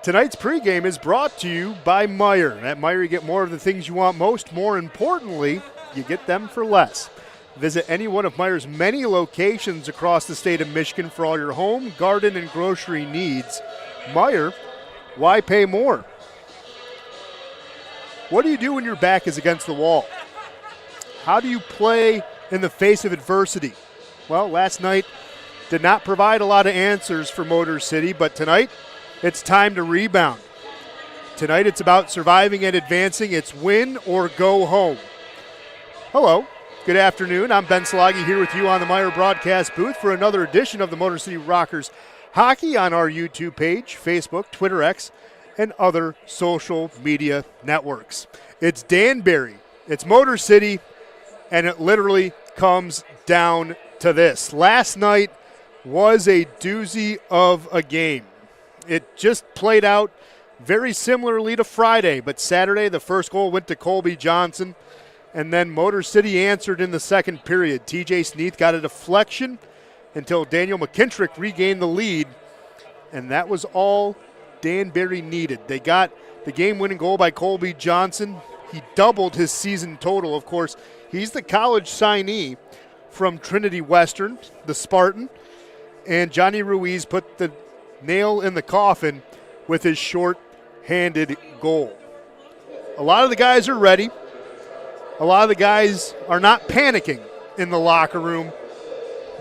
Tonight's pregame is brought to you by Meijer. At Meijer, you get more of the things you want most. More importantly, you get them for less. Visit any one of Meijer's many locations across the state of Michigan for all your home, garden, and grocery needs. Meijer, why pay more? What do you do when your back is against the wall? How do you play in the face of adversity? Well, last night did not provide a lot of answers for Motor City, but tonight it's time to rebound. Tonight it's about surviving and advancing. It's win or go home. Hello, good afternoon. I'm Ben Sloggy here with you on the Meijer broadcast booth for another edition of the Motor City Rockers Hockey on our YouTube page, Facebook, Twitter X, and other social media networks. It's Danbury, it's Motor City, and it literally comes down to this. Last night was a doozy of a game. It just played out very similarly to Friday, but Saturday the first goal went to Colby Johnson, and then Motor City answered in the second period. TJ Sneath got a deflection until Daniel McKintrick regained the lead, and that was all Danbury needed. They got the game-winning goal by Colby Johnson. He doubled his season total. Of course, he's the college signee from Trinity Western, the Spartan, and Johnny Ruiz put the nail in the coffin with his short-handed goal. A lot of the guys are ready. A lot of the guys are not panicking in the locker room.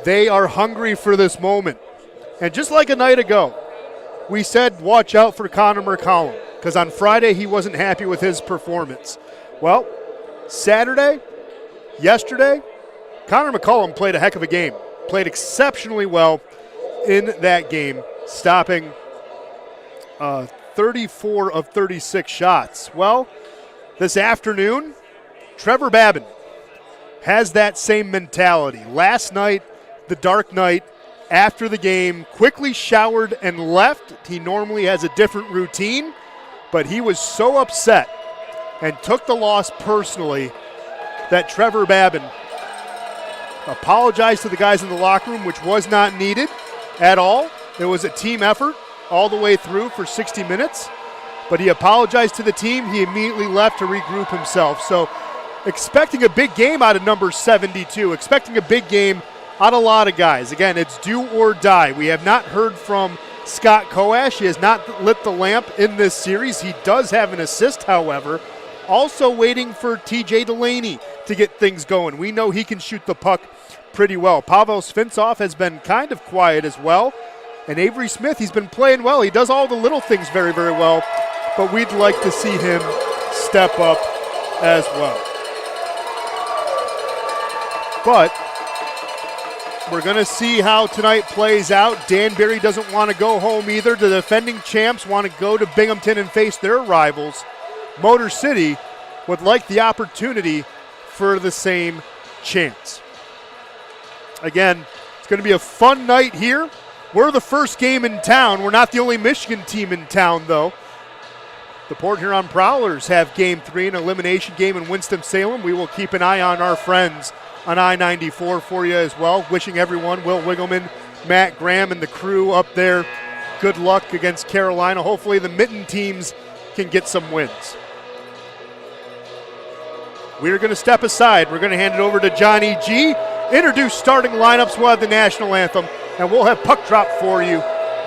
They are hungry for this moment. And just like a night ago, we said watch out for Connor McCollum because on Friday he wasn't happy with his performance. Well, yesterday, Connor McCollum played a heck of a game. Played exceptionally well in that game, stopping 34 of 36 shots. Well, this afternoon, Trevor Babin has that same mentality. Last night, the dark night, after the game, quickly showered and left. He normally has a different routine, but he was so upset and took the loss personally that Trevor Babin apologized to the guys in the locker room, which was not needed at all. It was a team effort all the way through for 60 minutes, but he apologized to the team. He immediately left to regroup himself. So expecting a big game out of number 72, expecting a big game out of a lot of guys. Again, it's do or die. We have not heard from Scott Koash. He has not lit the lamp in this series. He does have an assist, however. Also waiting for TJ Delaney to get things going. We know he can shoot the puck pretty well. Pavel Svintsov has been kind of quiet as well. And Avery Smith, he's been playing well. He does all the little things very, very well. But we'd like to see him step up as well. But we're going to see how tonight plays out. Danbury doesn't want to go home either. The defending champs want to go to Binghamton and face their rivals. Motor City would like the opportunity for the same chance. Again, it's going to be a fun night here. We're the first game in town. We're not the only Michigan team in town, though. The Port Huron Prowlers have Game 3, an elimination game in Winston-Salem. We will keep an eye on our friends on I-94 for you as well. Wishing everyone, Will Wiggleman, Matt Graham, and the crew up there, good luck against Carolina. Hopefully the Mitten teams can get some wins. We're going to step aside. We're going to hand it over to Johnny G. Introduce starting lineups. We'll have the national anthem, and we'll have puck drop for you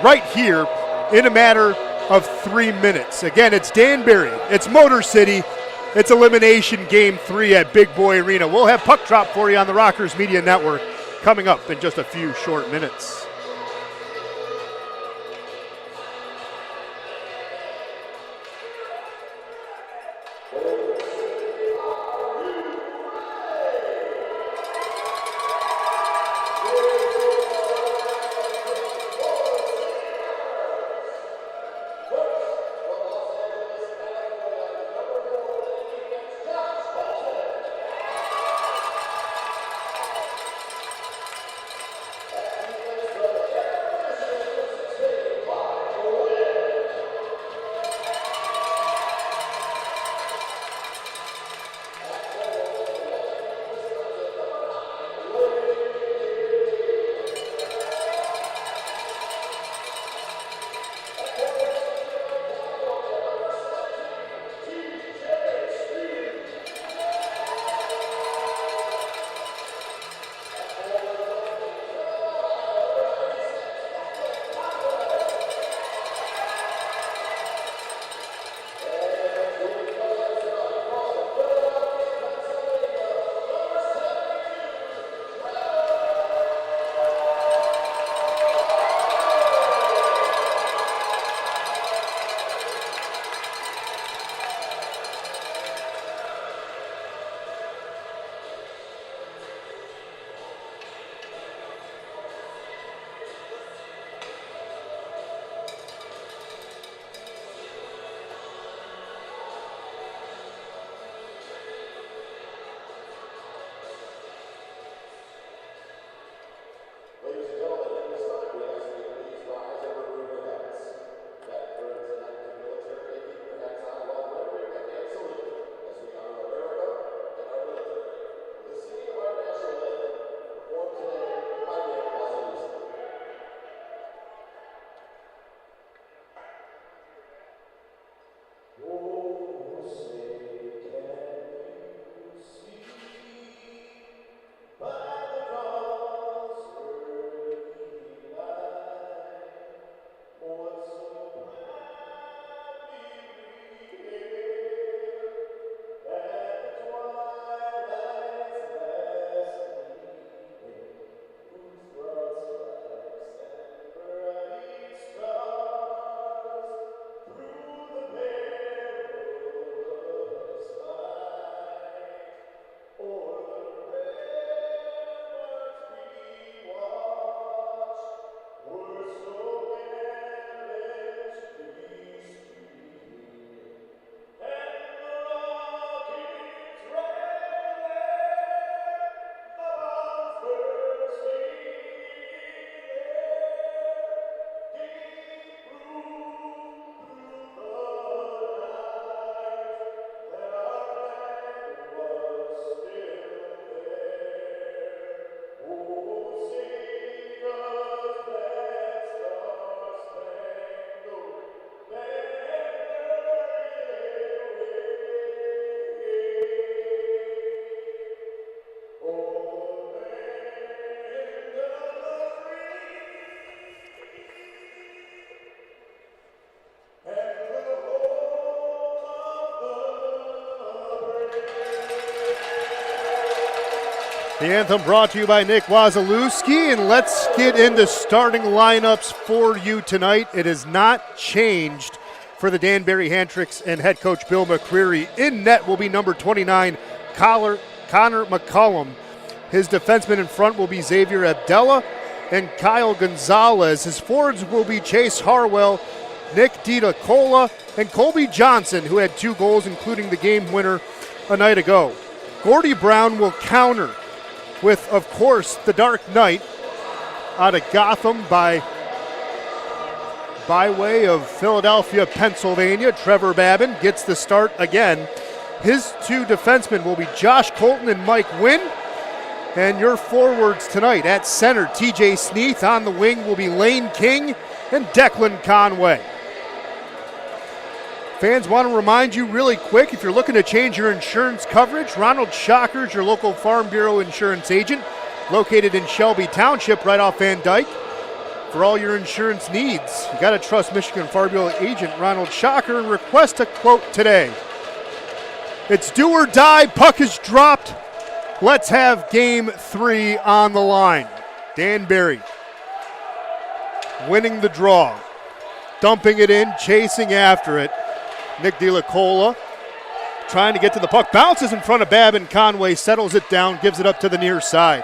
right here in a matter of 3 minutes. Again, it's Danbury. It's Motor City. It's elimination game 3 at Big Boy Arena. We'll have puck drop for you on the Rockers Media Network coming up in just a few short minutes. The anthem brought to you by Nick Wazalewski, and let's get into starting lineups for you tonight. It has not changed for the Danbury Hand-Tricks and head coach Bill McCreary. In net will be number 29, Connor McCullum. His defenseman in front will be Xavier Abdella and Kyle Gonzalez. His forwards will be Chase Harwell, Nick DiDacola, and Colby Johnson, who had 2 goals, including the game winner a night ago. Gordy Brown will counter with, of course, the Dark Knight out of Gotham by way of Philadelphia, Pennsylvania. Trevor Babin gets the start again. His 2 defensemen will be Josh Colton and Mike Wynn. And your forwards tonight at center, TJ Sneath. On the wing will be Lane King and Declan Conway. Fans, want to remind you really quick, if you're looking to change your insurance coverage, Ronald Shockers, your local Farm Bureau insurance agent, located in Shelby Township right off Van Dyke. For all your insurance needs, you got to trust Michigan Farm Bureau agent Ronald Shocker and request a quote today. It's do or die, puck is dropped. Let's have game 3 on the line. Danbury winning the draw, dumping it in, chasing after it. Nick DiDacola trying to get to the puck, bounces in front of Babin. Conway settles it down, gives it up to the near side.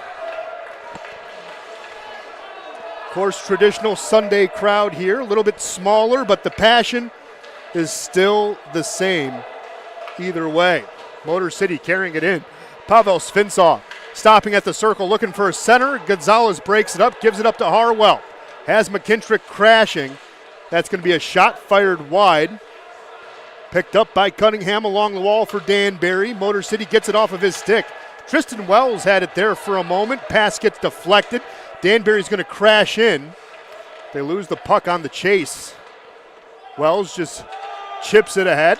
Of course, traditional Sunday crowd here, a little bit smaller, but the passion is still the same either way. Motor City carrying it in. Pavel Svinsov stopping at the circle, looking for a center. Gonzalez breaks it up, gives it up to Harwell. Has McKintrick crashing. That's going to be a shot fired wide. Picked up by Cunningham along the wall for Danbury. Motor City gets it off of his stick. Tristan Wells had it there for a moment. Pass gets deflected. Danbury's going to crash in. They lose the puck on the chase. Wells just chips it ahead.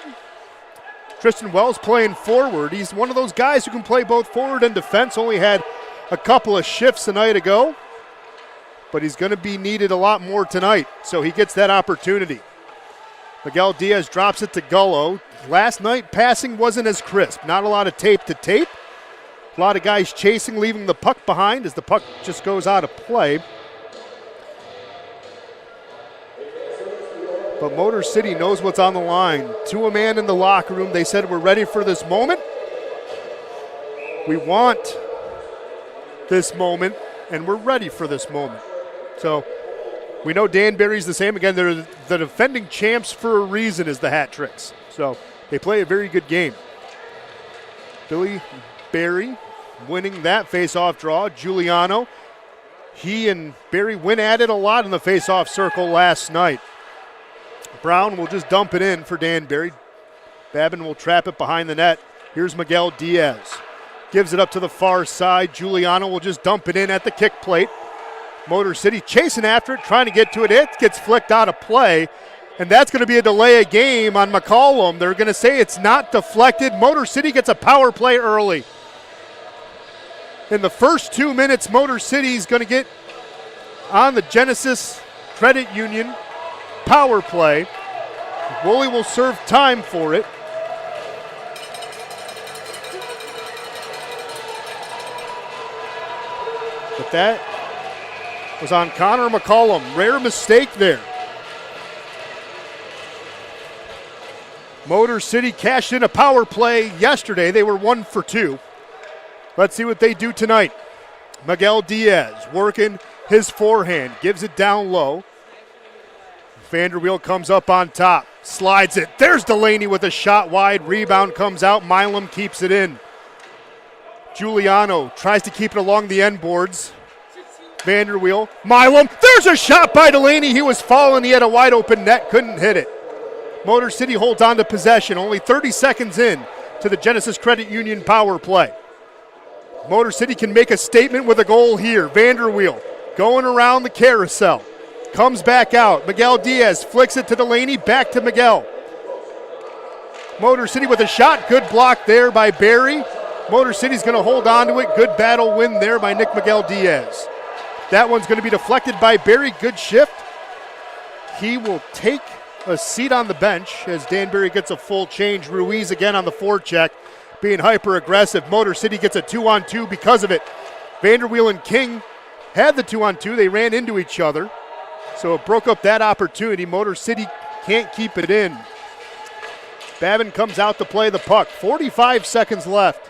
Tristan Wells playing forward. He's one of those guys who can play both forward and defense. Only had a couple of shifts a night ago, but he's going to be needed a lot more tonight, so he gets that opportunity. Miguel Diaz drops it to Gullo. Last night, passing wasn't as crisp. Not a lot of tape to tape. A lot of guys chasing, leaving the puck behind as the puck just goes out of play. But Motor City knows what's on the line. To a man in the locker room, they said, we're ready for this moment. We want this moment, and we're ready for this moment. So we know Danbury's the same. Again, they're the defending champs for a reason as the Hat Tricks. So they play a very good game. Billy Barry winning that face-off draw. Giuliano, he and Barry went at it a lot in the face-off circle last night. Brown will just dump it in for Danbury. Babin will trap it behind the net. Here's Miguel Diaz. Gives it up to the far side. Giuliano will just dump it in at the kick plate. Motor City chasing after it, trying to get to it. It gets flicked out of play, and that's going to be a delay of game on McCollum. They're going to say it's not deflected. Motor City gets a power play early. In the first 2 minutes, Motor City is going to get on the Genesis Credit Union power play. Woolley will serve time for it. But that was on Connor McCullum. Rare mistake there. Motor City cashed in a power play yesterday. They were 1 for 2. Let's see what they do tonight. Miguel Diaz working his forehand. Gives it down low. Vanderweel comes up on top. Slides it. There's Delaney with a shot wide. Rebound comes out. Milam keeps it in. Giuliano tries to keep it along the end boards. Vanderweel. Milam. There's a shot by Delaney. He was falling. He had a wide open net. Couldn't hit it. Motor City holds on to possession. Only 30 seconds in to the Genesis Credit Union power play. Motor City can make a statement with a goal here. Vanderweel going around the carousel. Comes back out. Miguel Diaz flicks it to Delaney. Back to Miguel. Motor City with a shot. Good block there by Barry. Motor City's going to hold on to it. Good battle win there by Nick Miguel Diaz. That one's going to be deflected by Barry. Good shift. He will take a seat on the bench as Danbury gets a full change. Ruiz again on the forecheck, being hyper-aggressive. Motor City gets a 2-on-2 because of it. Vanderweel and King had the 2-on-2. They ran into each other. So it broke up that opportunity. Motor City can't keep it in. Babin comes out to play the puck. 45 seconds left.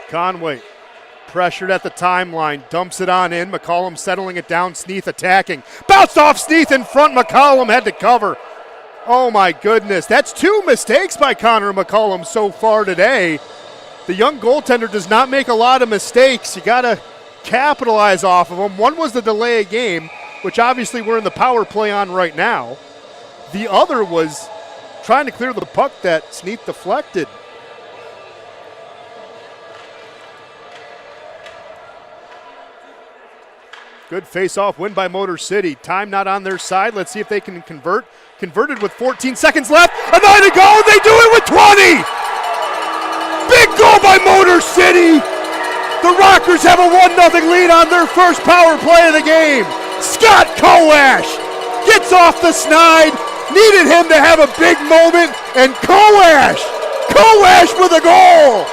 Conway pressured at the timeline, dumps it on in. McCollum settling it down, Sneath attacking. Bounced off Sneath in front, McCollum had to cover. Oh my goodness, that's 2 mistakes by Connor McCollum so far today. The young goaltender does not make a lot of mistakes. You gotta capitalize off of them. One was the delay of game, which obviously we're in the power play on right now. The other was trying to clear the puck that Sneath deflected. Good face-off win by Motor City. Time not on their side. Let's see if they can convert. Converted with 14 seconds left. A 9 to go. They do it with 20. Big goal by Motor City. The Rockers have a 1-0 lead on their first power play of the game. Scott Kowash gets off the snide. Needed him to have a big moment. And Kowash with a goal.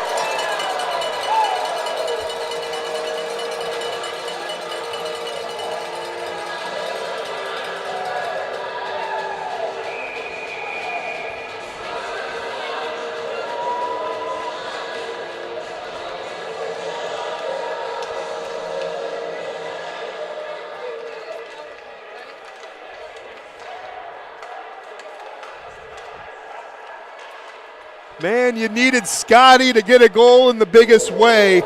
Man, you needed Scotty to get a goal in the biggest way,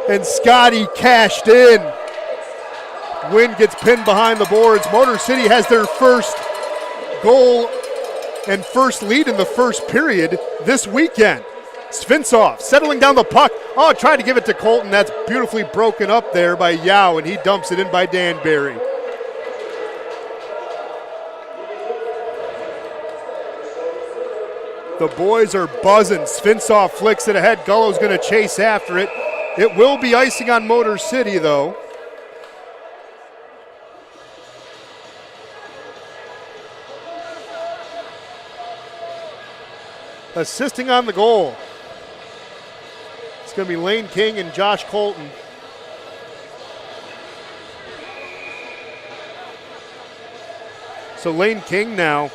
and Scotty cashed in. Wynn gets pinned behind the boards. Motor City has their first goal and first lead in the first period this weekend. Svensov settling down the puck. Oh, tried to give it to Colton. That's beautifully broken up there by Yao, and he dumps it in by Danbury. The boys are buzzing. Svensov flicks it ahead. Gullo's going to chase after it. It will be icing on Motor City, though. Assisting on the goal, it's going to be Lane King and Josh Colton. So Lane King now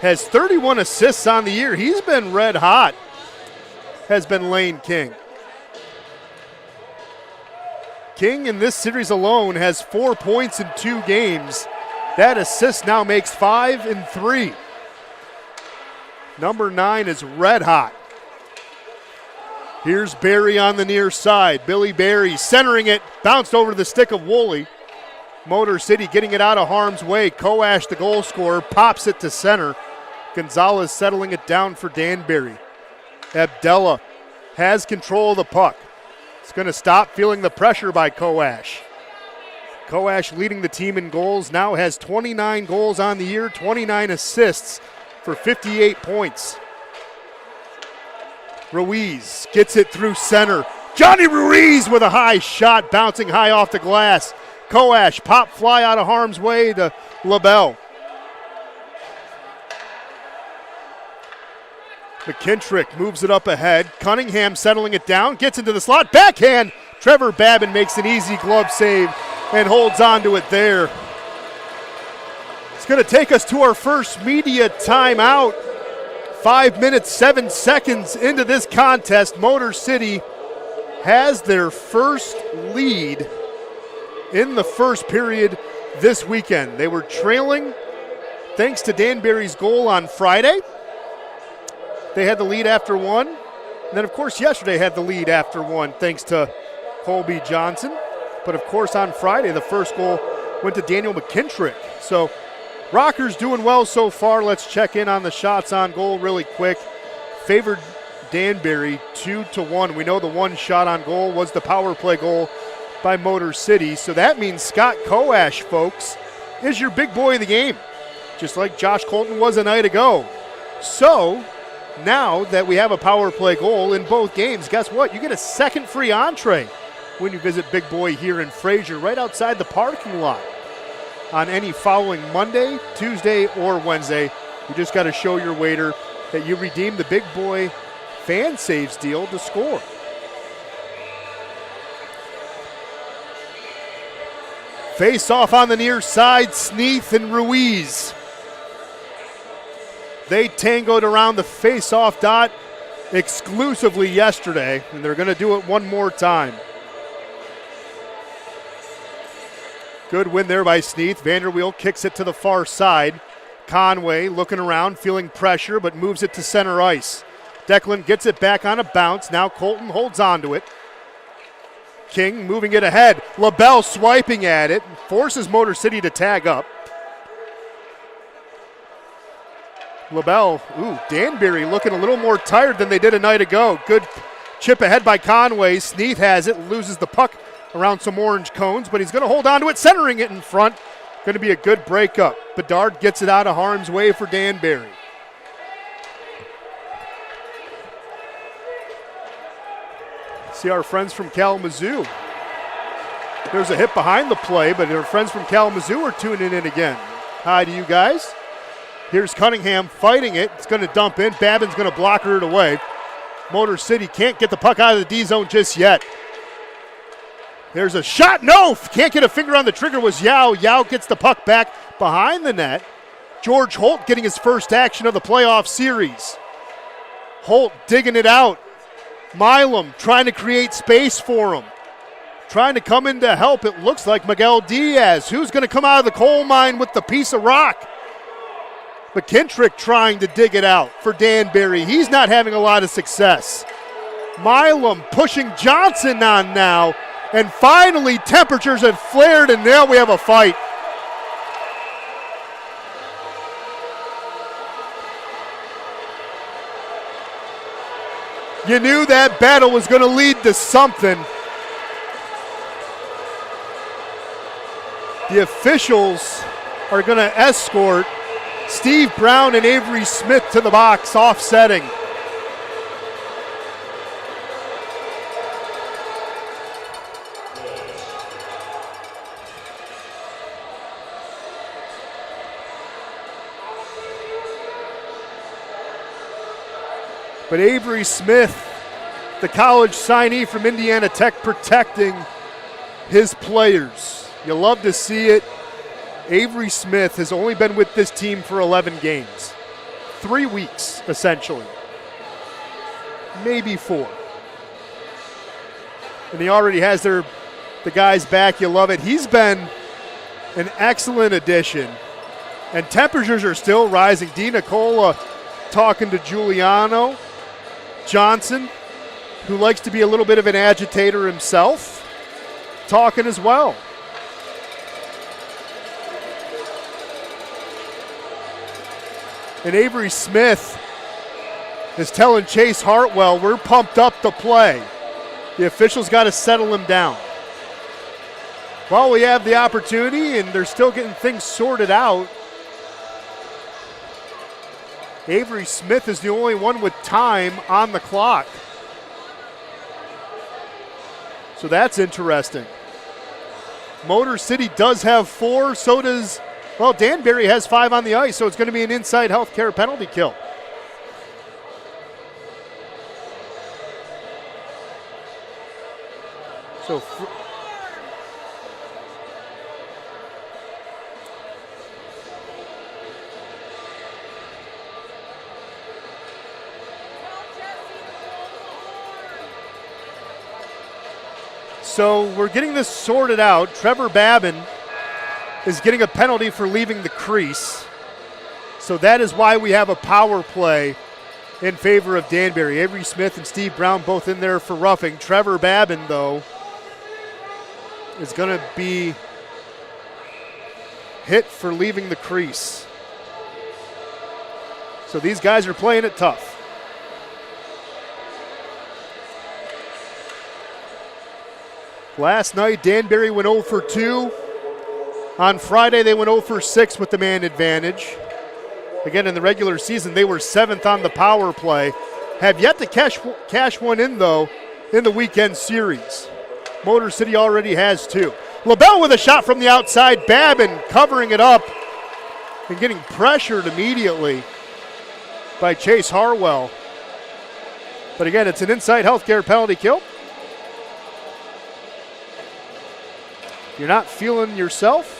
has 31 assists on the year. He's been red hot, has been Lane King. King in this series alone has 4 points in 2 games. That assist now makes 5 in 3. Number 9 is red hot. Here's Barry on the near side. Billy Barry centering it, bounced over the stick of Woolley. Motor City getting it out of harm's way. Kowash, the goal scorer, pops it to center. Gonzalez settling it down for Danbury. Abdella has control of the puck. It's going to stop feeling the pressure by Kowash. Kowash leading the team in goals, now has 29 goals on the year, 29 assists for 58 points. Ruiz gets it through center. Johnny Ruiz with a high shot, bouncing high off the glass. Kowash, pop fly out of harm's way to LaBelle. McKintrick moves it up ahead. Cunningham settling it down, gets into the slot, backhand. Trevor Babin makes an easy glove save and holds on to it there. It's going to take us to our first media timeout. 5 minutes, 7 seconds into this contest. Motor City has their first lead in the first period this weekend. They were trailing thanks to Danbury's goal on Friday. They had the lead after 1. And then, of course, yesterday had the lead after 1 thanks to Colby Johnson. But, of course, on Friday, the first goal went to Daniel McKintrick. So, Rockers doing well so far. Let's check in on the shots on goal really quick. Favored Danbury 2-1. We know the one shot on goal was the power play goal by Motor City. So that means Scott Kowash, folks, is your big boy of the game, just like Josh Colton was a night ago. So now that we have a power play goal in both games, guess what? You get a second free entree when you visit Big Boy here in Fraser, right outside the parking lot. On any following Monday, Tuesday, or Wednesday, you just got to show your waiter that you redeem the big boy fan saves deal to score. Face off on the near side, Sneath and Ruiz. They tangoed around the face-off dot exclusively yesterday, and they're going to do it one more time. Good win there by Sneath. Vanderweel kicks it to the far side. Conway looking around, feeling pressure, but moves it to center ice. Declan gets it back on a bounce. Now Colton holds on to it. King moving it ahead. LaBelle swiping at it. Forces Motor City to tag up. LaBelle, Danbury looking a little more tired than they did a night ago. Good chip ahead by Conway. Sneath has it, loses the puck around some orange cones, but he's going to hold on to it, centering it in front. Going to be a good breakup. Bedard gets it out of harm's way for Danbury. See our friends from Kalamazoo. There's a hit behind the play, but our friends from Kalamazoo are tuning in again. Hi to you guys. Here's Cunningham fighting it. It's going to dump in. Babin's going to block it away. Motor City can't get the puck out of the D zone just yet. There's a shot. No! Can't get a finger on the trigger was Yao. Yao gets the puck back behind the net. George Holt getting his first action of the playoff series. Holt digging it out. Milam trying to create space for him. Trying to come in to help. It looks like Miguel Diaz. Who's going to come out of the coal mine with the piece of rock? McKintrick trying to dig it out for Danbury. He's not having a lot of success. Milam pushing Johnson on now. And finally, temperatures have flared, and now we have a fight. You knew that battle was going to lead to something. The officials are going to escort Steve Brown and Avery Smith to the box, offsetting. But Avery Smith, the college signee from Indiana Tech, protecting his players. You love to see it. Avery Smith has only been with this team for 11 games. 3 weeks, essentially. Maybe 4. And he already has the guys back. You love it. He's been an excellent addition. And temperatures are still rising. Di Nicola talking to Giuliano. Johnson, who likes to be a little bit of an agitator himself, talking as well. And Avery Smith is telling Chase Hartwell, we're pumped up to play. The officials got to settle him down. Well, we have the opportunity, and they're still getting things sorted out. Avery Smith is the only one with time on the clock. So that's interesting. Motor City does have 4, so does, well, Danbury has 5 on the ice, so it's going to be an inside healthcare penalty kill. So we're getting this sorted out. Trevor Babin is getting a penalty for leaving the crease. So that is why we have a power play in favor of Danbury. Avery Smith and Steve Brown both in there for roughing. Trevor Babin, though, is going to be hit for leaving the crease. So these guys are playing it tough. Last night, Danbury went 0 for 2. On Friday, they went 0 for 6 with the man advantage. Again, in the regular season, they were 7th on the power play. Have yet to cash one in, though, in the weekend series. Motor City already has 2. LaBelle with a shot from the outside. Babin covering it up and getting pressured immediately. by Chase Harwell. But again, it's an Insight Healthcare penalty kill. If you're not feeling yourself,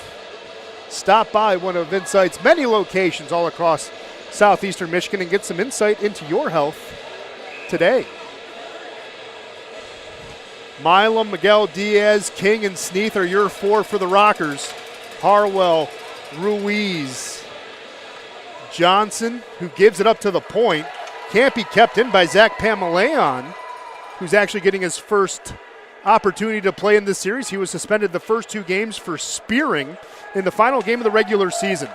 stop by one of Insight's many locations all across southeastern Michigan and get some insight into your health today. Milam, Miguel, Diaz, King, and Sneath are your four for the Rockers. Harwell, Ruiz, Johnson, who gives it up to the point, can't be kept in by Zach Pamelayan, who's actually getting his first opportunity to play in this series. He was suspended the first two games for spearing in the final game of the regular season.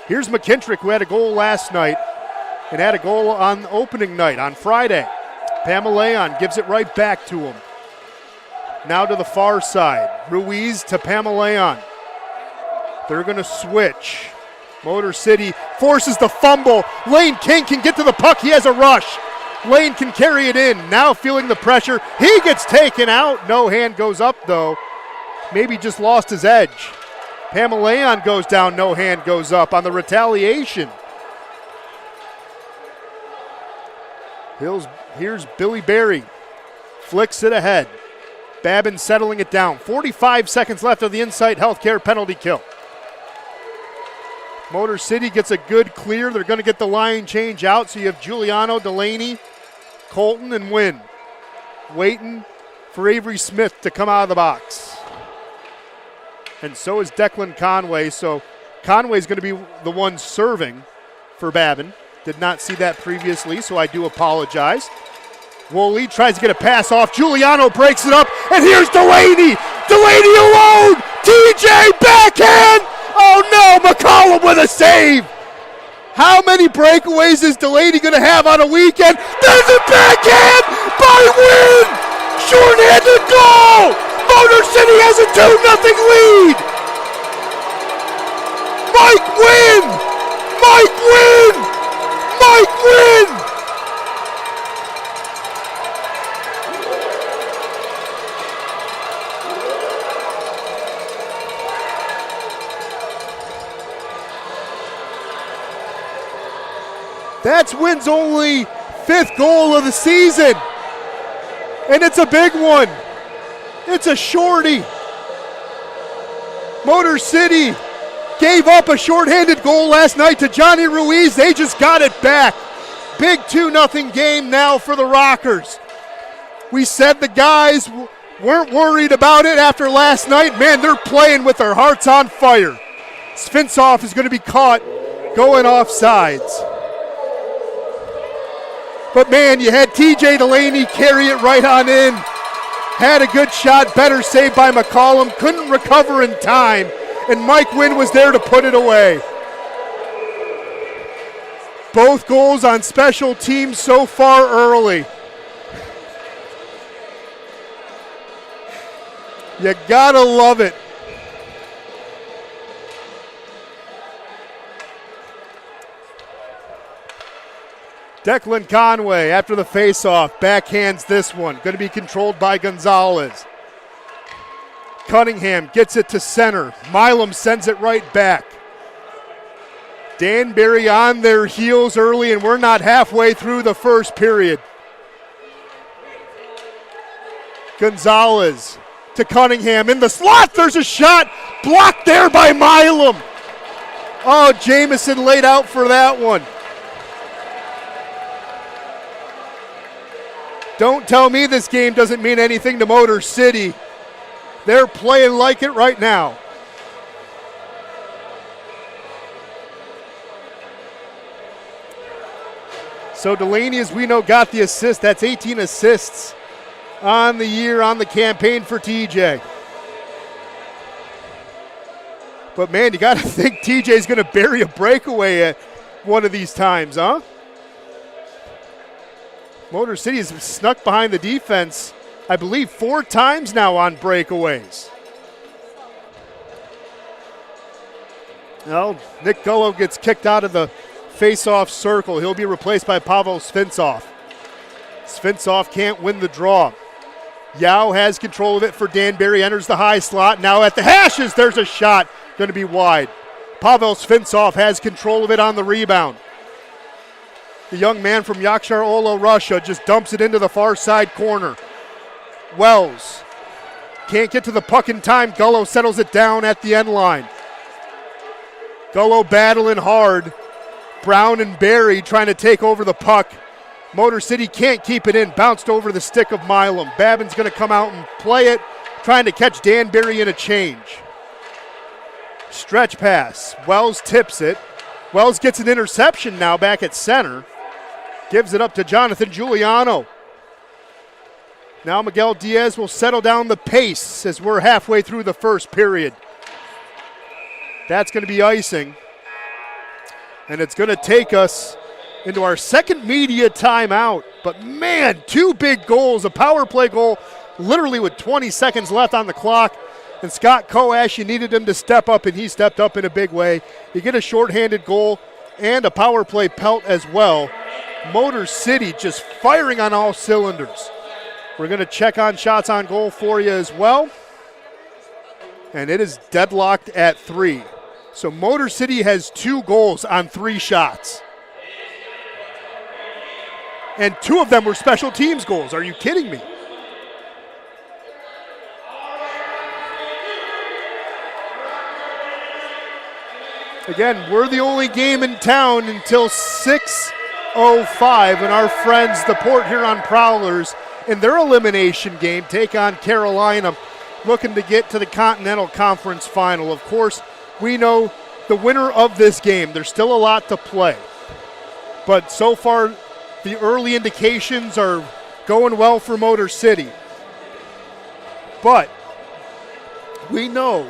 Here's McKintrick, who had a goal last night and had a goal on opening night on Friday. Pamelayan gives it right back to him. Now to the far side. Ruiz to Pamelayan. They're going to switch. Motor City forces the fumble. Lane King can get to the puck. He has a rush. Lane can carry it in. Now feeling the pressure. He gets taken out. No hand goes up, though. Maybe just lost his edge. Pamelayan goes down. No hand goes up on the retaliation. Here's Billy Berry. Flicks it ahead. Babin settling it down. 45 seconds left of the Insight Healthcare penalty kill. Motor City gets a good clear. They're going to get the line change out. So you have Giuliano, Delaney, Colton, and Wynn waiting for Avery Smith to come out of the box. And so is Declan Conway. So Conway's going to be the one serving for Babin. Did not see that previously, so I do apologize. Woolley tries to get a pass off. Giuliano breaks it up, and here's Delaney. Delaney alone. TJ backhand. Oh no, McCollum with a save. How many breakaways is Delaney going to have on a weekend? There's a backhand by Wynn. Short-handed goal. Motor City has a 2-0 lead. Mike Wynn. Mike Wynn. Mike Wynn. That's Wynn's only 5th goal of the season. And it's a big one. It's a shorty. Motor City gave up a shorthanded goal last night to Johnny Ruiz. They just got it back. Big 2-0 game now for the Rockers. We said the guys weren't worried about it after last night. Man, they're playing with their hearts on fire. Svintsoff is going to be caught going off sides. But man, you had TJ Delaney carry it right on in. Had a good shot, better save by McCollum. Couldn't recover in time. And Mike Wynn was there to put it away. Both goals on special teams so far early. You gotta love it. Declan Conway, after the faceoff, backhands this one. Going to be controlled by Gonzalez. Cunningham gets it to center. Milam sends it right back. Danbury on their heels early, and we're not halfway through the first period. Gonzalez to Cunningham. In the slot, there's a shot. Blocked there by Milam. Oh, Jamison laid out for that one. Don't tell me this game doesn't mean anything to Motor City. They're playing like it right now. So Delaney, as we know, got the assist. That's 18 assists on the year, on the campaign for TJ. But man, you got to think TJ's going to bury a breakaway at one of these times, huh? Motor City has snuck behind the defense, I believe, 4 times now on breakaways. Well, Nick Gullo gets kicked out of the face-off circle. He'll be replaced by Pavel Svintsoff. Svintsoff can't win the draw. Yao has control of it for Danbury, enters the high slot. Now at the hashes, there's a shot. Going to be wide. Pavel Svintsoff has control of it on the rebound. The young man from Yakshar Ola, Russia, just dumps it into the far side corner. Wells can't get to the puck in time. Gullo settles it down at the end line. Gullo battling hard. Brown and Barry trying to take over the puck. Motor City can't keep it in. Bounced over the stick of Milam. Babin's going to come out and play it, trying to catch Danbury in a change. Stretch pass. Wells tips it. Wells gets an interception now back at center. Gives it up to Jonathan Giuliano. Now Miguel Diaz will settle down the pace as we're halfway through the first period. That's going to be icing. And it's going to take us into our second media timeout. But man, 2 big goals, a power play goal literally with 20 seconds left on the clock. And Scott Koash, you needed him to step up, and he stepped up in a big way. You get a shorthanded goal and a power play pelt as well. Motor City just firing on all cylinders. We're going to check on shots on goal for you as well. And it is deadlocked at 3. So Motor City has 2 goals on 3 shots. And 2 of them were special teams goals. Are you kidding me? Again, we're the only game in town until 6:05, and our friends, the Port Huron Prowlers, in their elimination game, take on Carolina, looking to get to the Continental Conference Final. Of course, we know the winner of this game. There's still a lot to play. But so far, the early indications are going well for Motor City. But we know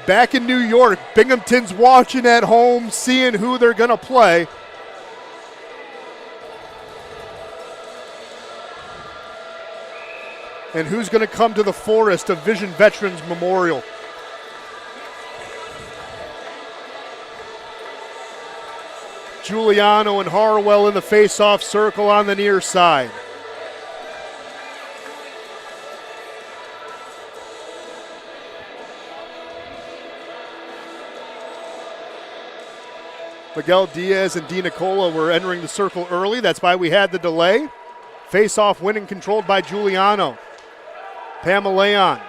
back in New York, Binghamton's watching at home, seeing who they're going to play. And who's going to come to the Forest of Vision Veterans Memorial. Giuliano and Harwell in the face-off circle on the near side. Miguel Diaz and Di Nicola were entering the circle early. That's why we had the delay. Face-off win and controlled by Giuliano. Pamaleon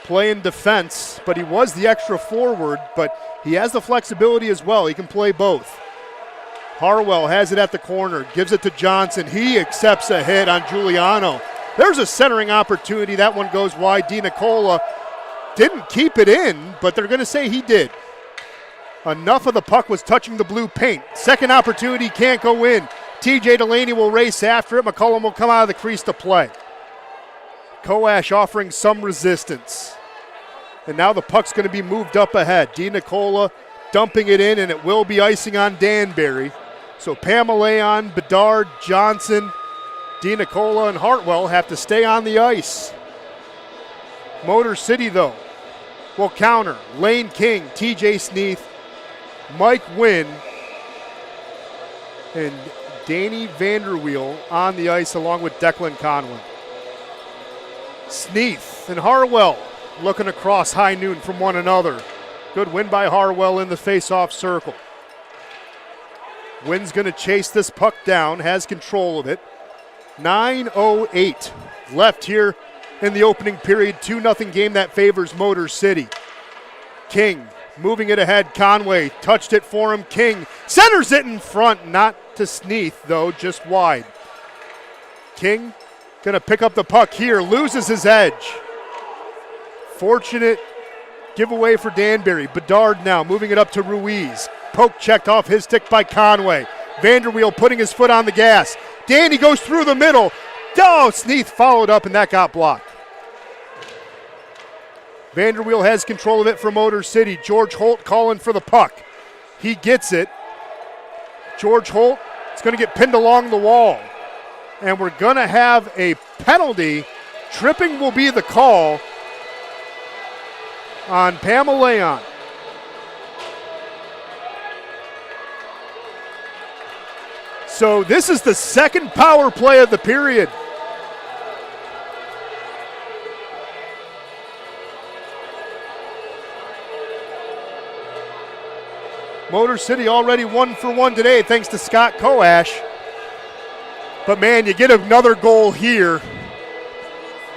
playing defense, but he was the extra forward, but he has the flexibility as well. He can play both. Harwell has it at the corner, gives it to Johnson. He accepts a hit on Giuliano. There's a centering opportunity. That one goes wide. Di Nicola didn't keep it in, but they're going to say he did. Enough of the puck was touching the blue paint. Second opportunity can't go in. TJ Delaney will race after it. McCullum will come out of the crease to play. Koash offering some resistance. And now the puck's going to be moved up ahead. Di Nicola dumping it in, and it will be icing on Danbury. So Pamaleon, Bedard, Johnson, Di Nicola, and Hartwell have to stay on the ice. Motor City, though, will counter. Lane King, TJ Sneath, Mike Wynn, and Danny Vanderweel on the ice along with Declan Conway. Sneath and Harwell looking across high noon from one another. Good win by Harwell in the face-off circle. Wynn's going to chase this puck down, has control of it. 9:08 left here in the opening period. 2-0 game that favors Motor City. King moving it ahead. Conway touched it for him. King centers it in front, not to Sneath though, just wide. King going to pick up the puck here, loses his edge. Fortunate giveaway for Danbury. Bedard now moving it up to Ruiz. Poke checked off his stick by Conway. Vanderweel putting his foot on the gas. Danny goes through the middle. Oh, Sneath followed up and that got blocked. Vanderweel has control of it for Motor City. George Holt calling for the puck. He gets it. George Holt is going to get pinned along the wall. And we're going to have a penalty. Tripping will be the call on Pamaleon. So this is the second power play of the period. Motor City already 1 for 1 today thanks to Scott Koash. But man, you get another goal here,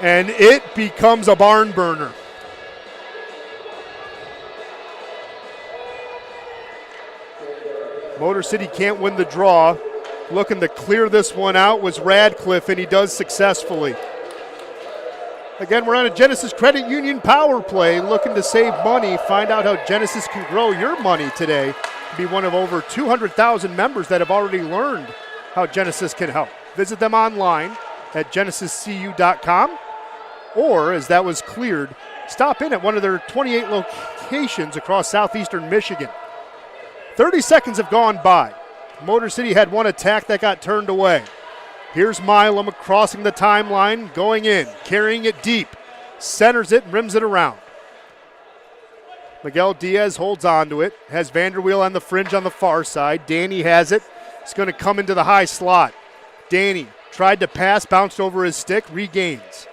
and it becomes a barn burner. Motor City can't win the draw. Looking to clear this one out was Radcliffe, and he does successfully. Again, we're on a Genesis Credit Union power play, looking to save money. Find out how Genesis can grow your money today. Be one of over 200,000 members that have already learned how Genesis can help. Visit them online at genesiscu.com, or, as that was cleared, stop in at one of their 28 locations across southeastern Michigan. 30 seconds have gone by. Motor City had one attack that got turned away. Here's Milam crossing the timeline, going in, carrying it deep, centers it, and rims it around. Miguel Diaz holds on to it, has Vanderweel on the fringe on the far side. Danny has it. It's going to come into the high slot. Danny tried to pass, bounced over his stick, regains.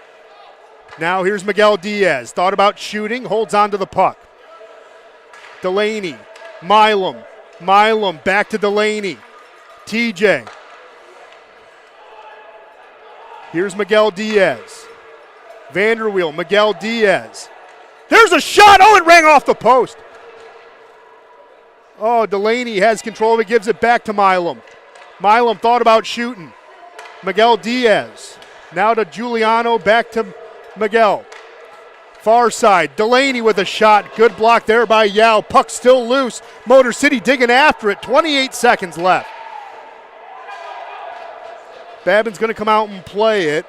Now here's Miguel Diaz. Thought about shooting, holds on to the puck. Delaney, Milam back to Delaney. TJ. Here's Miguel Diaz. Vanderweel, Miguel Diaz. There's a shot. Oh, it rang off the post. Oh, Delaney has control of it, gives it back to Milam. Milam thought about shooting. Miguel Diaz. Now to Giuliano, back to Miguel. Far side, Delaney with a shot. Good block there by Yao. Puck still loose. Motor City digging after it. 28 seconds left. Babin's going to come out and play it.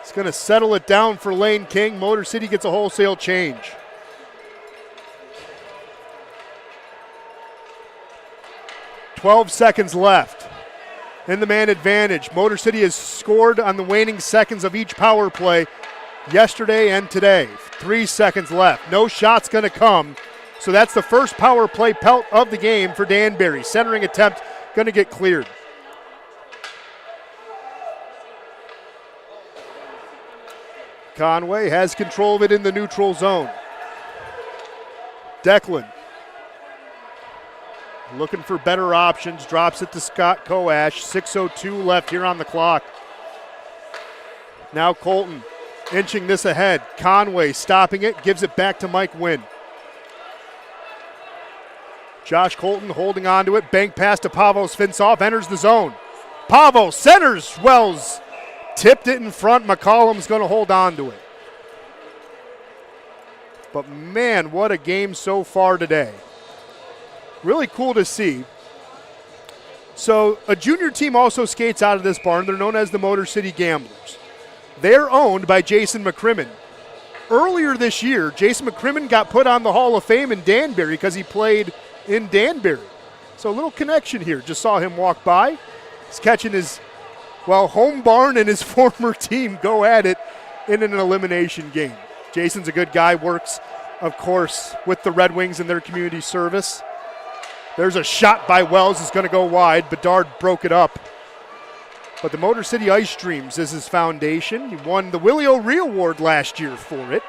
He's going to settle it down for Lane King. Motor City gets a wholesale change. "12 seconds left. In the man advantage. Motor City has scored on the waning seconds of each power play yesterday and today. 3 seconds left. No shot's going to come. So that's the first power play pelt of the game for Danbury. Centering attempt going to get cleared. Conway has control of it in the neutral zone. Declan looking for better options, drops it to Scott Koash. 6:02 left here on the clock. Now Colton inching this ahead. Conway stopping it, gives it back to Mike Wynn. Josh Colton holding on to it, bank pass to Pavos, Finsoff, enters the zone. Pavos centers, Wells tipped it in front. McCollum's going to hold on to it. But man, what a game so far today. Really cool to see. So a junior team also skates out of this barn. They're known as the Motor City Gamblers. They're owned by Jason McCrimmon. Earlier this year, Jason McCrimmon got put on the Hall of Fame in Danbury because he played in Danbury. So a little connection here. Just saw him walk by. He's catching his home barn and his former team go at it in an elimination game. Jason's a good guy, works, of course, with the Red Wings in their community service. There's a shot by Wells. It's going to go wide. Bedard broke it up. But the Motor City Ice Dreams is his foundation. He won the Willie O'Ree Award last year for it.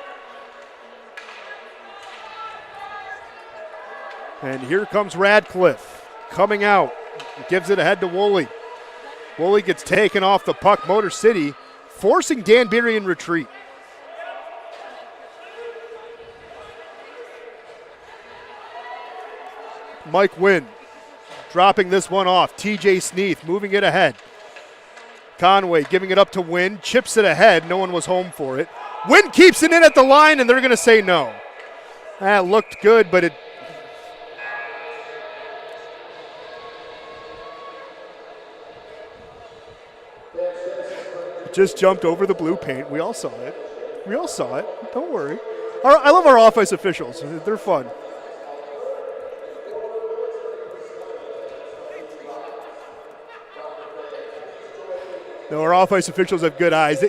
And here comes Radcliffe coming out. Gives it ahead to Woolley. Woolley gets taken off the puck. Motor City forcing Danbury in retreat. Mike Wynn dropping this one off. TJ Sneath moving it ahead. Conway giving it up to Wynn. Chips it ahead. No one was home for it. Wynn keeps it in at the line, and they're going to say no. That looked good, but it just jumped over the blue paint. We all saw it. Don't worry. I love our off-ice officials. They're fun. No, our off-ice officials have good eyes.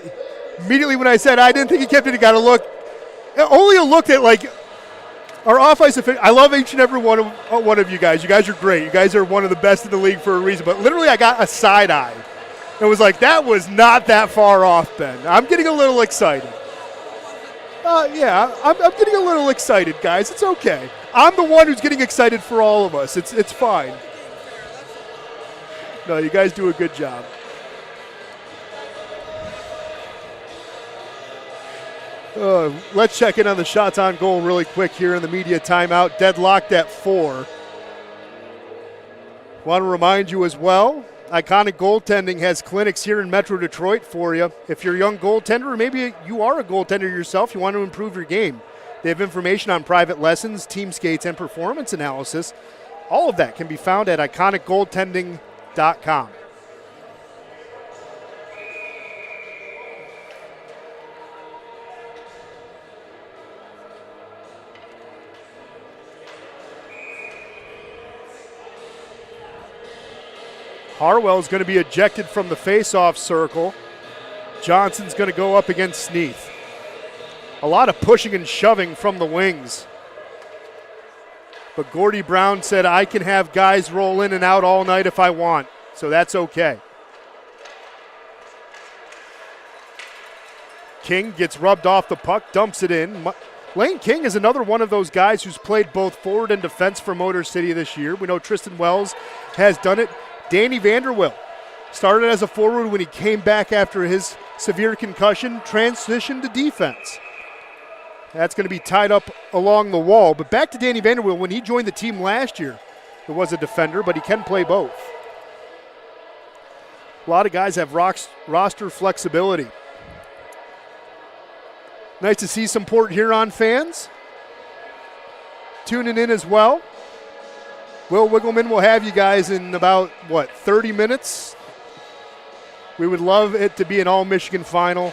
Immediately when I said I didn't think he kept it, he got a look. Only a look at, like, our off-ice officials. I love each and every one of you guys. You guys are great. You guys are one of the best in the league for a reason. But literally I got a side eye. It was like, that was not that far off, Ben. I'm getting a little excited. I'm getting a little excited, guys. It's okay. I'm the one who's getting excited for all of us. It's fine. No, you guys do a good job. Let's check in on the shots on goal really quick here in the media timeout. Deadlocked at 4. Want to remind you as well, Iconic Goaltending has clinics here in Metro Detroit for you. If you're a young goaltender, or maybe you are a goaltender yourself, you want to improve your game. They have information on private lessons, team skates, and performance analysis. All of that can be found at iconicgoaltending.com. Harwell's going to be ejected from the face-off circle. Johnson's going to go up against Sneath. A lot of pushing and shoving from the wings. But Gordy Brown said, I can have guys roll in and out all night if I want, so that's okay. King gets rubbed off the puck, dumps it in. Lane King is another one of those guys who's played both forward and defense for Motor City this year. We know Tristan Wells has done it. Danny Vanderwill started as a forward when he came back after his severe concussion, transitioned to defense. That's going to be tied up along the wall. But back to Danny Vanderwill, when he joined the team last year, he was a defender, but he can play both. A lot of guys have roster flexibility. Nice to see some Port Huron fans tuning in as well. Will Wiggleman will have you guys in about, 30 minutes? We would love it to be an all-Michigan final.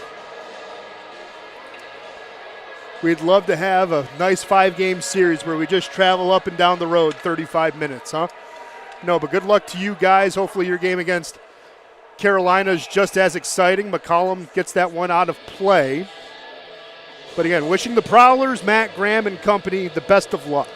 We'd love to have a nice 5-game series where we just travel up and down the road 35 minutes, huh? No, but good luck to you guys. Hopefully your game against Carolina is just as exciting. McCollum gets that one out of play. But again, wishing the Prowlers, Matt Graham and company, the best of luck.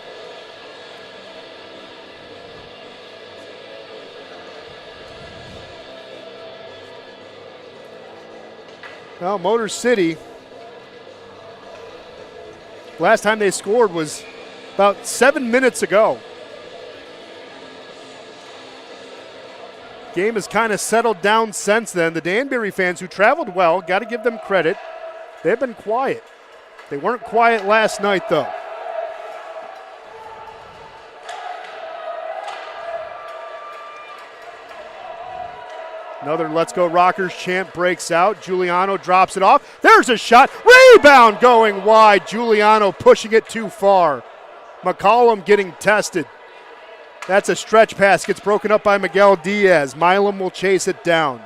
Well, Motor City, last time they scored was about 7 minutes ago. Game has kind of settled down since then. The Danbury fans who traveled well, got to give them credit. They've been quiet. They weren't quiet last night, though. Another Let's Go Rockers chant breaks out. Giuliano drops it off. There's a shot. Rebound going wide. Giuliano pushing it too far. McCollum getting tested. That's a stretch pass. Gets broken up by Miguel Diaz. Milam will chase it down.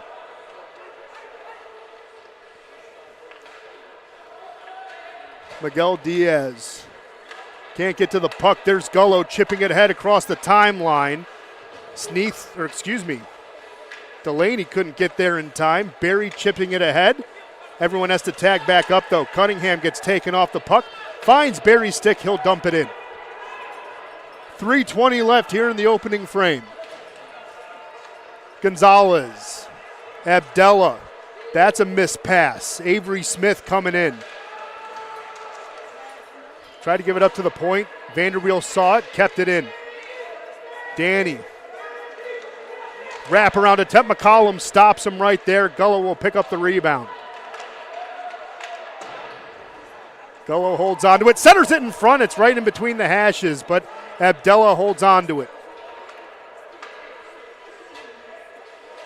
Miguel Diaz can't get to the puck. There's Gullo chipping it ahead across the timeline. Delaney couldn't get there in time. Barry chipping it ahead. Everyone has to tag back up, though. Cunningham gets taken off the puck. Finds Barry's stick. He'll dump it in. 3:20 left here in the opening frame. Gonzalez. Abdella. That's a missed pass. Avery Smith coming in. Tried to give it up to the point. Vanderweel saw it, kept it in. Danny. Wrap around attempt. McCollum stops him right there. Gullo will pick up the rebound. Gullo holds on to it. Centers it in front. It's right in between the hashes, but Abdella holds on to it.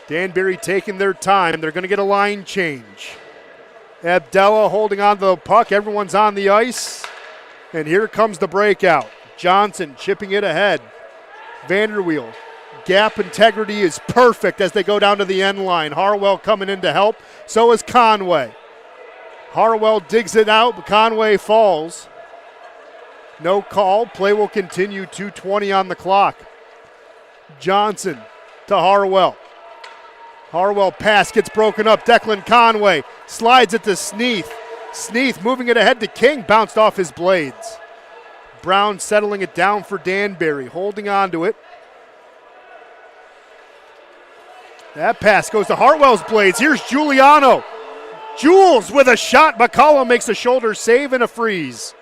Danbury taking their time. They're going to get a line change. Abdella holding on to the puck. Everyone's on the ice. And here comes the breakout. Johnson chipping it ahead. Vanderweel. Gap integrity is perfect as they go down to the end line. Harwell coming in to help. So is Conway. Harwell digs it out, but Conway falls. No call. Play will continue. 2:20 on the clock. Johnson to Harwell. Harwell pass gets broken up. Declan Conway slides it to Sneath. Sneath moving it ahead to King. Bounced off his blades. Brown settling it down for Danbury. Holding on to it. That pass goes to Hartwell's blades. Here's Giuliano. Jules with a shot. McCollum makes a shoulder save and a freeze.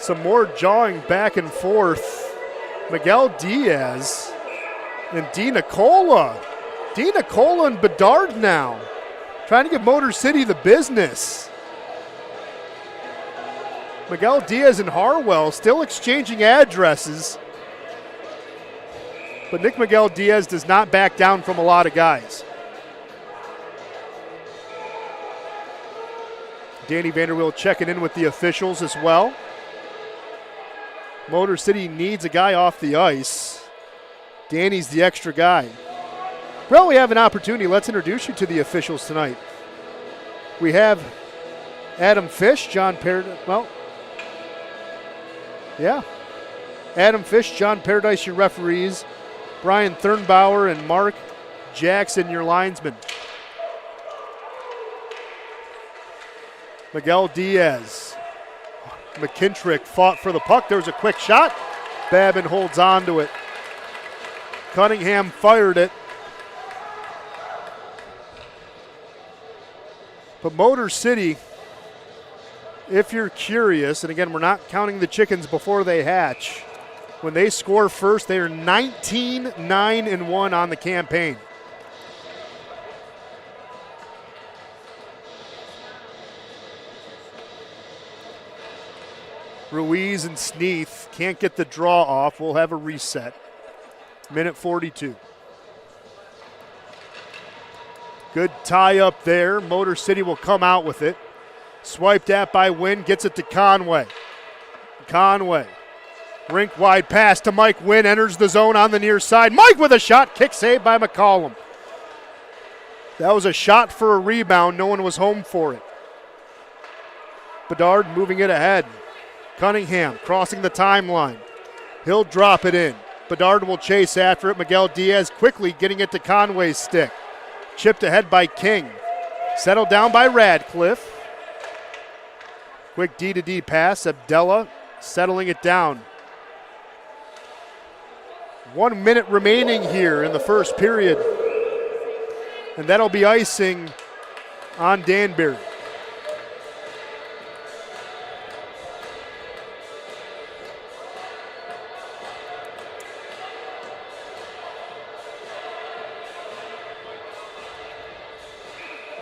Some more jawing back and forth. Miguel Diaz and D. Nicola. D. Nicola and Bedard now. Trying to give Motor City the business. Miguel Diaz and Harwell still exchanging addresses. But Nick Miguel Diaz does not back down from a lot of guys. Danny Vanderweel checking in with the officials as well. Motor City needs a guy off the ice. Danny's the extra guy. Well, we have an opportunity. Let's introduce you to the officials tonight. We have Adam Fish, John Paradise. Well, yeah. Adam Fish, John Paradise, your referees. Brian Thurnbauer and Mark Jackson, your linesmen. Miguel Diaz. McKintrick fought for the puck. There was a quick shot. Babin holds on to it. Cunningham fired it. But Motor City, if you're curious, and again, we're not counting the chickens before they hatch, when they score first, they are 19-9-1 on the campaign. Ruiz and Sneath can't get the draw off. We'll have a reset. Minute 42. Good tie up there. Motor City will come out with it. Swiped at by Wynn, gets it to Conway. Conway. Rink wide pass to Mike Wynn, enters the zone on the near side. Mike with a shot, kick saved by McCollum. That was a shot for a rebound. No one was home for it. Bedard moving it ahead. Cunningham crossing the timeline. He'll drop it in. Bedard will chase after it. Miguel Diaz quickly getting it to Conway's stick. Chipped ahead by King. Settled down by Radcliffe. Quick D-to-D pass. Abdella settling it down. 1 minute remaining here in the first period. And that'll be icing on Danbury.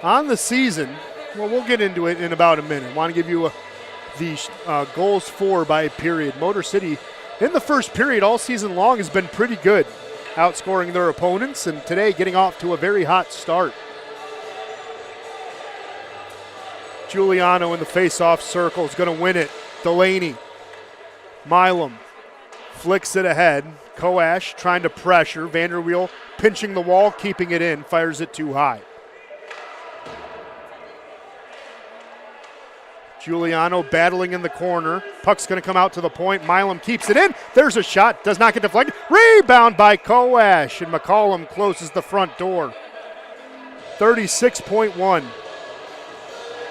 On the season, well, we'll get into it in about a minute. I want to give you the goals for by period. Motor City in the first period all season long has been pretty good, outscoring their opponents, and today getting off to a very hot start. Giuliano in the face-off circle is going to win it. Delaney. Milam flicks it ahead. Koash trying to pressure. Vanderweel pinching the wall, keeping it in, fires it too high. Giuliano battling in the corner. Puck's going to come out to the point. Milam keeps it in. There's a shot. Does not get deflected. Rebound by Koash, and McCollum closes the front door. 36.1.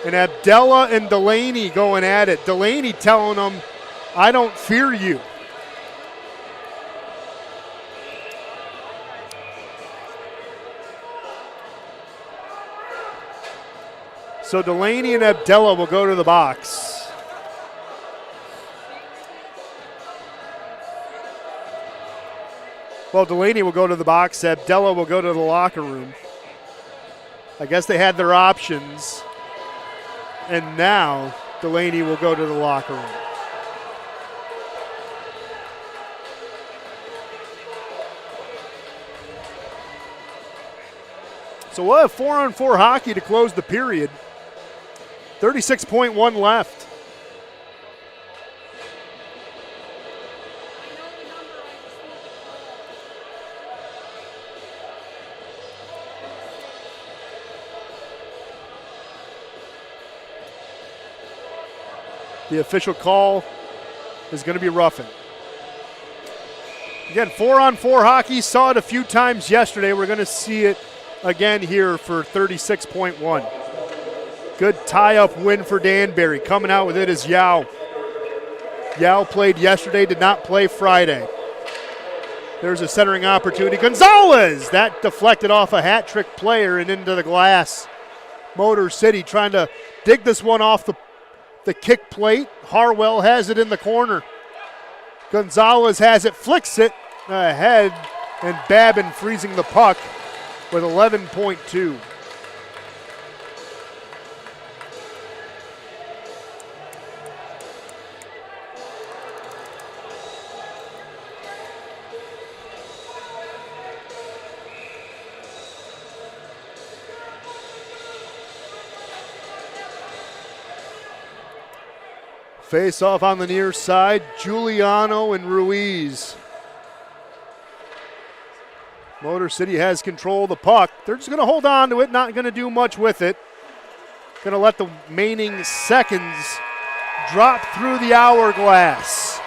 And Abdella and Delaney going at it. Delaney telling them, I don't fear you. So Delaney and Abdella will go to the box. Well, Delaney will go to the box. Abdella will go to the locker room. I guess they had their options. And now Delaney will go to the locker room. So we'll have 4-on-4 hockey to close the period. 36.1 left. The official call is going to be roughing. Again, 4-on-4 hockey, saw it a few times yesterday. We're going to see it again here for 36.1. Good tie-up win for Danbury. Coming out with it is Yao. Yao played yesterday, did not play Friday. There's a centering opportunity. Gonzalez! That deflected off a hat-trick player and into the glass. Motor City trying to dig this one off the the kick plate. Harwell has it in the corner. Gonzalez has it, flicks it ahead, and Babin freezing the puck with 11.2. Face off on the near side, Giuliano and Ruiz. Motor City has control of the puck. They're just going to hold on to it, not going to do much with it. Going to let the remaining seconds drop through the hourglass.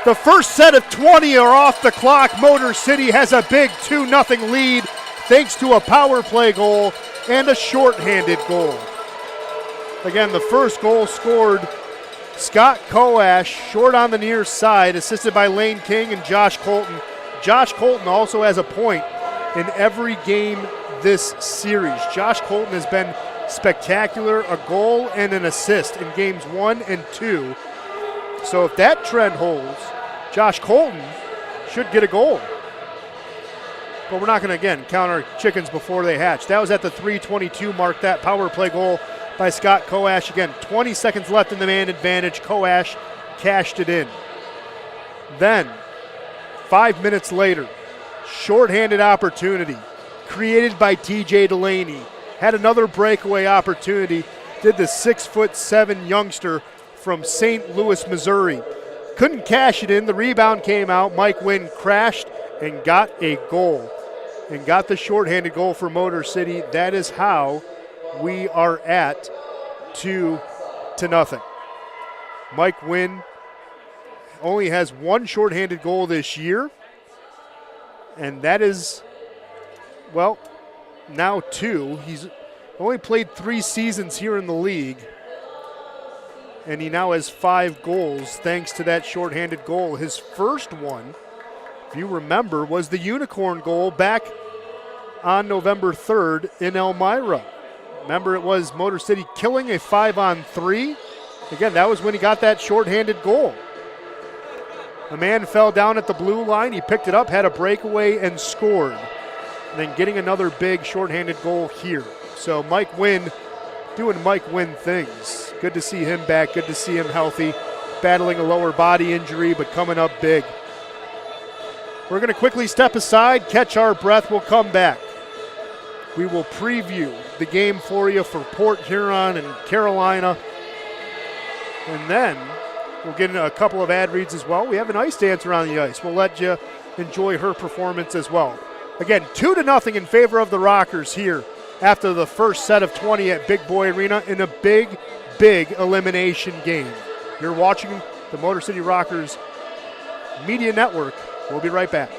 The first set of 20 are off the clock. Motor City has a big 2-0 lead thanks to a power play goal and a shorthanded goal. Again, the first goal scored Scott Koash, short on the near side, assisted by Lane King and Josh Colton. Josh Colton also has a point in every game this series. Josh Colton has been spectacular, a goal and an assist in games 1 and 2. So if that trend holds, Josh Colton should get a goal. But we're not going to, again, count our chickens before they hatch. That was at the 3:22 mark, that power play goal by Scott Koash. Again, 20 seconds left in the man advantage. Koash cashed it in. Then, 5 minutes later, shorthanded opportunity created by TJ Delaney. Had another breakaway opportunity. Did the 6'7" youngster from St. Louis, Missouri. Couldn't cash it in. The rebound came out. Mike Wynn crashed and got a goal. And got the shorthanded goal for Motor City. That is how we are at 2-0. Mike Wynn only has one shorthanded goal this year, and that is, well, now 2. He's only played 3 seasons here in the league, and he now has 5 goals thanks to that shorthanded goal. His first one, if you remember, was the unicorn goal back on November 3rd in Elmira. Remember, it was Motor City killing a 5-on-3. Again, that was when he got that shorthanded goal. A man fell down at the blue line. He picked it up, had a breakaway, and scored. And then getting another big shorthanded goal here. So Mike Wynn doing Mike Wynn things. Good to see him back. Good to see him healthy. Battling a lower body injury, but coming up big. We're going to quickly step aside, catch our breath. We'll come back. We will preview the game for you for Port Huron and Carolina. And then we'll get a couple of ad reads as well. We have an ice dancer on the ice. We'll let you enjoy her performance as well. Again, 2-0 in favor of the Rockers here after the first set of 20 at Big Boy Arena in a big, big elimination game. You're watching the Motor City Rockers Media Network. We'll be right back.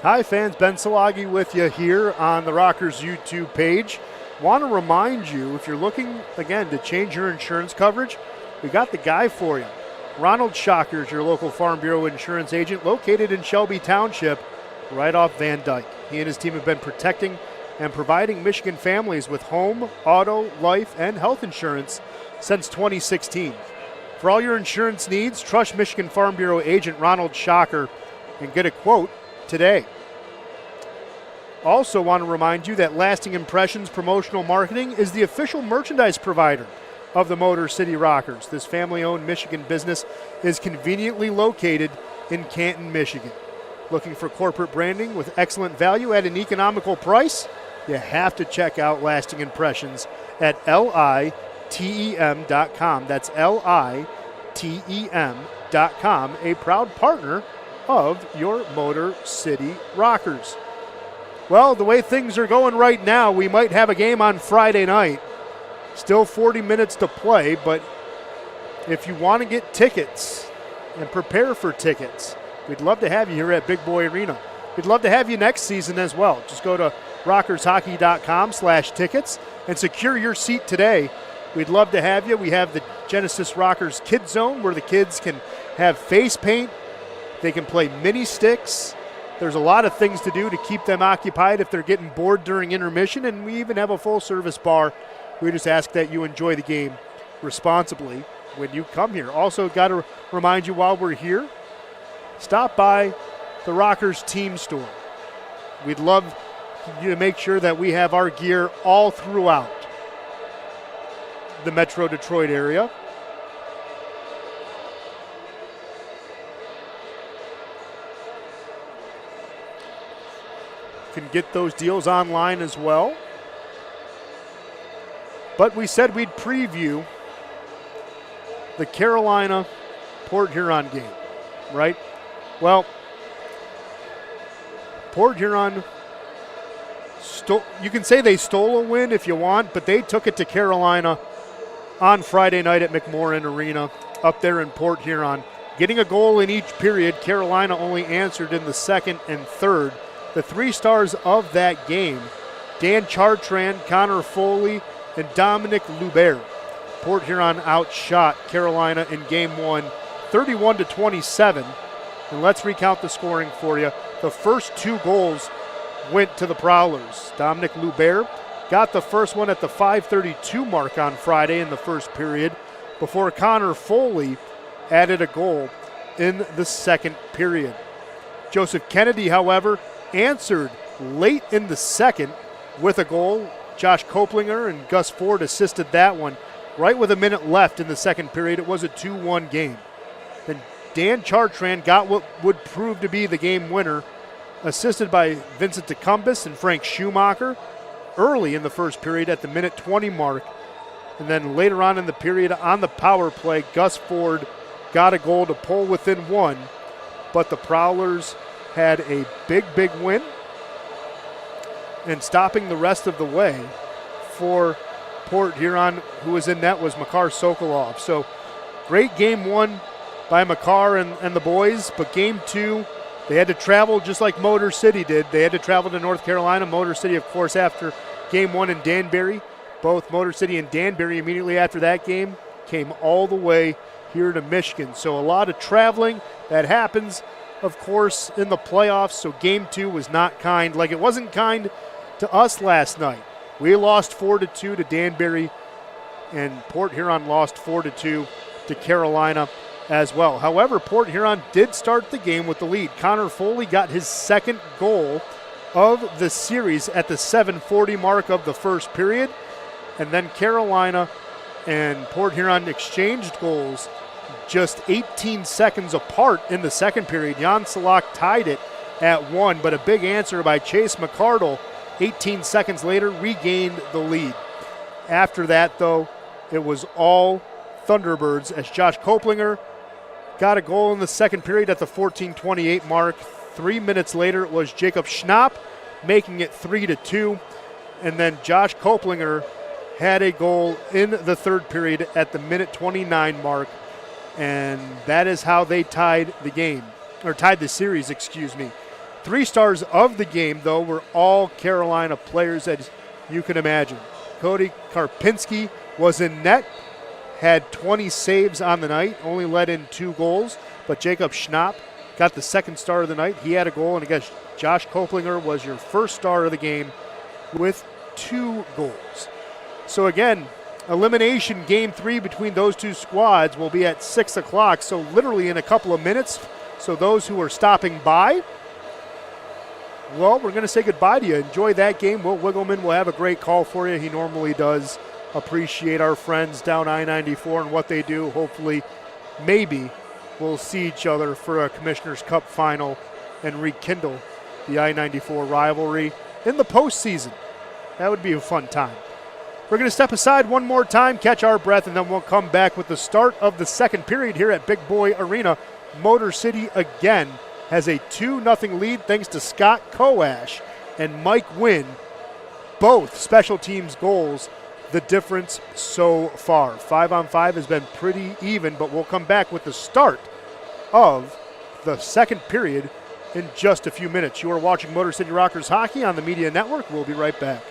Hi fans, Ben Salagi with you here on the Rockers YouTube page. Want to remind you, if you're looking, again, to change your insurance coverage, we got the guy for you. Ronald Shocker is your local Farm Bureau insurance agent located in Shelby Township, right off Van Dyke. He and his team have been protecting and providing Michigan families with home, auto, life, and health insurance since 2016. For all your insurance needs, trust Michigan Farm Bureau agent Ronald Shocker and get a quote today. Also want to remind you that Lasting Impressions Promotional Marketing is the official merchandise provider of the Motor City Rockers. This family-owned Michigan business is conveniently located in Canton, Michigan. Looking for corporate branding with excellent value at an economical price? You have to check out Lasting Impressions at litem.com. That's litem.com, a proud partner of your Motor City Rockers. Well, the way things are going right now, we might have a game on Friday night. Still 40 minutes to play, but if you want to get tickets and prepare for tickets, we'd love to have you here at Big Boy Arena. We'd love to have you next season as well. Just go to rockershockey.com/tickets and secure your seat today. We'd love to have you. We have the Genesis Rockers Kid Zone where the kids can have face paint. They can play mini sticks. There's a lot of things to do to keep them occupied if they're getting bored during intermission, and we even have a full-service bar. We just ask that you enjoy the game responsibly when you come here. Also, got to remind you while we're here, stop by the Rockers team store. We'd love you to make sure that we have our gear all throughout the Metro Detroit area. Can get those deals online as well. But we said we'd preview the Carolina-Port Huron game, right? Well, Port Huron, you can say they stole a win if you want, but they took it to Carolina on Friday night at McMorran Arena up there in Port Huron. Getting a goal in each period, Carolina only answered in the second and third. The three stars of that game, Dan Chartrand, Connor Foley, and Dominic Lubert. Port Huron outshot Carolina in game one, 31-27. And let's recount the scoring for you. The first two goals went to the Prowlers. Dominic Lubert got the first one at the 5:32 mark on Friday in the first period before Connor Foley added a goal in the second period. Joseph Kennedy, however, answered late in the second with a goal. Josh Koplinger and Gus Ford assisted that one right with a minute left in the second period. It was a 2-1 game. Then Dan Chartrand got what would prove to be the game winner, assisted by Vincent DeCumbus and Frank Schumacher early in the first period at the minute 20 mark. And then later on in the period on the power play, Gus Ford got a goal to pull within one, but the Prowlers had a big win, and stopping the rest of the way for Port Huron, who was in net, was Makar Sokolov. So great game one by Makar and the boys, but game two, they had to travel just like Motor City did. They had to travel to North Carolina. Motor City, of course, after game one in Danbury. Both Motor City and Danbury immediately after that game came all the way here to Michigan. So a lot of traveling that happens, of course, in the playoffs. So game two was not kind, like it wasn't kind to us last night. We lost 4-2 to Danbury, and Port Huron lost 4-2 to Carolina as well. However, Port Huron did start the game with the lead. Connor Foley got his second goal of the series at the 7:40 mark of the first period, and then Carolina and Port Huron exchanged goals just 18 seconds apart in the second period. Jan Salak tied it at 1, but a big answer by Chase McCardle 18 seconds later regained the lead. After that, though, it was all Thunderbirds as Josh Koplinger got a goal in the second period at the 14:28 mark. 3 minutes later, it was Jacob Schnapp making it 3-2. And then Josh Koplinger had a goal in the third period at the minute 29 mark. And that is how they tied the game, or tied the series, 3-3 3 stars of the game, though, were all Carolina players, as you can imagine. Cody Karpinski was in net, had 20 saves on the night, only let in 2 goals, but Jacob Schnapp got the 2nd star of the night. He had a goal, and again, Josh Koplinger was your 1st star of the game with 2 goals. So again, elimination game 3 between those 2 squads will be at 6 o'clock, so literally in a couple of minutes. So those who are stopping by, well, we're going to say goodbye to you. Enjoy that game. Will Wiggleman will have a great call for you. He normally does. Appreciate our friends down I-94 and what they do. Hopefully, maybe we'll see each other for a Commissioner's Cup final and rekindle the I-94 rivalry in the postseason. That would be a fun time. We're going to step aside one more time, catch our breath, and then we'll come back with the start of the second period here at Big Boy Arena. Motor City again has a 2-0 lead thanks to Scott Koash and Mike Wynn. Both special teams goals, the difference so far. 5-on-5 has been pretty even, but we'll come back with the start of the second period in just a few minutes. You are watching Motor City Rockers Hockey on the Media Network. We'll be right back.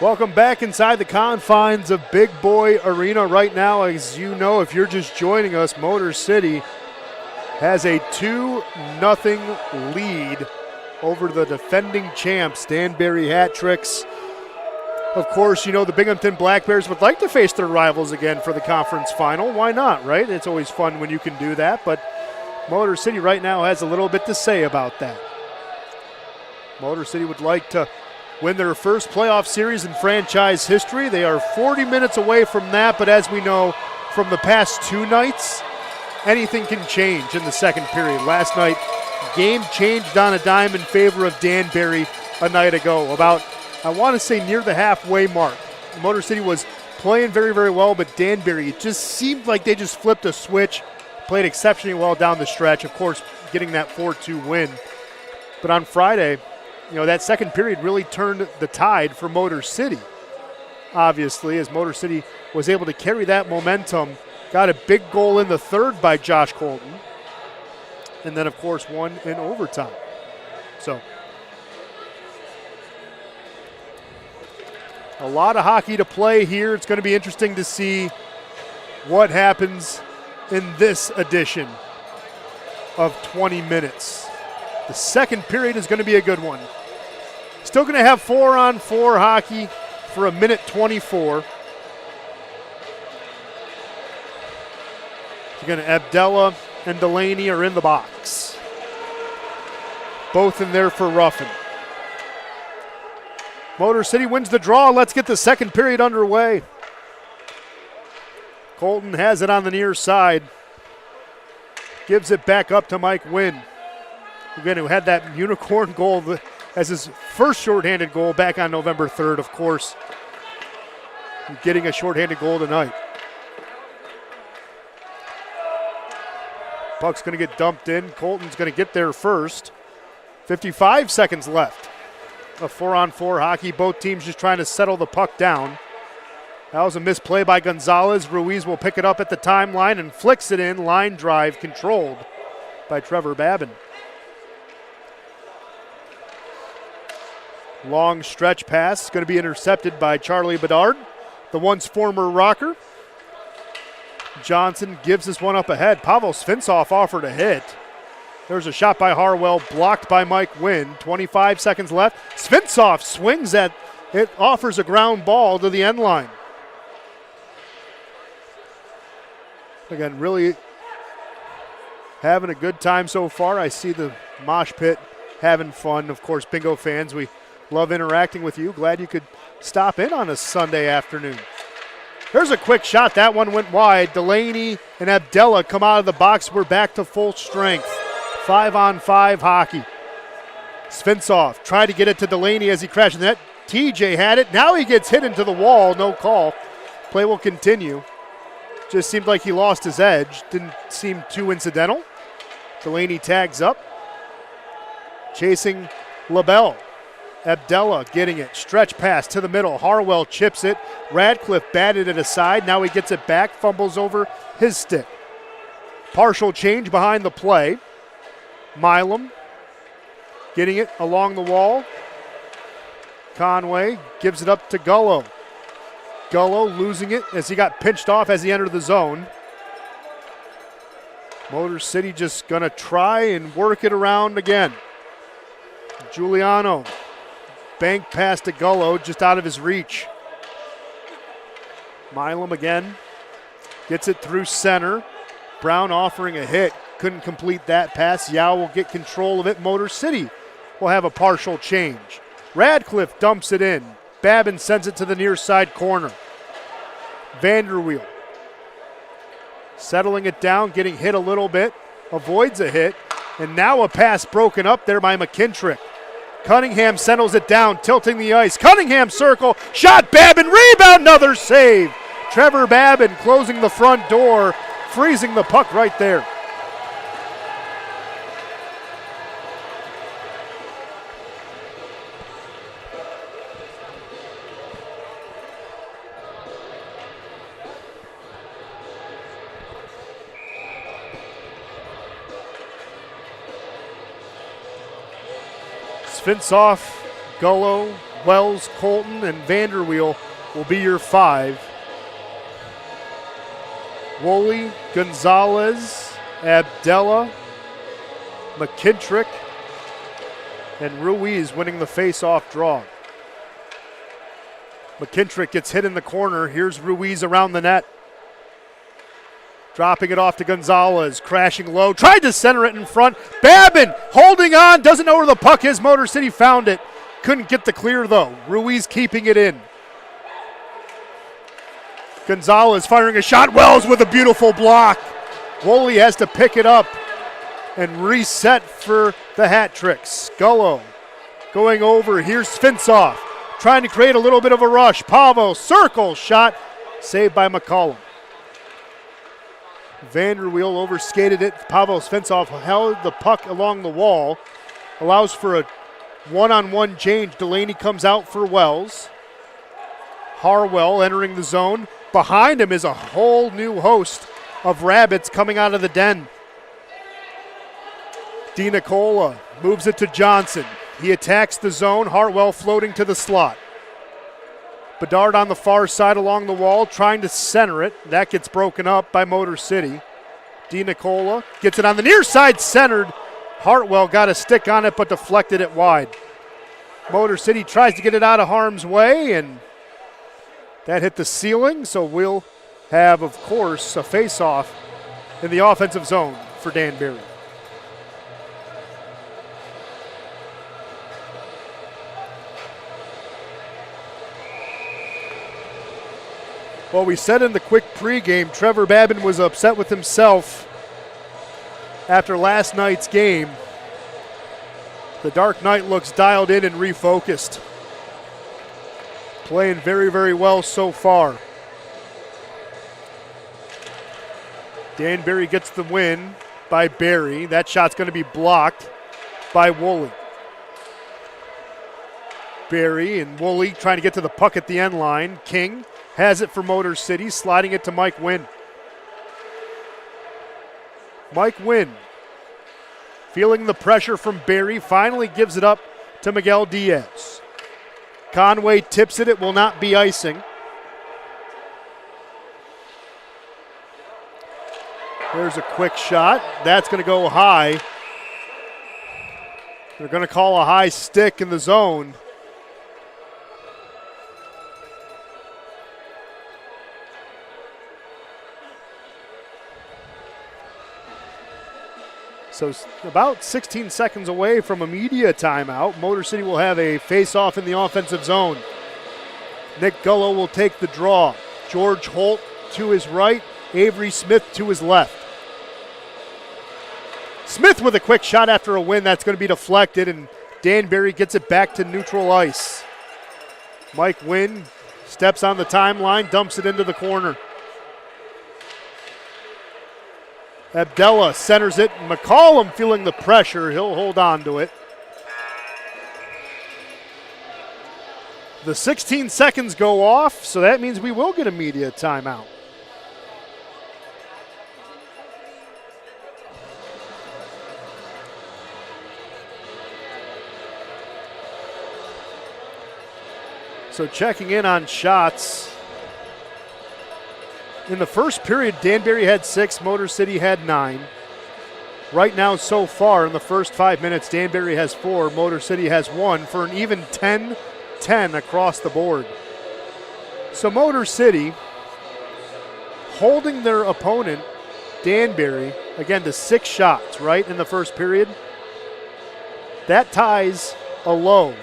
Welcome back inside the confines of Big Boy Arena right now. As you know, if you're just joining us, Motor City has a 2-0 lead over the defending champs, Danbury Hat Tricks. Of course, you know the Binghamton Black Bears would like to face their rivals again for the conference final. Why not, right? It's always fun when you can do that, but Motor City right now has a little bit to say about that. Motor City would like to win their first playoff series in franchise history. They are 40 minutes away from that, but as we know from the past 2 nights, anything can change in the second period. Last night, game changed on a dime in favor of Danbury a night ago, about, I want to say, near the halfway mark. Motor City was playing very, very well, but Danbury, it just seemed like they just flipped a switch, played exceptionally well down the stretch, of course, getting that 4-2 win. But on Friday, you know, that second period really turned the tide for Motor City, obviously, as Motor City was able to carry that momentum. Got a big goal in the third by Josh Colton, and then, of course, won in overtime. So, a lot of hockey to play here. It's going to be interesting to see what happens in this edition of 20 minutes. The second period is going to be a good one. Still going to have 4-on-4 hockey for a minute 24. Again, Abdella and Delaney are in the box. Both in there for Ruffin. Motor City wins the draw. Let's get the second period underway. Colton has it on the near side. Gives it back up to Mike Wynn. Again, who had that unicorn goal as his first shorthanded goal back on November 3rd, of course. Getting a shorthanded goal tonight. Puck's going to get dumped in. Colton's going to get there first. 55 seconds left. A 4-on-4 hockey. Both teams just trying to settle the puck down. That was a misplay by Gonzalez. Ruiz will pick it up at the timeline and flicks it in. Line drive controlled by Trevor Babin. Long stretch pass going to be intercepted by Charlie Bedard, the once former Rocker. Johnson gives this one up ahead. Pavel Svintsov offered a hit. There's a shot by Harwell, blocked by Mike Wynn. 25 seconds left. Svintsov swings at it, offers a ground ball to the end line. Again, really having a good time so far. I see the mosh pit having fun. Of course, bingo fans, we love interacting with you. Glad you could stop in on a Sunday afternoon. There's a quick shot. That one went wide. Delaney and Abdella come out of the box. We're back to full strength. 5-on-5 hockey. Svintsov tried to get it to Delaney as he crashed in the net. TJ had it. Now he gets hit into the wall. No call. Play will continue. Just seemed like he lost his edge. Didn't seem too incidental. Delaney tags up. Chasing LaBelle. Abdella getting it. Stretch pass to the middle. Harwell chips it. Radcliffe batted it aside. Now he gets it back. Fumbles over his stick. Partial change behind the play. Milam getting it along the wall. Conway gives it up to Gullo. Gullo losing it as he got pinched off as he entered the zone. Motor City just going to try and work it around again. Giuliano. Bank pass to Gullo, just out of his reach. Milam again. Gets it through center. Brown offering a hit. Couldn't complete that pass. Yao will get control of it. Motor City will have a partial change. Radcliffe dumps it in. Babin sends it to the near side corner. Vanderweel settling it down, getting hit a little bit. Avoids a hit. And now a pass broken up there by McKintrick. Cunningham settles it down, tilting the ice. Cunningham circle, shot, Babin, rebound, another save. Trevor Babin closing the front door, freezing the puck right there. Svintsov, Gullo, Wells, Colton, and Vanderweel will be your 5. Woolley, Gonzalez, Abdella, McKittrick, and Ruiz winning the face-off draw. McKittrick gets hit in the corner. Here's Ruiz around the net. Dropping it off to Gonzalez, crashing low, tried to center it in front. Babin holding on, doesn't know where the puck is. Motor City found it. Couldn't get the clear though. Ruiz keeping it in. Gonzalez firing a shot. Wells with a beautiful block. Woolley has to pick it up and reset for the hat trick. Scullo going over. Here's Finsoff trying to create a little bit of a rush. Pavo, circle shot, saved by McCollum. Vanderweel overskated it. Pavo Finsoff held the puck along the wall. Allows for a one-on-one change. Delaney comes out for Wells. Harwell entering the zone. Behind him is a whole new host of rabbits coming out of the den. DiNicola moves it to Johnson. He attacks the zone. Hartwell floating to the slot. Bedard on the far side along the wall trying to center it. That gets broken up by Motor City. DiNicola gets it on the near side, centered. Hartwell got a stick on it but deflected it wide. Motor City tries to get it out of harm's way, and that hit the ceiling, so we'll have, of course, a face-off in the offensive zone for Danbury. Well, we said in the quick pregame, Trevor Babin was upset with himself after last night's game. The Dark Knight looks dialed in and refocused. Playing very, very well so far. Danbury gets the win by Barry. That shot's going to be blocked by Woolley. Barry and Woolley trying to get to the puck at the end line. King has it for Motor City, sliding it to Mike Wynn. Mike Wynn, feeling the pressure from Barry, finally gives it up to Miguel Diaz. Conway tips it. It will not be icing. There's a quick shot. That's going to go high. They're going to call a high stick in the zone. So about 16 seconds away from a media timeout. Motor City will have a face-off in the offensive zone. Nick Gullo will take the draw. George Holt to his right, Avery Smith to his left. Smith with a quick shot after a win. That's going to be deflected, and Danbury gets it back to neutral ice. Mike Wynn steps on the timeline, dumps it into the corner. Abdella centers it. McCollum feeling the pressure. He'll hold on to it. The 16 seconds go off, so that means we will get a media timeout. So checking in on shots. In the first period, Danbury had 6, Motor City had 9. Right now, so far, in the first 5 minutes, Danbury has 4, Motor City has 1, for an even 10-10 across the board. So Motor City holding their opponent, Danbury, again to 6 shots, right, in the first period. That ties a low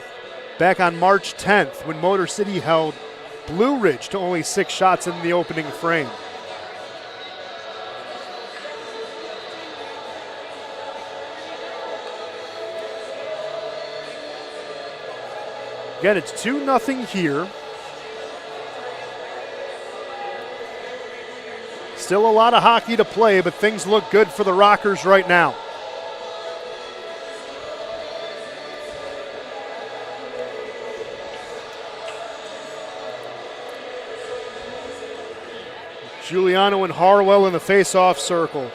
back on March 10th when Motor City held Blue Ridge to only 6 shots in the opening frame. Again, it's 2-0 here. Still a lot of hockey to play, but things look good for the Rockers right now. Giuliano and Harwell in the face-off circle.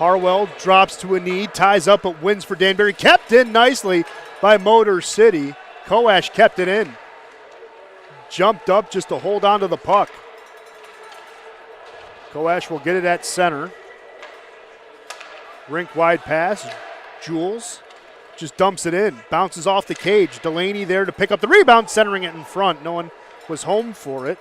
Harwell drops to a knee, ties up, but wins for Danbury. Kept in nicely by Motor City. Koash kept it in. Jumped up just to hold on to the puck. Koash will get it at center. Rink wide pass. Jules just dumps it in. Bounces off the cage. Delaney there to pick up the rebound, centering it in front. No one was home for it.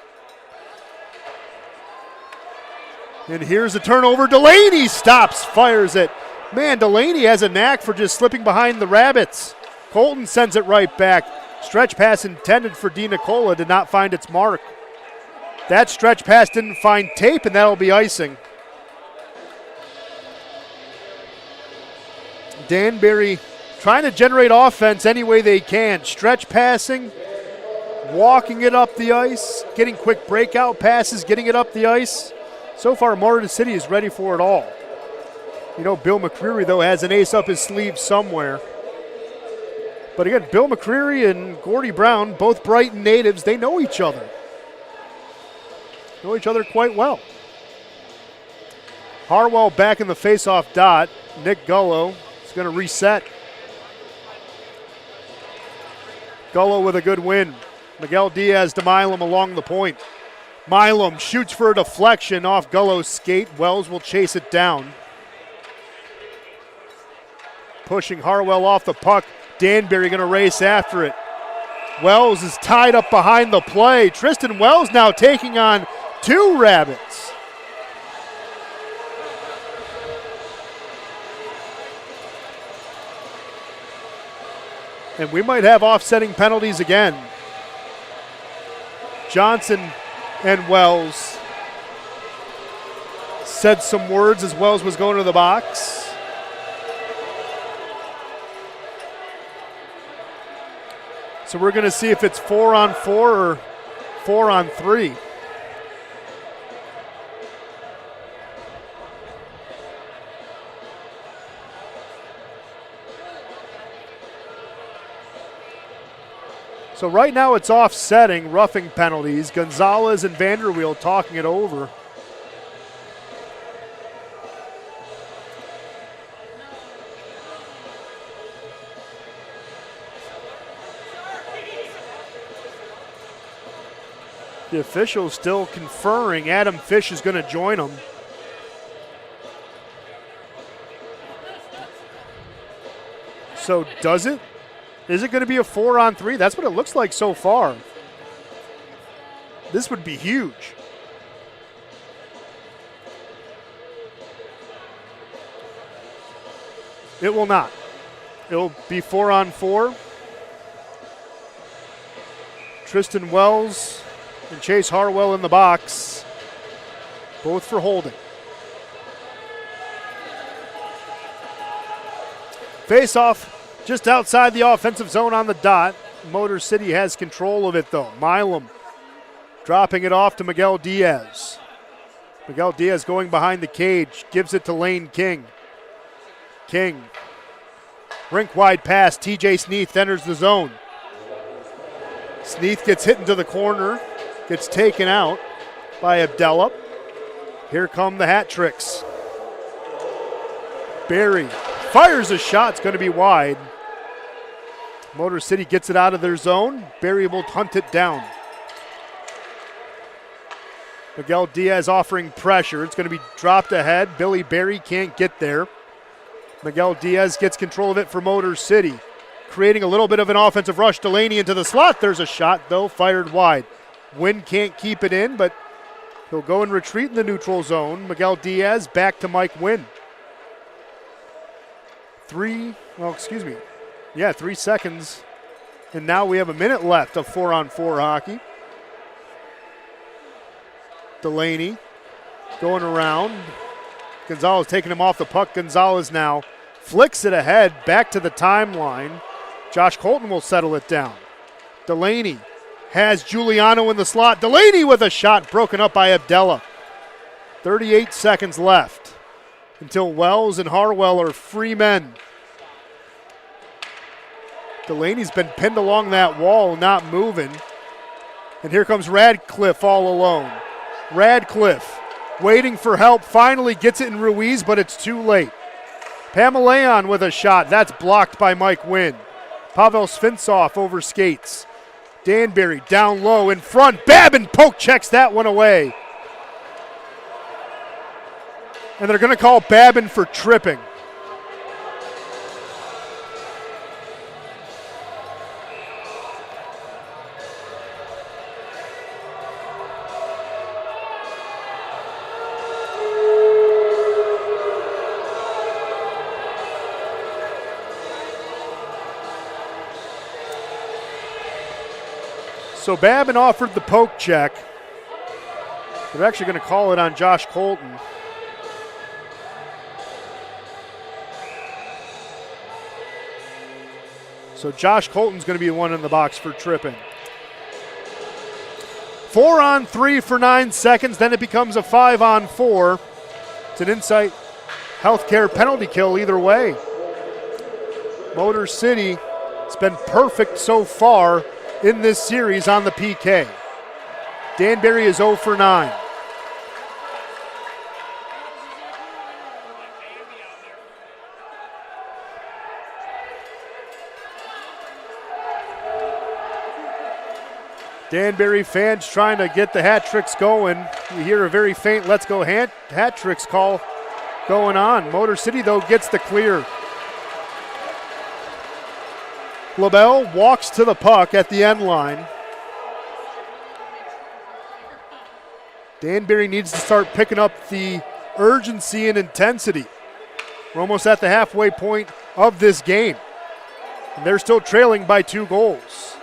And here's the turnover. Delaney stops, fires it. Man, Delaney has a knack for just slipping behind the Rabbits. Colton sends it right back. Stretch pass intended for Di Nicola did not find its mark. That stretch pass didn't find tape, and that'll be icing. Danbury trying to generate offense any way they can. Stretch passing, walking it up the ice, getting quick breakout passes, getting it up the ice. So far, Motor City is ready for it all. You know, Bill McCreary, though, has an ace up his sleeve somewhere. But again, Bill McCreary and Gordy Brown, both Brighton natives, they know each other. Know each other quite well. Harwell back in the faceoff dot. Nick Gullo is going to reset. Gullo with a good win. Miguel Diaz to Milam along the point. Milam shoots for a deflection off Gullo's skate. Wells will chase it down. Pushing Harwell off the puck. Danbury going to race after it. Wells is tied up behind the play. Tristan Wells now taking on two Rabbits. And we might have offsetting penalties again. Johnson and Wells said some words as Wells was going to the box. So we're going to see if it's 4-on-4 or 4-on-3. So right now it's offsetting, roughing penalties. Gonzalez and Vanderweel talking it over. The officials still conferring. Adam Fish is going to join them. So does it? Is it going to be a 4-on-3? That's what it looks like so far. This would be huge. It will not. It'll be 4-on-4. Tristan Wells and Chase Harwell in the box, both for holding. Face off just outside the offensive zone on the dot. Motor City has control of it though. Milam dropping it off to Miguel Diaz. Miguel Diaz going behind the cage, gives it to Lane King. King, rink wide pass, TJ Sneath enters the zone. Sneath gets hit into the corner, gets taken out by Abdella. Here come the hat tricks. Barry fires a shot, it's going to be wide. Motor City gets it out of their zone. Barry will hunt it down. Miguel Diaz offering pressure. It's going to be dropped ahead. Billy Barry can't get there. Miguel Diaz gets control of it for Motor City, creating a little bit of an offensive rush. Delaney into the slot. There's a shot, though, fired wide. Wynn can't keep it in, but he'll go and retreat in the neutral zone. Miguel Diaz back to Mike Wynn. 3 seconds. And now we have a minute left of 4-on-4 hockey. Delaney going around. Gonzalez taking him off the puck. Gonzalez now flicks it ahead, back to the timeline. Josh Colton will settle it down. Delaney has Giuliano in the slot. Delaney with a shot broken up by Abdella. 38 seconds left until Wells and Harwell are free men. Delaney's been pinned along that wall, not moving. And here comes Radcliffe all alone. Radcliffe waiting for help, finally gets it in Ruiz, but it's too late. Pamelayan with a shot. That's blocked by Mike Wynn. Pavel Svintsov over skates. Danbury down low in front. Babin poke checks that one away. And they're going to call Babin for tripping. So Babin offered the poke check. They're actually going to call it on Josh Colton. So Josh Colton's going to be the one in the box for tripping. 4-on-3 for 9 seconds, then it becomes a 5-on-4. It's an Insight Healthcare penalty kill either way. Motor City, it's been perfect so far in this series on the PK. Danbury is 0 for 9. Danbury fans trying to get the hat tricks going. You hear a very faint let's go hat tricks call going on. Motor City, though, gets the clear. LaBelle walks to the puck at the end line. Danbury needs to start picking up the urgency and intensity. We're almost at the halfway point of this game. And they're still trailing by 2 goals.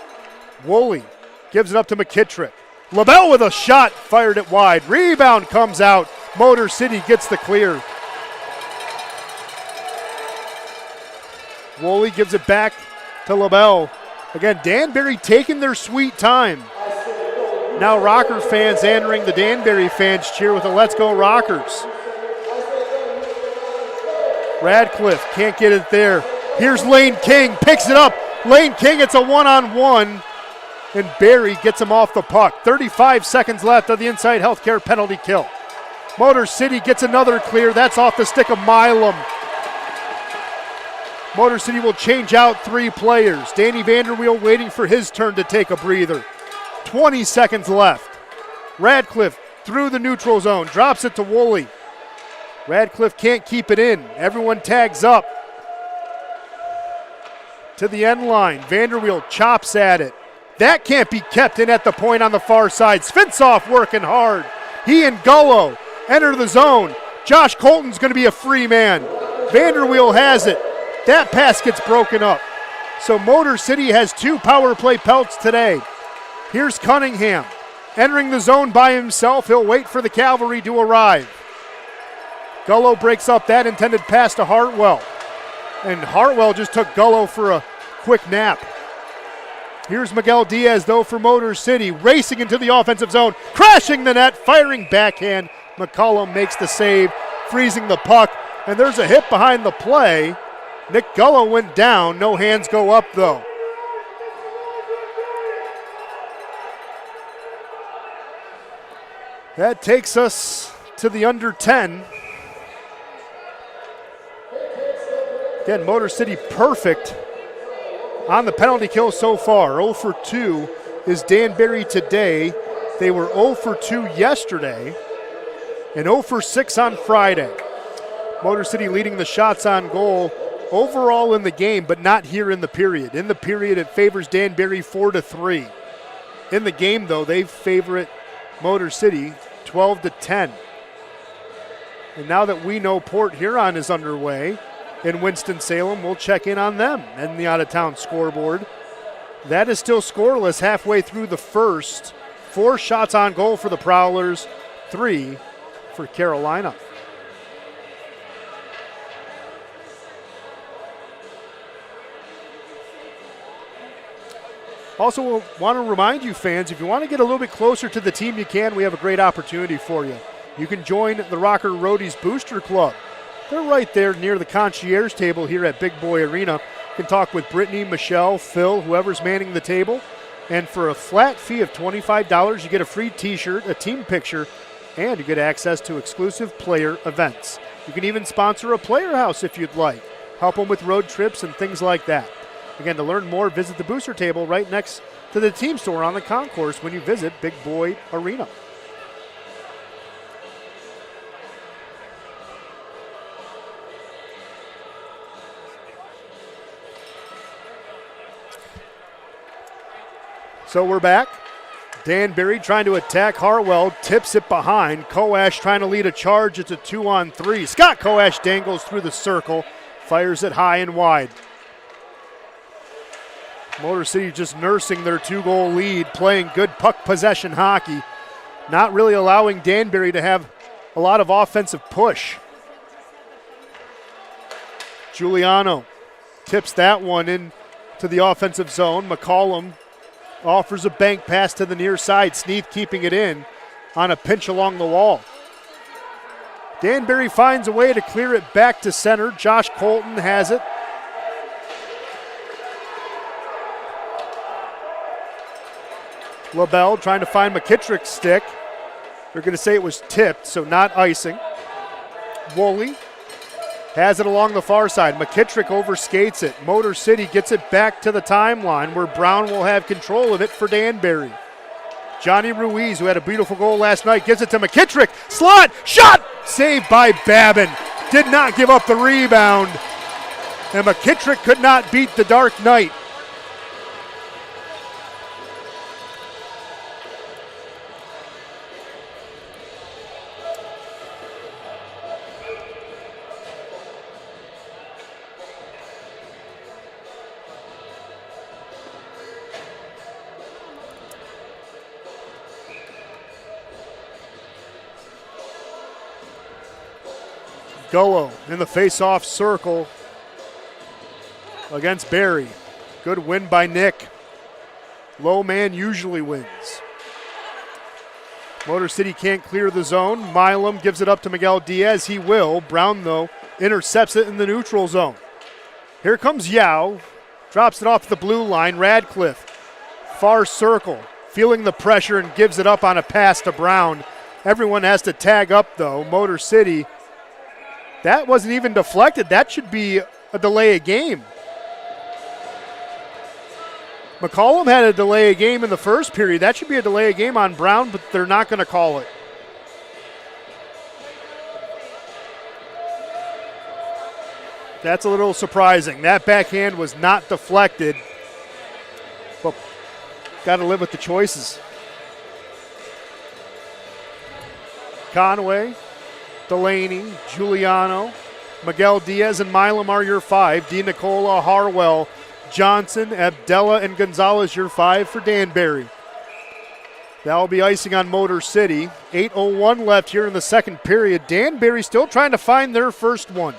Woolley gives it up to McKittrick. LaBelle with a shot, fired it wide. Rebound comes out. Motor City gets the clear. Woolley gives it back to LaBelle. Again, Danbury taking their sweet time. Now Rocker fans entering the Danbury fans cheer with a let's go Rockers. Radcliffe can't get it there. Here's Lane King, picks it up. Lane King, it's a 1-on-1. And Barry gets him off the puck. 35 seconds left of the Insight Healthcare penalty kill. Motor City gets another clear. That's off the stick of Milam. Motor City will change out 3 players. Danny Vanderweel waiting for his turn to take a breather. 20 seconds left. Radcliffe through the neutral zone, drops it to Woolley. Radcliffe can't keep it in. Everyone tags up to the end line. Vanderweel chops at it. That can't be kept in at the point on the far side. Svintsov working hard. He and Gullo enter the zone. Josh Colton's going to be a free man. Vanderweel has it. That pass gets broken up. So Motor City has 2 power play pelts today. Here's Cunningham entering the zone by himself. He'll wait for the cavalry to arrive. Gullo breaks up that intended pass to Hartwell. And Hartwell just took Gullo for a quick nap. Here's Miguel Diaz, though, for Motor City, racing into the offensive zone, crashing the net, firing backhand. McCullum makes the save, freezing the puck, and there's a hit behind the play. Nick Gullo went down. No hands go up, though. That takes us to the under 10. Again, Motor City perfect on the penalty kill so far. 0 for 2 is Danbury today. They were 0 for 2 yesterday and 0 for 6 on Friday. Motor City leading the shots on goal overall in the game, but not here in the period. In the period, it favors Danbury 4-3. In the game, though, they favor it Motor City 12-10. And now that we know Port Huron is underway in Winston-Salem, we'll check in on them and the out-of-town scoreboard. That is still scoreless halfway through the first. 4 shots on goal for the Prowlers, 3 for Carolina. Also, want to remind you fans, if you want to get a little bit closer to the team, you can. We have a great opportunity for you. You can join the Rocker Roadies Booster Club. They're right there near the concierge table here at Big Boy Arena. You can talk with Brittany, Michelle, Phil, whoever's manning the table. And for a flat fee of $25, you get a free t-shirt, a team picture, and you get access to exclusive player events. You can even sponsor a player house if you'd like. Help them with road trips and things like that. Again, to learn more, visit the booster table right next to the team store on the concourse when you visit Big Boy Arena. So we're back. Danbury trying to attack Harwell, tips it behind. Koash trying to lead a charge. It's a 2-on-3. Scott Koash dangles through the circle, fires it high and wide. Motor City just nursing their 2-goal lead, playing good puck possession hockey, not really allowing Danbury to have a lot of offensive push. Giuliano tips that one into the offensive zone. McCollum offers a bank pass to the near side. Sneath keeping it in on a pinch along the wall. Danbury finds a way to clear it back to center. Josh Colton has it. LaBelle trying to find McKittrick's stick. They're going to say it was tipped, so not icing. Woolley has it along the far side. McKittrick overskates it. Motor City gets it back to the timeline where Brown will have control of it for Danbury. Johnny Ruiz, who had a beautiful goal last night, gives it to McKittrick. Slot, shot, saved by Babin. Did not give up the rebound. And McKittrick could not beat the Dark Knight. Gullo in the face-off circle against Barry. Good win by Nick. Low man usually wins. Motor City can't clear the zone. Milam gives it up to Miguel Diaz. He will. Brown, though, intercepts it in the neutral zone. Here comes Yao. Drops it off the blue line. Radcliffe, far circle, feeling the pressure and gives it up on a pass to Brown. Everyone has to tag up, though. Motor City. That wasn't even deflected. That should be a delay of game. McCollum had a delay of game in the first period. That should be a delay of game on Brown, but they're not going to call it. That's a little surprising. That backhand was not deflected, but got to live with the choices. Conway, Delaney, Giuliano, Miguel Diaz, and Milam are your 5. Di Nicola, Harwell, Johnson, Abdella, and Gonzalez your 5 for Danbury. That'll be icing on Motor City. 8:01 left here in the second period. Danbury still trying to find their first one.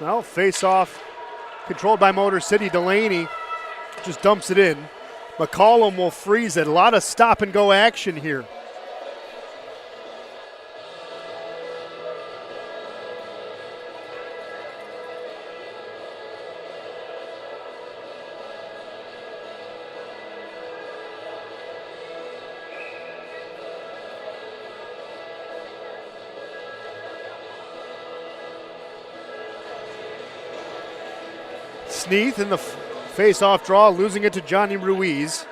Well, face-off controlled by Motor City. Delaney just dumps it in. McCollum will freeze it. A lot of stop-and-go action here. Sneath in the face-off draw, losing it to Johnny Ruiz.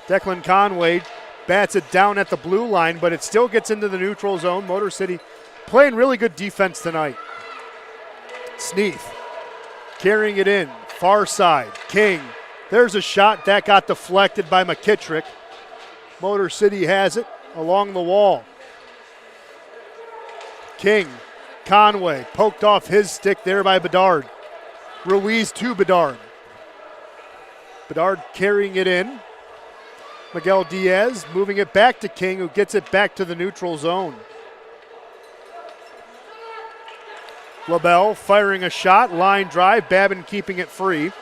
Declan Conway bats it down at the blue line, but it still gets into the neutral zone. Motor City playing really good defense tonight. Sneath carrying it in, far side. King, there's a shot that got deflected by McKittrick. Motor City has it along the wall. King, Conway, poked off his stick there by Bedard. Ruiz to Bedard. Bedard carrying it in. Miguel Diaz moving it back to King, who gets it back to the neutral zone. LaBelle firing a shot, line drive, Babin keeping it free.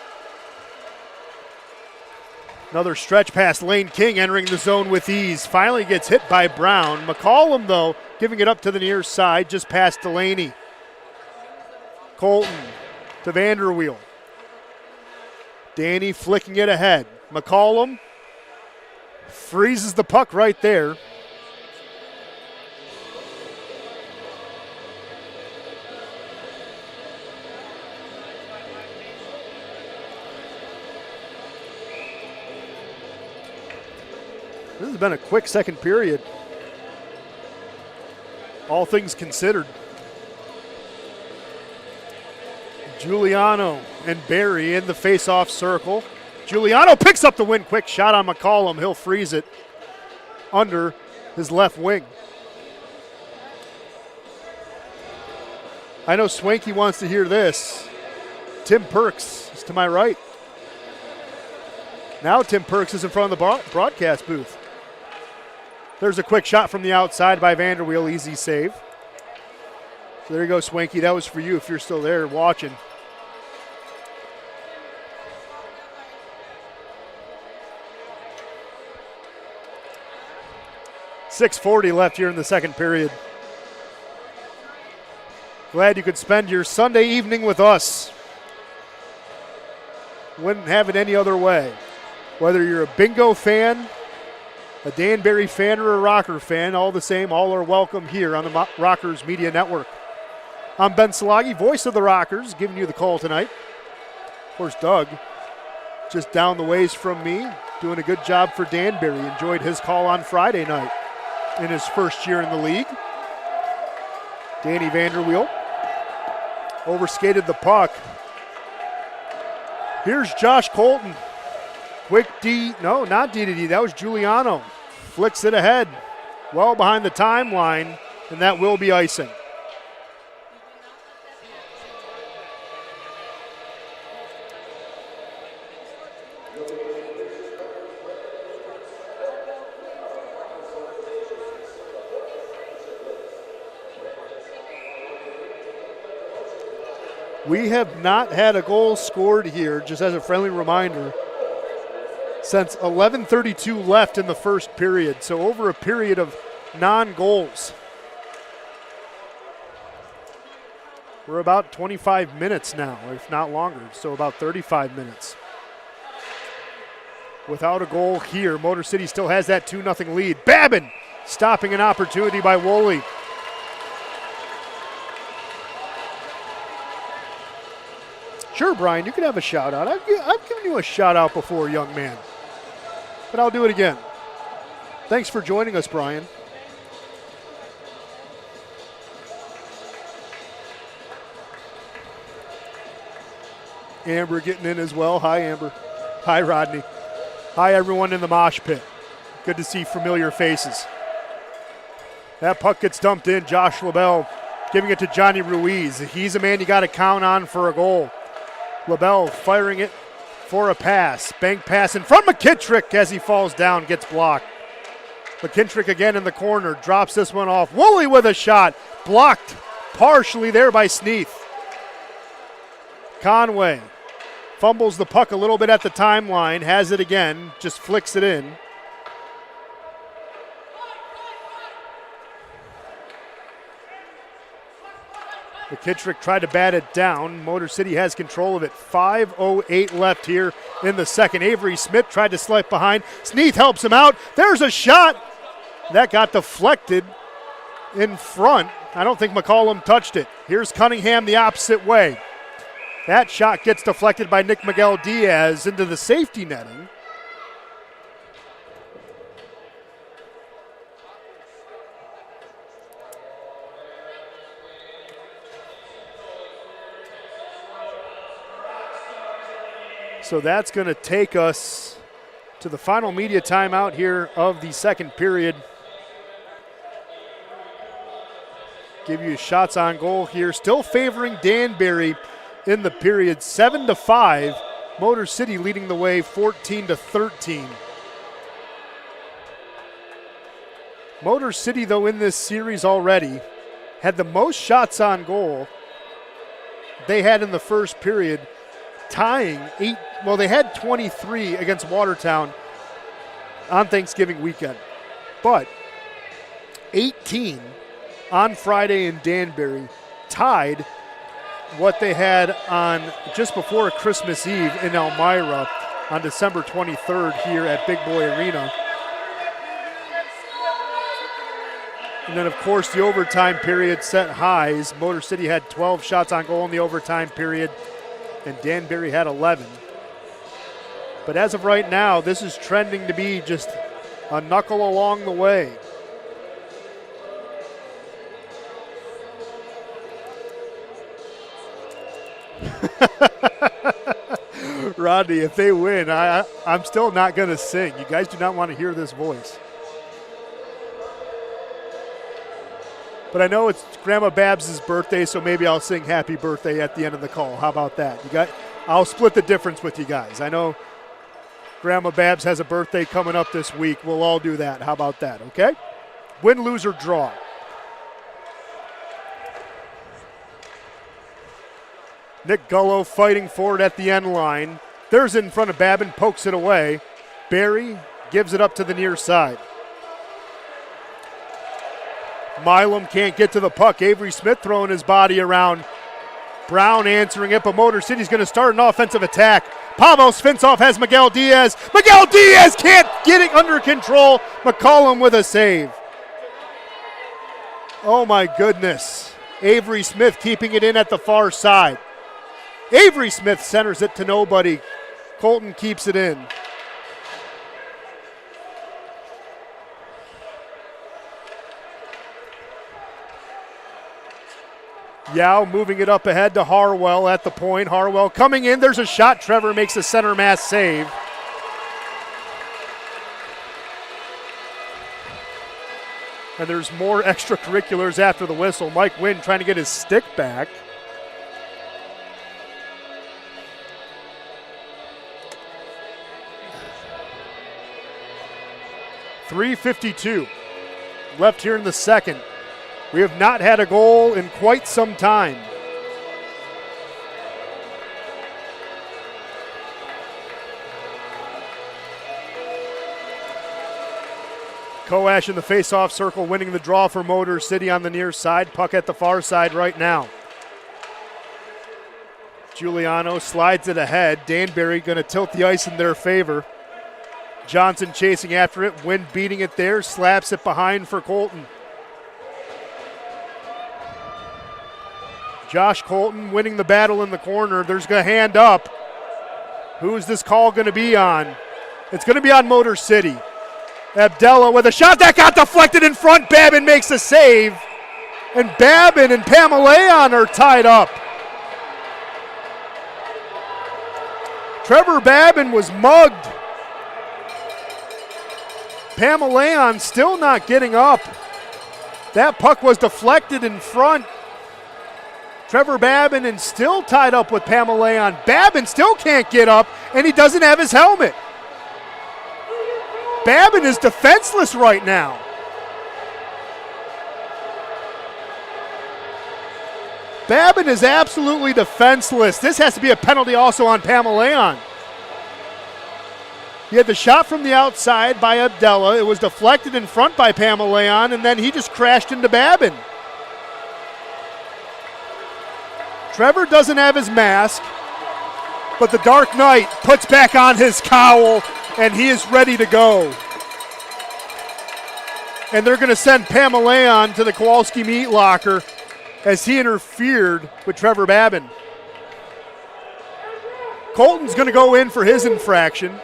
Another stretch pass, Lane King entering the zone with ease. Finally gets hit by Brown. McCollum, though, giving it up to the near side, just past Delaney. Colton to Vanderweel. Danny flicking it ahead. McCollum freezes the puck right there. This has been a quick second period, all things considered. Giuliano and Barry in the face-off circle. Giuliano picks up the win. Quick shot on McCollum. He'll freeze it under his left wing. I know Swanky wants to hear this. Tim Perks is to my right. Now Tim Perks is in front of the broadcast booth. There's a quick shot from the outside by Vanderweel. Easy save. So there you go, Swanky. That was for you if you're still there watching. .640 left here in the second period. Glad you could spend your Sunday evening with us. Wouldn't have it any other way. Whether you're a bingo fan, a Danbury fan, or a Rocker fan, all the same, all are welcome here on the Rockers Media Network. I'm Ben Salagi, voice of the Rockers, giving you the call tonight. Of course, Doug, just down the ways from me, doing a good job for Danbury. Enjoyed his call on Friday night in his first year in the league. Danny Vanderweel overskated the puck. Here's Josh Colton. Quick D, no, not D to D, that was Giuliano. Flicks it ahead, well behind the timeline, and that will be icing. We have not had a goal scored here, just as a friendly reminder, since 11:32 left in the first period, so over a period of non-goals. We're about 25 minutes now, if not longer, so about 35 minutes. Without a goal here, Motor City still has that 2-0 lead. Babin stopping an opportunity by Woolley. Sure, Brian, you can have a shout-out. I've given you a shout-out before, young man. But I'll do it again. Thanks for joining us, Brian. Amber getting in as well. Hi, Amber. Hi, Rodney. Hi, everyone in the mosh pit. Good to see familiar faces. That puck gets dumped in. Josh LaBelle giving it to Johnny Ruiz. He's a man you got to count on for a goal. LaBelle firing it for a pass. Bank pass in front of McKittrick as he falls down, gets blocked. McKittrick again in the corner, drops this one off. Woolley with a shot, blocked partially there by Sneath. Conway fumbles the puck a little bit at the timeline, has it again, just flicks it in. McKittrick tried to bat it down. Motor City has control of it. 5:08 left here in the second. Avery Smith tried to slip behind. Sneath helps him out. There's a shot. That got deflected in front. I don't think McCollum touched it. Here's Cunningham the opposite way. That shot gets deflected by Nick Miguel Diaz into the safety netting. So that's going to take us to the final media timeout here of the second period. Give you shots on goal here. Still favoring Danbury in the period, 7-5. Motor City leading the way 14-13. Motor City, though, in this series already had the most shots on goal they had in the first period, tying they had 23 against Watertown on Thanksgiving weekend, but 18 on Friday in Danbury tied what they had on just before Christmas Eve in Elmira on December 23rd here at Big Boy Arena. And then, of course, the overtime period set highs. Motor City had 12 shots on goal in the overtime period, and Danbury had 11. But as of right now, this is trending to be just a knuckle along the way. Rodney, if they win, I'm still not going to sing. You guys do not want to hear this voice. But I know it's Grandma Babs' birthday, so maybe I'll sing happy birthday at the end of the call. How about that? I'll split the difference with you guys. I know Grandma Babs has a birthday coming up this week. We'll all do that. How about that, okay? Win, lose, or draw. Nick Gullo fighting for it at the end line. There's it in front of Babin, pokes it away. Barry gives it up to the near side. Milam can't get to the puck. Avery Smith throwing his body around. Brown answering it, but Motor City's going to start an offensive attack. Pavel Svintsov has Miguel Diaz. Miguel Diaz can't get it under control. McCollum with a save. Oh my goodness. Avery Smith keeping it in at the far side. Avery Smith centers it to nobody. Colton keeps it in. Yao moving it up ahead to Harwell at the point. Harwell coming in. There's a shot. Trevor makes a center mass save. And there's more extracurriculars after the whistle. Mike Wynn trying to get his stick back. .352 left here in the second. We have not had a goal in quite some time. Koash in the face-off circle, winning the draw for Motor City on the near side. Puck at the far side right now. Giuliano slides it ahead. Danbury going to tilt the ice in their favor. Johnson chasing after it. Wynn beating it there. Slaps it behind for Colton. Josh Colton winning the battle in the corner. There's a hand up. Who is this call going to be on? It's going to be on Motor City. Abdella with a shot that got deflected in front. Babin makes a save. And Babin and Pamelayan are tied up. Trevor Babin was mugged. Pamelayan still not getting up. That puck was deflected in front. Trevor Babin and still tied up with Pamelayan. Babin still can't get up, and he doesn't have his helmet. Babin is defenseless right now. Babin is absolutely defenseless. This has to be a penalty also on Pamelayan. He had the shot from the outside by Abdella. It was deflected in front by Pamelayan, and then he just crashed into Babin. Trevor doesn't have his mask, but the Dark Knight puts back on his cowl, and he is ready to go. And they're going to send Pamelayan to the Kowalski meat locker as he interfered with Trevor Babin. Colton's going to go in for his infraction.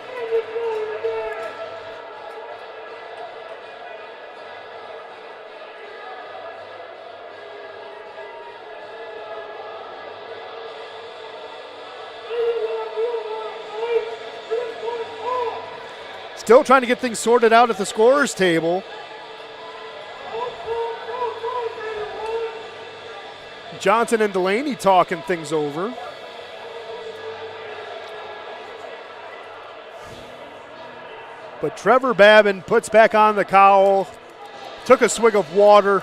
Still trying to get things sorted out at the scorer's table. Johnson and Delaney talking things over. But Trevor Babin puts back on the cowl, took a swig of water,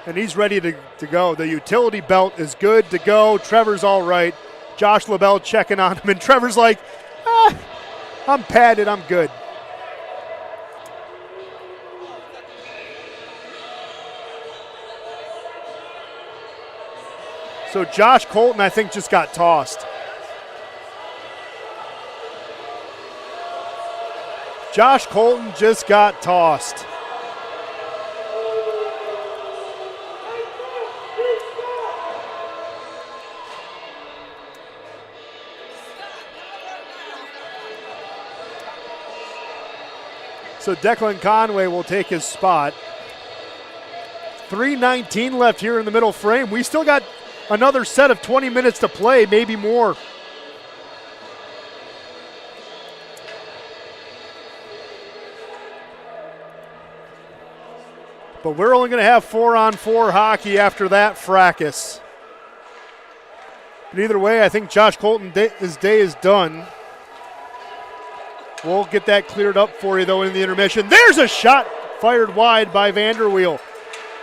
and he's ready to go. The utility belt is good to go. Trevor's all right. Josh LaBelle checking on him, and Trevor's like, I'm padded, I'm good. So Josh Colton, I think, just got tossed. Josh Colton just got tossed. So Declan Conway will take his spot. 3:19 left here in the middle frame. We still got another set of 20 minutes to play, maybe more. But we're only going to have 4-on-4 hockey after that fracas. But either way, I think Josh Colton, his day is done. We'll get that cleared up for you, though, in the intermission. There's a shot fired wide by Vanderweel.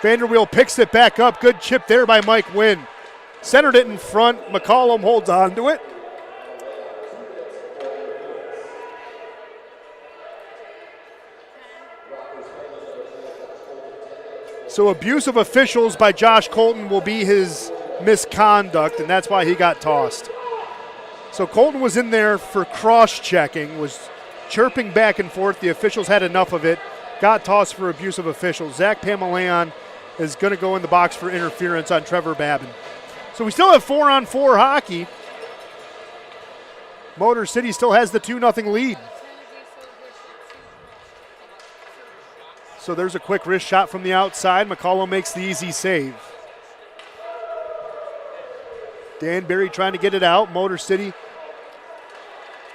Vanderweel picks it back up. Good chip there by Mike Wynn. Centered it in front. McCollum holds on to it. So abuse of officials by Josh Colton will be his misconduct, and that's why he got tossed. So Colton was in there for cross-checking, was chirping back and forth. The officials had enough of it. Got tossed for abuse of officials. Zach Pamelayan is going to go in the box for interference on Trevor Babin. So we still have 4-on-4 hockey. Motor City still has the 2-0 lead. So there's a quick wrist shot from the outside. McCollum makes the easy save. Danbury trying to get it out. Motor City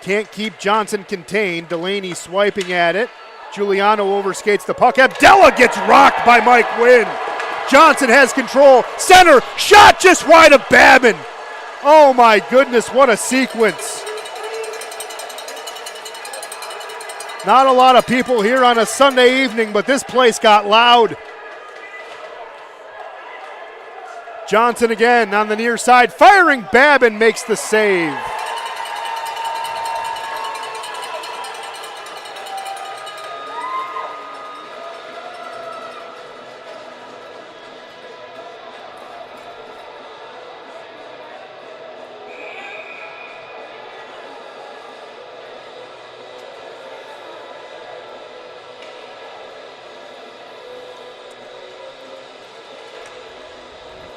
can't keep Johnson contained. Delaney swiping at it. Giuliano overskates the puck. Abdella gets rocked by Mike Wynn. Johnson has control. Center, shot just wide of Babin. Oh my goodness, what a sequence. Not a lot of people here on a Sunday evening, but this place got loud. Johnson again on the near side, firing. Babin makes the save.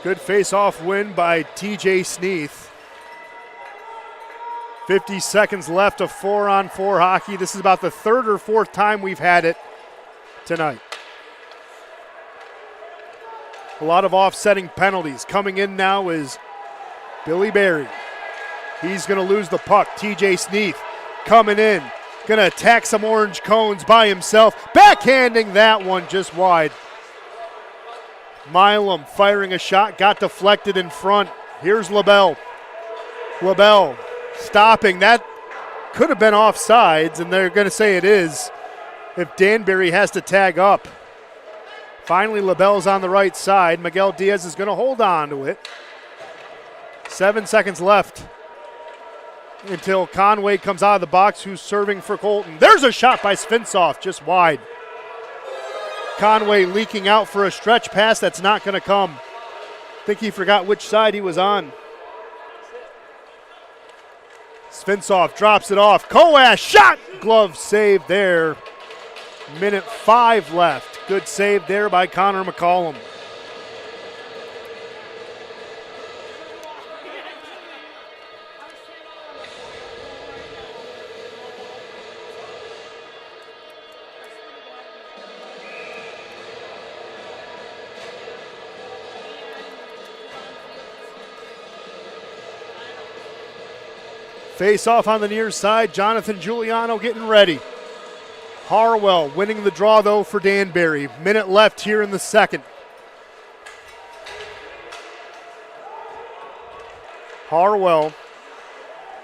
Good face-off win by TJ Sneath. 50 seconds left of 4-on-4 hockey. This is about the third or fourth time we've had it tonight. A lot of offsetting penalties. Coming in now is Billy Berry. He's going to lose the puck. TJ Sneath coming in. Going to attack some orange cones by himself. Backhanding that one just wide. Milam firing a shot, got deflected in front. Here's LaBelle. LaBelle stopping. That could have been offsides, and they're going to say it is if Danbury has to tag up. Finally, LaBelle's on the right side. Miguel Diaz is going to hold on to it. 7 seconds left until Conway comes out of the box, who's serving for Colton. There's a shot by Svinsoff, just wide. Conway leaking out for a stretch pass that's not going to come. I think he forgot which side he was on. Svinsoff drops it off. Koash shot! Glove save there. Minute 5 left. Good save there by Connor McCollum. Face off on the near side. Jonathan Giuliano getting ready. Harwell winning the draw, though, for Danbury. Minute left here in the second. Harwell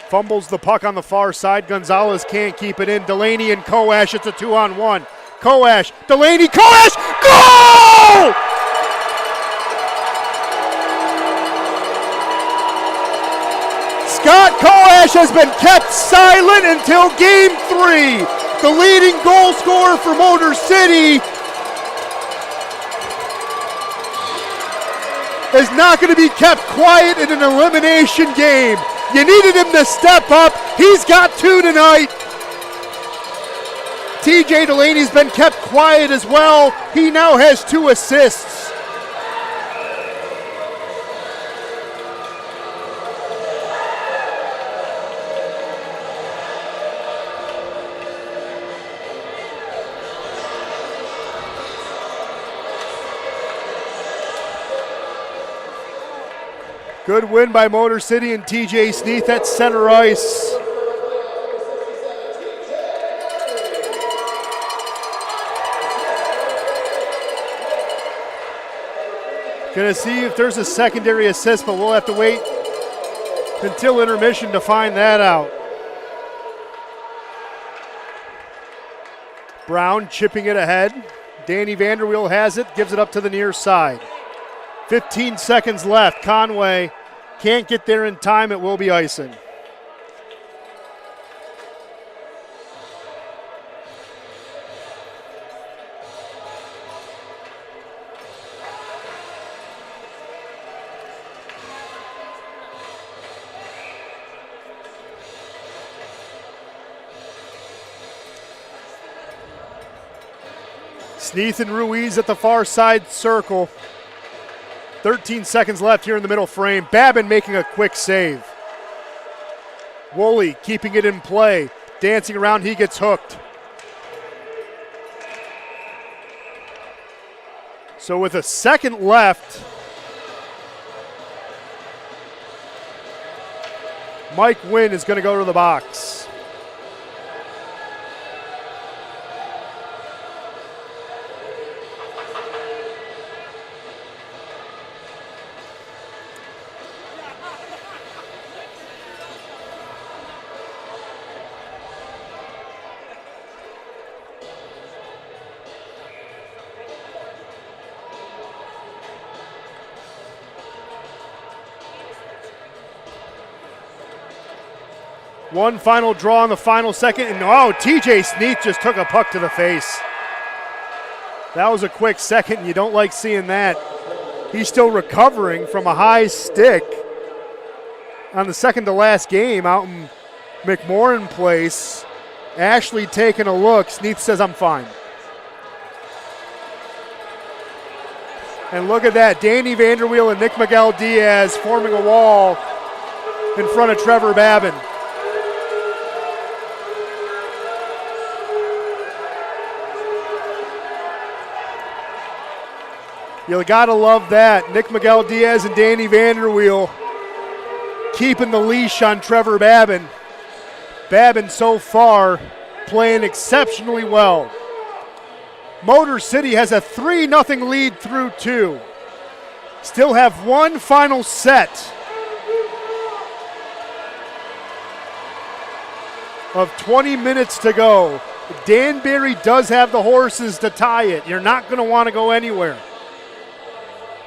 fumbles the puck on the far side. Gonzalez can't keep it in. Delaney and Koash. It's a 2-on-1. Koash, Delaney, Koash, goal! has been kept silent until Game 3. The leading goal scorer for Motor City is not going to be kept quiet in an elimination game. You needed him to step up. He's got 2 tonight. TJ Delaney's been kept quiet as well. He now has 2 assists. Good win by Motor City and TJ Sneath at center ice. Gonna see if there's a secondary assist, but we'll have to wait until intermission to find that out. Brown chipping it ahead. Danny Vanderweel has it, gives it up to the near side. 15 seconds left. Conway can't get there in time. It will be icing. Sneath and Ruiz at the far side circle. 13 seconds left here in the middle frame. Babin making a quick save. Woolley keeping it in play. Dancing around, he gets hooked. So with a second left, Mike Wynn is going to go to the box. One final draw in the final second, and TJ Sneath just took a puck to the face. That was a quick second, and you don't like seeing that. He's still recovering from a high stick on the second to last game out in McMorrin Place. Ashley taking a look. Sneath says, I'm fine. And look at that, Danny Vanderweel and Nick Miguel Diaz forming a wall in front of Trevor Babin. You gotta love that. Nick Miguel Diaz and Danny Vanderweel keeping the leash on Trevor Babin. Babin so far playing exceptionally well. Motor City has a 3-0 lead through 2. Still have one final set of 20 minutes to go. Danbury does have the horses to tie it. You're not gonna wanna go anywhere,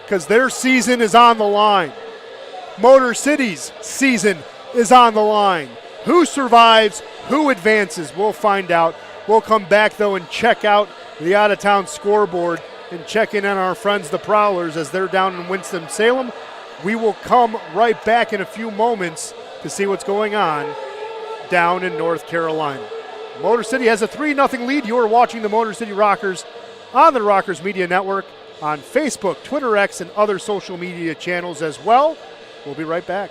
because their season is on the line. Motor City's season is on the line. Who survives, who advances, we'll find out. We'll come back, though, and check out the out-of-town scoreboard and check in on our friends, the Prowlers, as they're down in Winston-Salem. We will come right back in a few moments to see what's going on down in North Carolina. Motor City has a 3-0 lead. You are watching the Motor City Rockers on the Rockers Media Network, on Facebook, Twitter, X, and other social media channels as well. We'll be right back.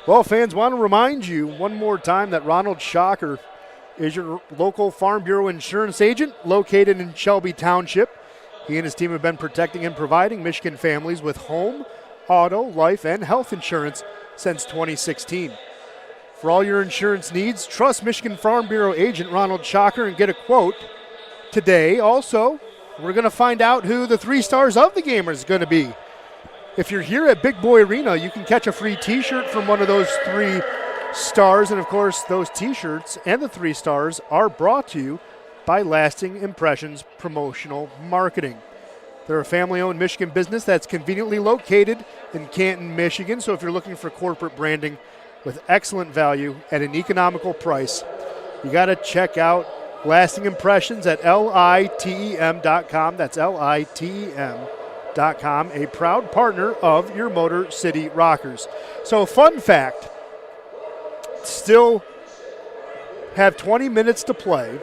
Well, fans, want to remind you one more time that Ronald Shocker is your local Farm Bureau insurance agent located in Shelby Township. He and his team have been protecting and providing Michigan families with home, auto, life, and health insurance since 2016. For all your insurance needs, trust Michigan Farm Bureau agent Ronald Shocker and get a quote today. Also, we're going to find out who the 3 stars of the game is going to be. If you're here at Big Boy Arena, you can catch a free T-shirt from one of those 3 stars. And, of course, those T-shirts and the 3 stars are brought to you by Lasting Impressions Promotional Marketing. They're a family-owned Michigan business that's conveniently located in Canton, Michigan. So if you're looking for corporate branding with excellent value at an economical price, you got to check out Lasting Impressions at litem.com. That's litem.com, a proud partner of your Motor City Rockers. So, fun fact, still have 20 minutes to play,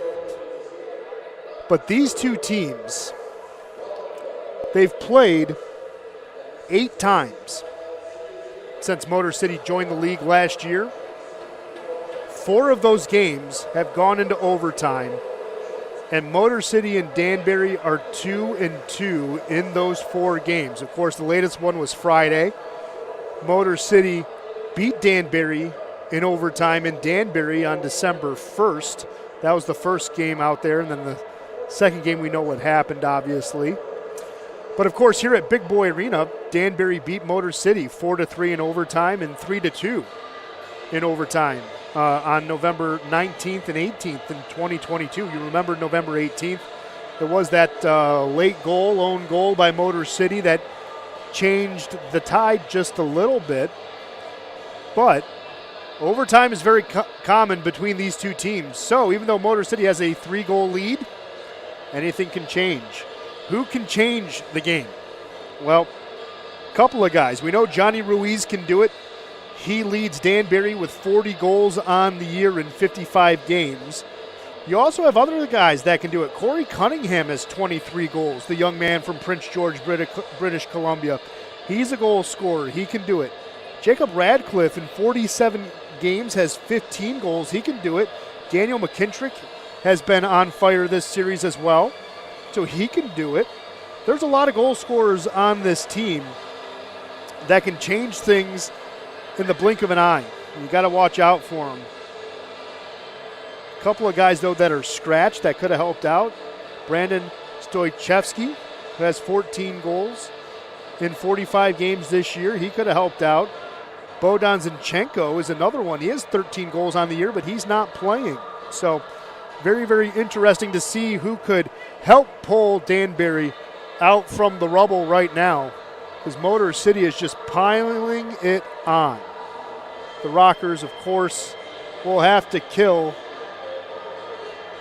but these 2 teams, they've played 8 times since Motor City joined the league last year. 4 of those games have gone into overtime, and Motor City and Danbury are 2-2 in those 4 games. Of course, the latest one was Friday. Motor City beat Danbury in overtime in Danbury on December 1st. That was the first game out there, and then the second game we know what happened, obviously. But, of course, here at Big Boy Arena, Danbury beat Motor City 4-3 in overtime and 3-2 in overtime on November 19th and 18th in 2022. You remember November 18th. There was that late own goal by Motor City that changed the tide just a little bit. But overtime is very common between these 2 teams. So even though Motor City has a 3-goal lead, anything can change. Who can change the game? Well, a couple of guys. We know Johnny Ruiz can do it. He leads Danbury with 40 goals on the year in 55 games. You also have other guys that can do it. Corey Cunningham has 23 goals, the young man from Prince George, British Columbia. He's a goal scorer. He can do it. Jacob Radcliffe in 47 games has 15 goals. He can do it. Daniel McKintrick has been on fire this series as well, so he can do it. There's a lot of goal scorers on this team that can change things in the blink of an eye. You got to watch out for them. A couple of guys, though, that are scratched that could have helped out. Brandon Stoichevsky, who has 14 goals in 45 games this year. He could have helped out. Bohdan Zinchenko is another one. He has 13 goals on the year, but he's not playing. So very, very interesting to see who could help pull Danbury out from the rubble right now, because Motor City is just piling it on. The Rockers, of course, will have to kill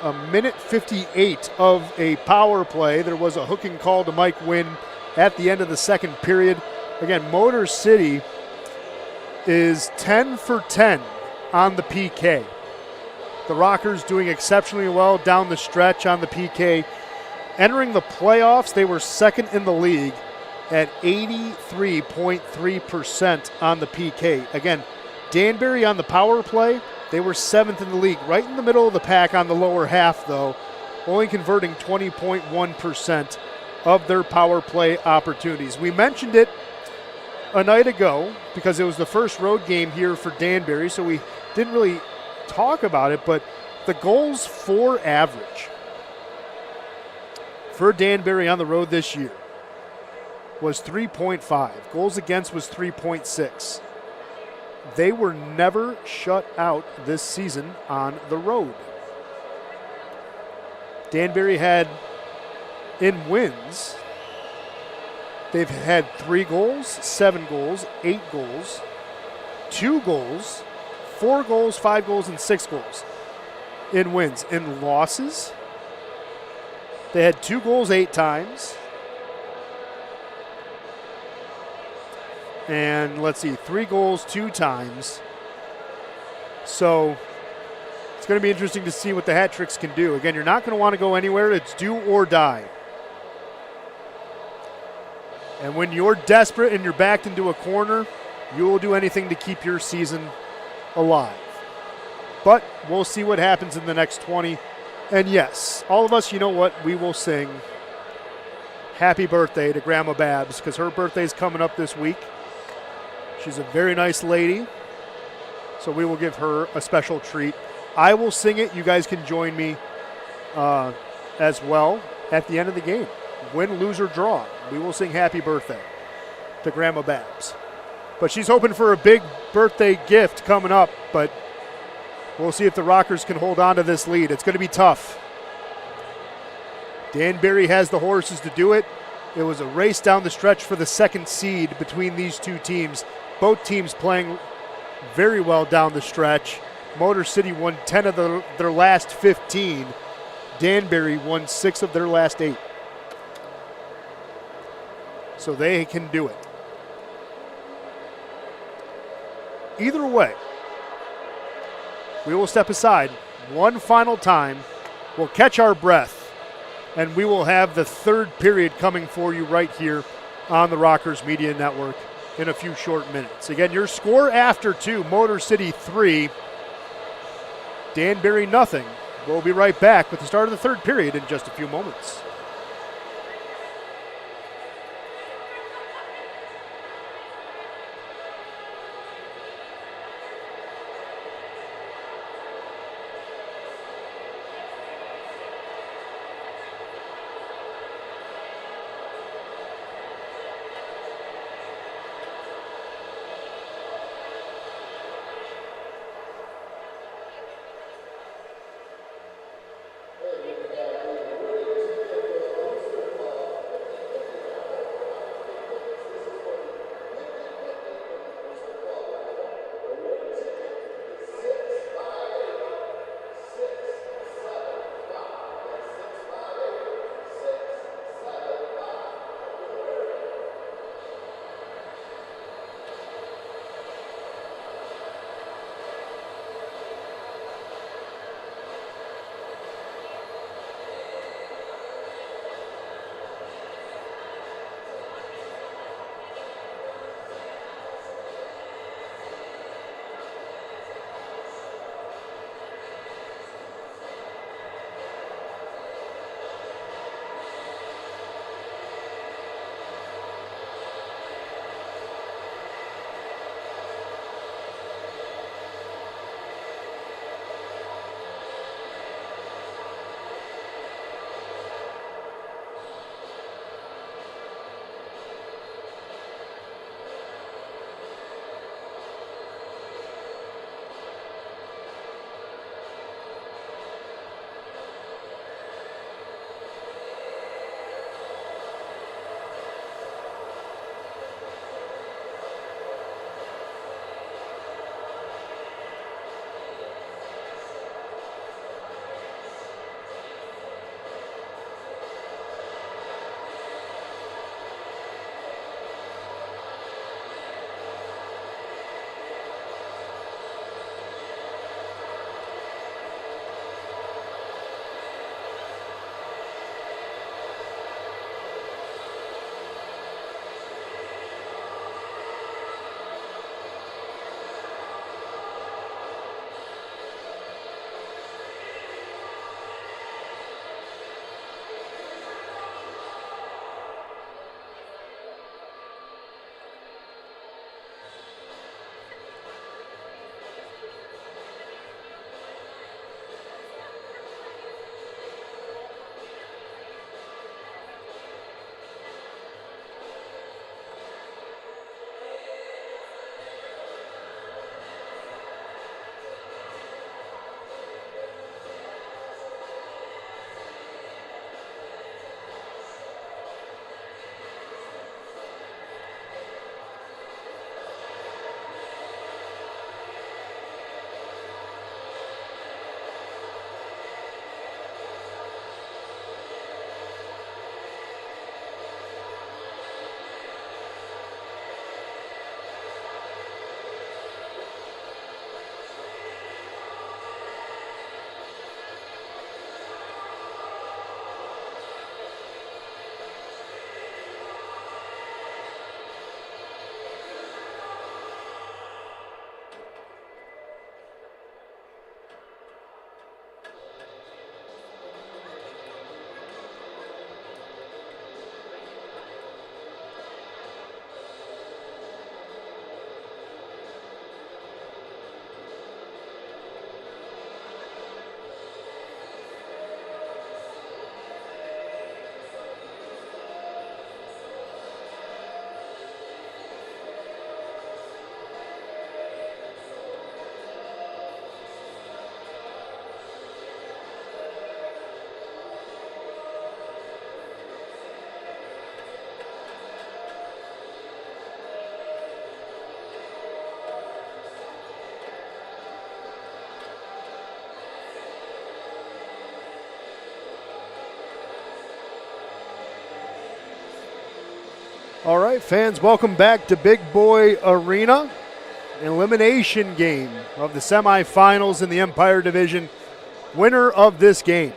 a minute 58 of a power play. There was a hooking call to Mike Wynn at the end of the second period. Again, Motor City is 10 for 10 on the PK. The Rockers doing exceptionally well down the stretch on the PK. Entering the playoffs, they were second in the league at 83.3% on the PK. Again, Danbury on the power play, they were 7th in the league, right in the middle of the pack on the lower half, though, only converting 20.1% of their power play opportunities. We mentioned it a night ago because it was the first road game here for Danbury, so we didn't really talk about it, but the goals for average for Danbury on the road this year was 3.5. Goals against was 3.6. They were never shut out this season on the road. Danbury had, in wins, they've had 3 goals, 7 goals, 8 goals, 2 goals, 4 goals, 5 goals, and 6 goals in wins. In losses, they had 2 goals 8 times. And let's see, 3 goals 2 times. So it's going to be interesting to see what the hat tricks can do. Again, you're not going to want to go anywhere. It's do or die. And when you're desperate and you're backed into a corner, you will do anything to keep your season alive. But we'll see what happens in the next 20. And yes, all of us, you know what? We will sing happy birthday to Grandma Babs because her birthday's coming up this week. She's a very nice lady, so we will give her a special treat. I will sing it. You guys can join me as well at the end of the game. Win, lose, or draw, we will sing happy birthday to Grandma Babs. But she's hoping for a big birthday gift coming up, but we'll see if the Rockers can hold on to this lead. It's going to be tough. Danbury has the horses to do it. It was a race down the stretch for the second seed between these two teams. Both teams playing very well down the stretch. Motor City won 10 of their last 15. Danbury won 6 of their last 8. So they can do it. Either way, we will step aside one final time. We'll catch our breath, and we will have the third period coming for you right here on the Rockers Media Network in a few short minutes. Again, your score after 2, Motor City 3, Danbury nothing. We'll be right back with the start of the third period in just a few moments. All right, fans, welcome back to Big Boy Arena. Elimination game of the semifinals in the Empire Division. Winner of this game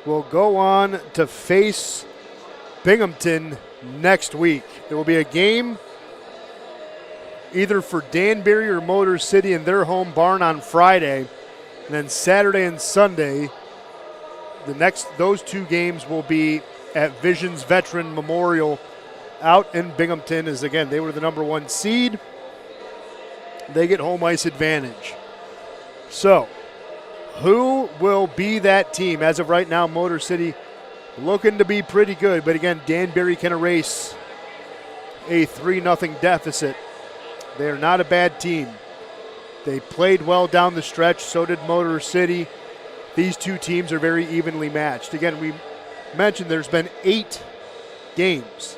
will go on to face Binghamton next week. There will be a game either for Danbury or Motor City in their home barn on Friday. And then Saturday and Sunday, those two games will be at Visions Veteran Memorial out in Binghamton. As again, they were the number 1 seed. They get home ice advantage. So, who will be that team? As of right now, Motor City looking to be pretty good. But again, Danbury can erase a 3-0 deficit. They are not a bad team. They played well down the stretch. So did Motor City. These two teams are very evenly matched. Again, we mentioned there's been 8 games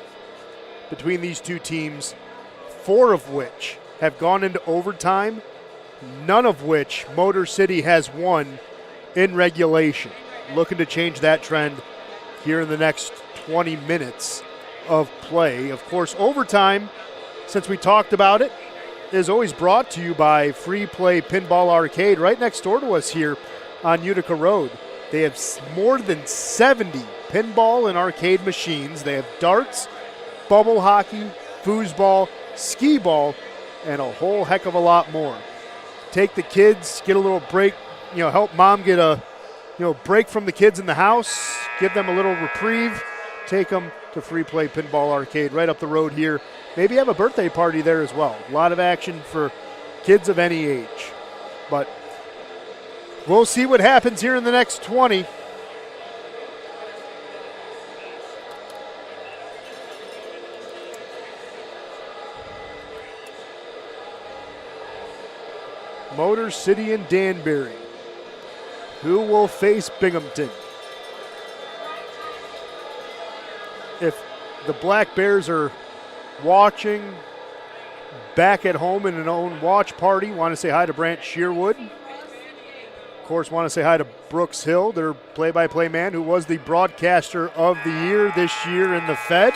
between these two teams, 4 of which have gone into overtime, none of which Motor City has won in regulation. Looking to change that trend here in the next 20 minutes of play. Of course, overtime, since we talked about it, is always brought to you by Free Play Pinball Arcade right next door to us here on Utica Road. They have more than 70 pinball and arcade machines. They have darts, bubble hockey, foosball, skee ball, and a whole heck of a lot more. Take the kids, get a little break, help mom get a break from the kids in the house, give them a little reprieve, take them to Free Play Pinball Arcade right up the road here. Maybe have a birthday party there as well. A lot of action for kids of any age. But we'll see what happens here in the next 20. Motor City and Danbury. Who will face Binghamton? If the Black Bears are watching back at home in an own watch party, want to say hi to Brant Shearwood. Of course, want to say hi to Brooks Hill, their play-by-play man, who was the broadcaster of the year this year in the Fed.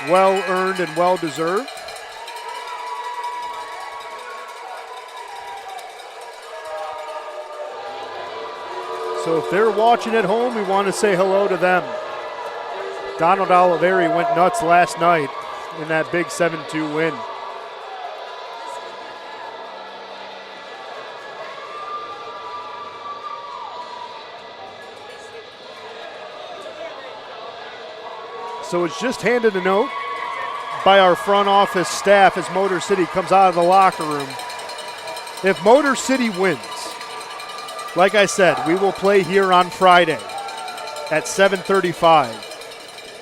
Well earned and well deserved. So if they're watching at home, we want to say hello to them. Donald Oliveri went nuts last night in that big 7-2 win. So it's just handed a note by our front office staff as Motor City comes out of the locker room. If Motor City wins, like I said, we will play here on Friday at 7:35.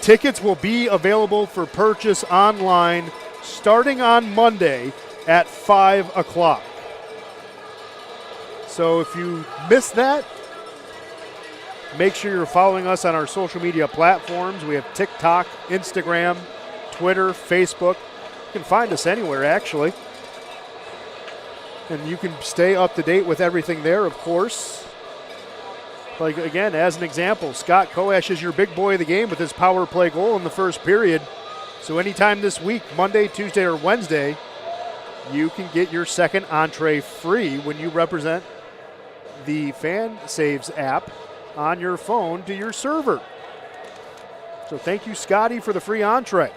Tickets will be available for purchase online starting on Monday at 5 o'clock. So if you missed that, make sure you're following us on our social media platforms. We have TikTok, Instagram, Twitter, Facebook. You can find us anywhere, actually. And you can stay up to date with everything there, of course. Like, again, as an example, Scott Koash is your big boy of the game with his power play goal in the first period. So anytime this week, Monday, Tuesday, or Wednesday, you can get your second entree free when you represent the Fan Saves app on your phone to your server. So thank you, Scotty, for the free entree.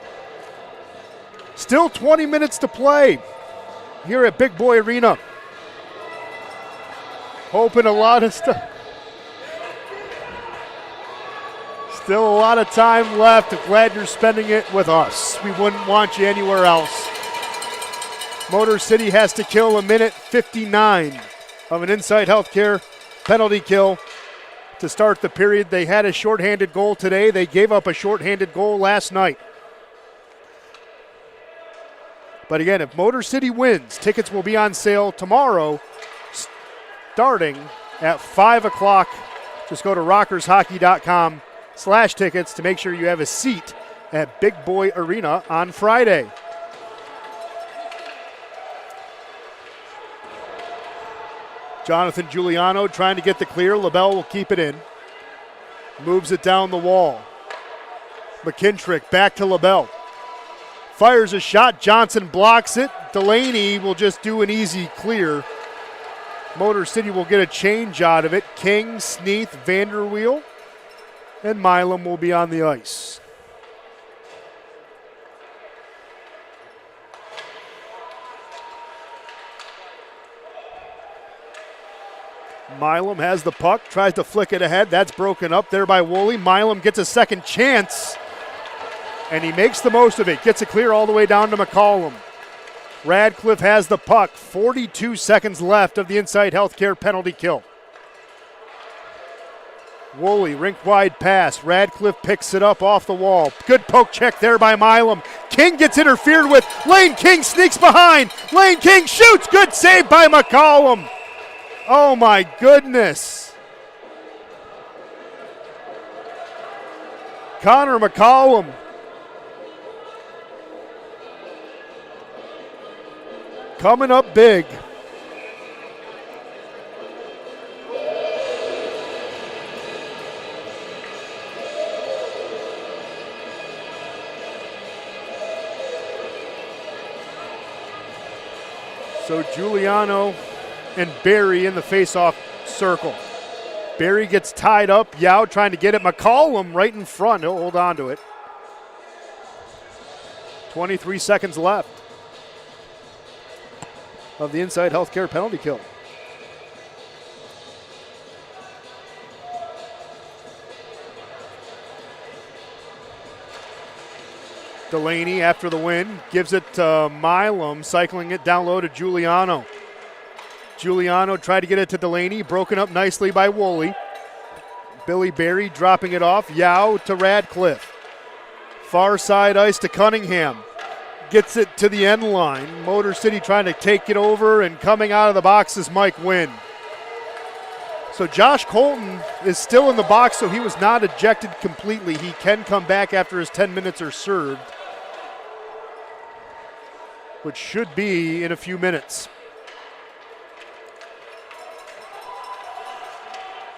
Still 20 minutes to play here at Big Boy Arena. Hoping a lot of stuff. Still a lot of time left. Glad you're spending it with us. We wouldn't want you anywhere else. Motor City has to kill a minute 59 of an Inside Healthcare penalty kill to start the period. They had a shorthanded goal today. They gave up a shorthanded goal last night. But again, if Motor City wins, tickets will be on sale tomorrow starting at 5 o'clock. Just go to rockershockey.com/tickets to make sure you have a seat at Big Boy Arena on Friday. Jonathan Giuliano trying to get the clear. LaBelle will keep it in. Moves it down the wall. McKintrick back to LaBelle. Fires a shot. Johnson blocks it. Delaney will just do an easy clear. Motor City will get a change out of it. King, Sneath, Vanderweel, and Milam will be on the ice. Milam has the puck, tries to flick it ahead. That's broken up there by Woolley. Milam gets a second chance, and he makes the most of it. Gets it clear all the way down to McCollum. Radcliffe has the puck. 42 seconds left of the Inside Healthcare penalty kill. Woolley, rink-wide pass. Radcliffe picks it up off the wall. Good poke check there by Milam. King gets interfered with. Lane King sneaks behind. Lane King shoots. Good save by McCollum. Oh, my goodness. Connor McCollum. Coming up big. So Giuliano and Barry in the face-off circle. Barry gets tied up. Yao trying to get it. McCollum right in front. He'll hold on to it. 23 seconds left of the Inside Healthcare penalty kill. Delaney after the win gives it to Milam, cycling it down low to Giuliano. Giuliano tried to get it to Delaney, broken up nicely by Woolley. Billy Barry dropping it off. Yao to Radcliffe. Far side ice to Cunningham. Gets it to the end line. Motor City trying to take it over, and coming out of the box is Mike Wynn. So Josh Colton is still in the box, so he was not ejected completely. He can come back after his 10 minutes are served, which should be in a few minutes.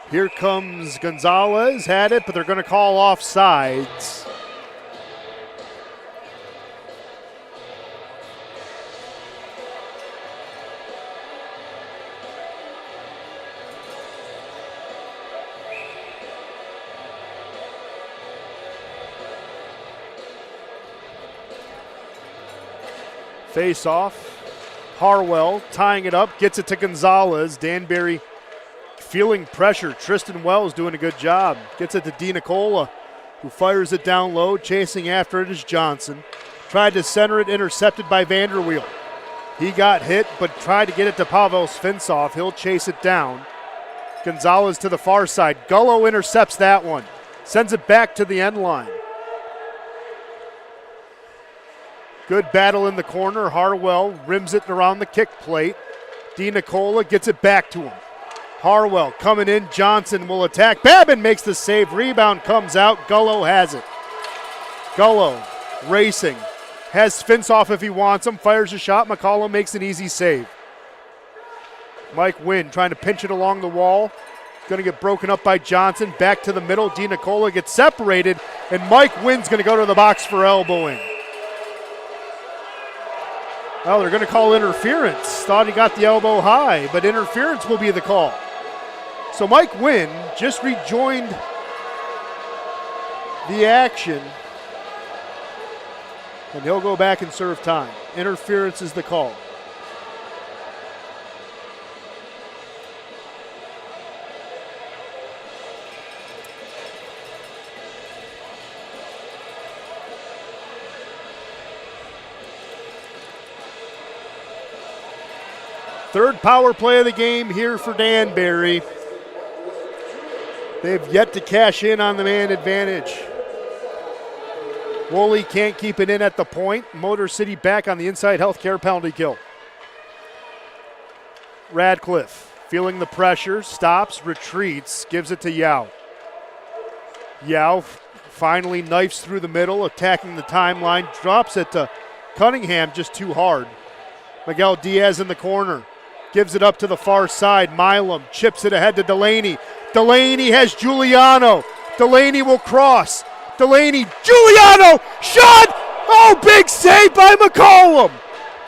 Here comes Gonzalez, had it, but they're going to call offsides. Face off. Harwell tying it up, gets it to Gonzalez. Danbury feeling pressure. Tristan Wells doing a good job. Gets it to DiNicola, who fires it down low. Chasing after it is Johnson. Tried to center it, intercepted by Vanderweel. He got hit, but tried to get it to Pavel Svinsov. He'll chase it down. Gonzalez to the far side. Gullo intercepts that one. Sends it back to the end line. Good battle in the corner. Harwell rims it around the kick plate. DiNicola gets it back to him. Harwell coming in. Johnson will attack. Babin makes the save. Rebound comes out. Gullo has it. Gullo racing. Has Svinsov if he wants him. Fires a shot. McCollum makes an easy save. Mike Wynn trying to pinch it along the wall. Going to get broken up by Johnson. Back to the middle. DiNicola gets separated. And Mike Wynn's going to go to the box for elbowing. Well, they're going to call interference. Thought he got the elbow high, but interference will be the call. So Mike Wynn just rejoined the action, and he'll go back and serve time. Interference is the call. Third power play of the game here for Danbury. They've yet to cash in on the man advantage. Woolley can't keep it in at the point. Motor City back on the Inside Healthcare penalty kill. Radcliffe feeling the pressure, stops, retreats, gives it to Yao. Yao finally knifes through the middle, attacking the timeline, drops it to Cunningham just too hard. Miguel Diaz in the corner. Gives it up to the far side. Milam chips it ahead to Delaney. Delaney has Giuliano. Delaney will cross. Delaney, Giuliano, shot! Oh, big save by McCollum.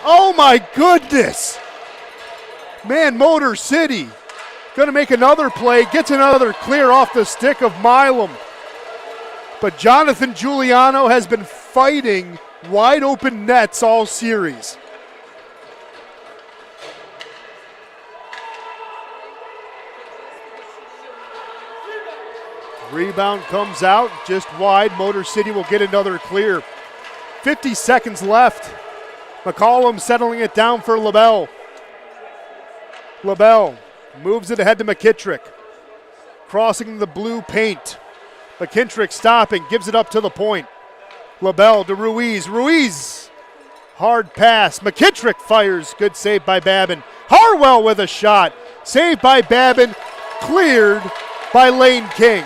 Oh my goodness. Man, Motor City going to make another play, gets another clear off the stick of Milam. But Jonathan Giuliano has been fighting wide open nets all series. Rebound comes out just wide. Motor City will get another clear. 50 seconds left. McCollum settling it down for LaBelle. LaBelle moves it ahead to McKittrick. Crossing the blue paint. McKittrick stopping, gives it up to the point. LaBelle to Ruiz. Ruiz, hard pass. McKittrick fires. Good save by Babin. Harwell with a shot. Saved by Babin. Cleared by Lane King.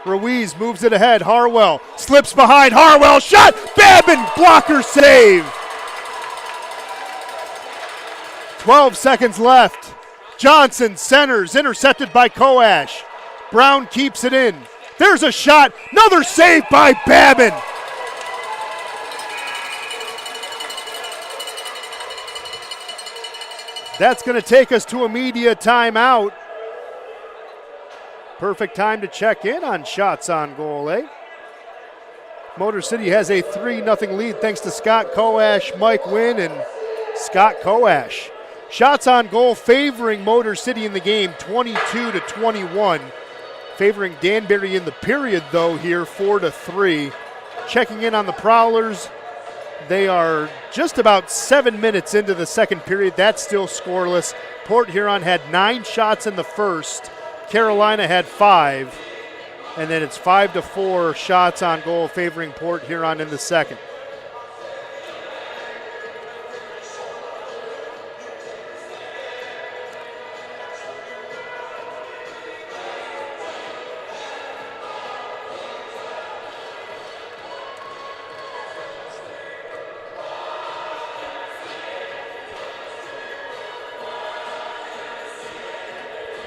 Ruiz moves it ahead. Harwell slips behind. Harwell shot. Babin blocker save. 12 seconds left. Johnson centers, intercepted by Koash. Brown keeps it in. There's a shot. Another save by Babin. That's going to take us to a media timeout. Perfect time to check in on shots on goal, eh? Motor City has a 3-0 lead thanks to Scott Koash, Mike Wynn, and Scott Koash. Shots on goal favoring Motor City in the game, 22-21. Favoring Danbury in the period, though, here, 4-3. Checking in on the Prowlers. They are just about 7 minutes into the second period. That's still scoreless. Port Huron had 9 shots in the first. Carolina had 5, and then it's 5-4 shots on goal favoring Port Huron in the second.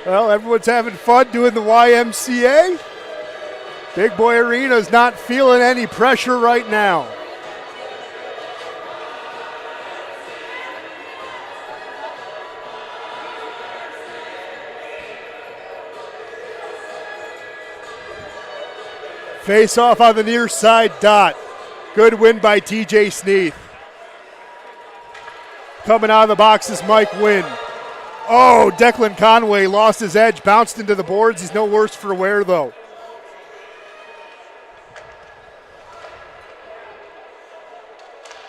Well, everyone's having fun doing the YMCA. Big Boy Arena's not feeling any pressure right now. Face off on the near side dot. Good win by TJ Sneath. Coming out of the box is Mike Wynn. Oh, Declan Conway lost his edge, bounced into the boards. He's no worse for wear, though.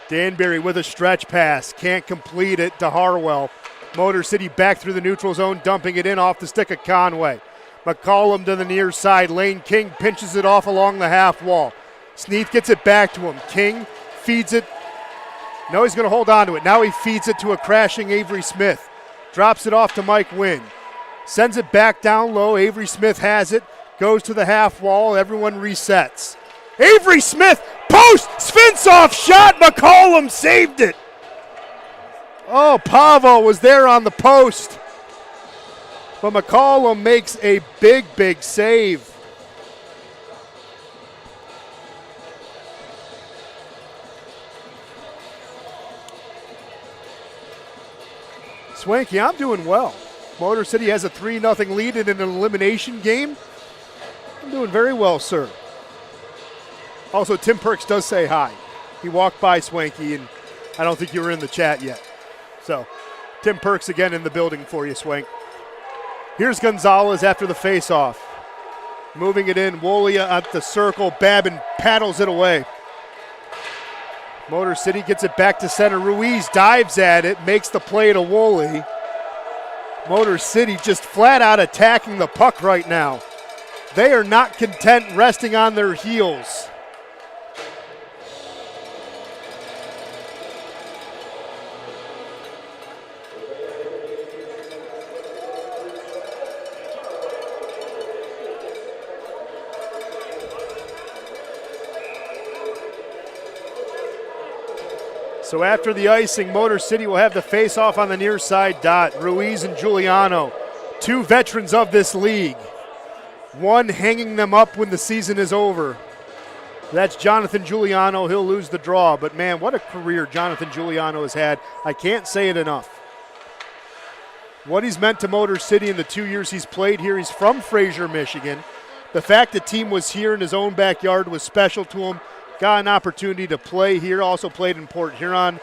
Danbury with a stretch pass. Can't complete it to Harwell. Motor City back through the neutral zone, dumping it in off the stick of Conway. McCollum to the near side. Lane King pinches it off along the half wall. Sneath gets it back to him. King feeds it. No, he's going to hold on to it. Now he feeds it to a crashing Avery Smith. Drops it off to Mike Wynn. Sends it back down low. Avery Smith has it. Goes to the half wall. Everyone resets. Avery Smith, post, Svinsoff shot. McCollum saved it. Oh, Pavo was there on the post. But McCollum makes a big, big save. Swanky, I'm doing well. Motor City has a 3-0 lead in an elimination game. I'm doing very well, sir. Also, Tim Perks does say hi. He walked by Swanky, and I don't think you were in the chat yet. So, Tim Perks again in the building for you, Swank. Here's Gonzalez after the faceoff. Moving it in, Wolia at the circle. Babin paddles it away. Motor City gets it back to center. Ruiz dives at it, makes the play to Woolley. Motor City just flat out attacking the puck right now. They are not content resting on their heels. So after the icing, Motor City will have the face-off on the near side dot. Ruiz and Giuliano, two veterans of this league. one hanging them up when the season is over. That's Jonathan Giuliano. He'll lose the draw. But, man, what a career Jonathan Giuliano has had. I can't say it enough. What he's meant to Motor City in the 2 years he's played here. He's from Fraser, Michigan. The fact the team was here in his own backyard was special to him. Got an opportunity to play here. Also played in Port Huron.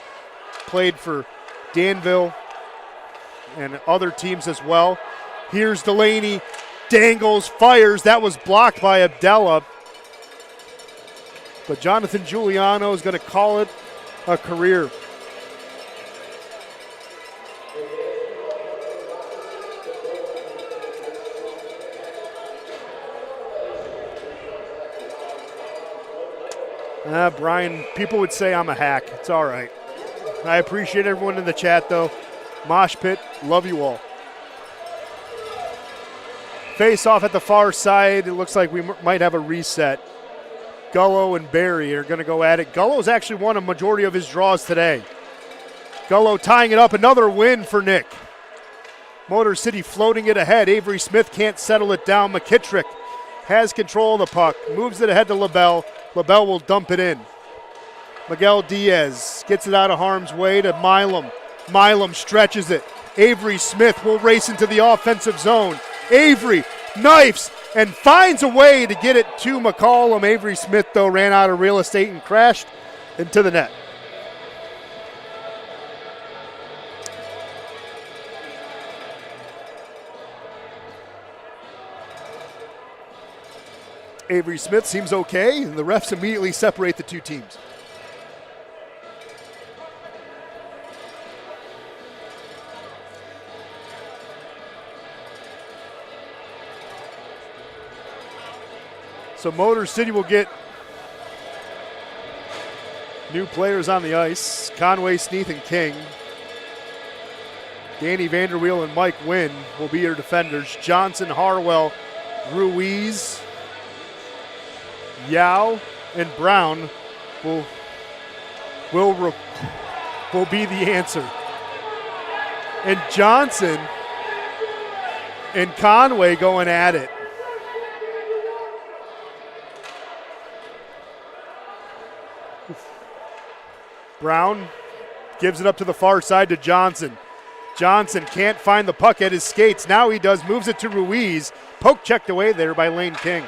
Played for Danville and other teams as well. Here's Delaney. Dangles, fires. That was blocked by Abdella. But Jonathan Giuliano is going to call it a career. Brian, people would say I'm a hack. It's all right. I appreciate everyone in the chat, though. Mosh pit, love you all. Face off at the far side. It looks like we might have a reset. Gullo and Barry are going to go at it. Gullo's actually won a majority of his draws today. Gullo tying it up. Another win for Nick. Motor City floating it ahead. Avery Smith can't settle it down. McKittrick has control of the puck. Moves it ahead to LaBelle. LaBelle will dump it in. Miguel Diaz gets it out of harm's way to Milam. Milam stretches it. Avery Smith will race into the offensive zone. Avery knifes and finds a way to get it to McCollum. Avery Smith, though, ran out of real estate and crashed into the net. Avery Smith seems okay, and the refs immediately separate the two teams. So Motor City will get new players on the ice. Conway, Sneath, and King. Danny Vanderweel and Mike Wynn will be your defenders. Johnson, Harwell, Ruiz, Yao, and Brown will be the answer. And Johnson and Conway going at it. Brown gives it up to the far side to Johnson. Johnson can't find the puck at his skates. Now he does, moves it to Ruiz. Poke checked away there by Lane King.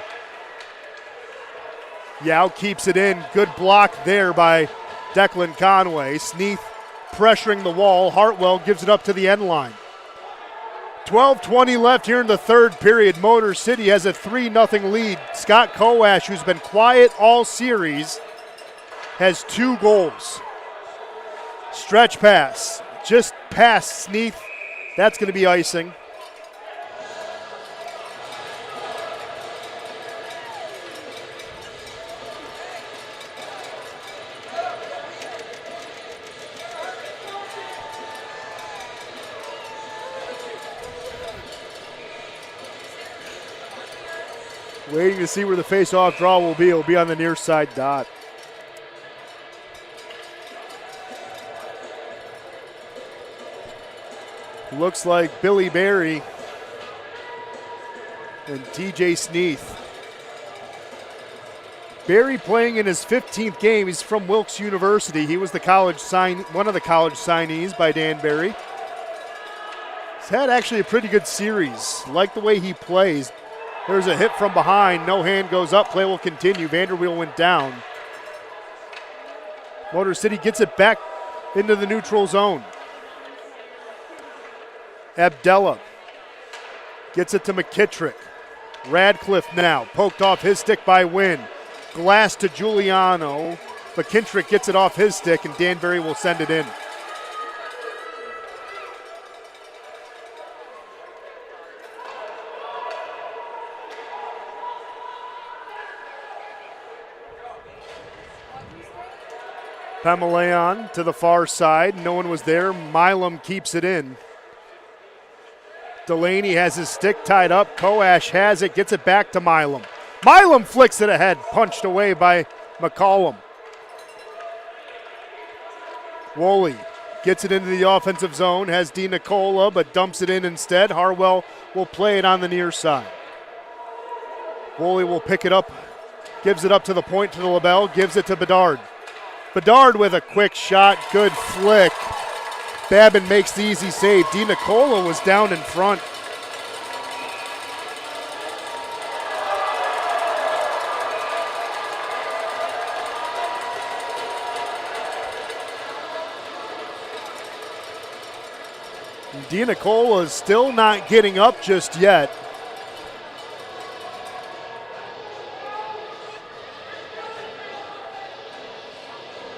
Yao keeps it in. Good block there by Declan Conway. Sneath pressuring the wall. Hartwell gives it up to the end line. 12:20 left here in the third period. Motor City has a 3-0 lead. Scott Kowash, who's been quiet all series, has 2 goals. Stretch pass, just past Sneath. That's going to be icing. Waiting to see where the face-off draw will be. It will be on the near side dot. Looks like Billy Barry and TJ Sneath. Barry playing in his 15th game. He's from Wilkes University. He was one of the college signees by Danbury. He's had actually a pretty good series. Like the way he plays. There's a hit from behind. No hand goes up. Play will continue. Vanderweel went down. Motor City gets it back into the neutral zone. Abdella gets it to McKittrick. Radcliffe now poked off his stick by Wynn. Glass to Giuliano. McKittrick gets it off his stick, and Danbury will send it in. Pamelayan to the far side. No one was there. Milam keeps it in. Delaney has his stick tied up. Koash has it, gets it back to Milam. Milam flicks it ahead, punched away by McCollum. Woolley gets it into the offensive zone, has Di Nicola, but dumps it in instead. Harwell will play it on the near side. Woolley will pick it up, gives it up to the point to the LaBelle, gives it to Bedard. Bedard with a quick shot, good flick. Babin makes the easy save. DiNicola was down in front. DiNicola is still not getting up just yet.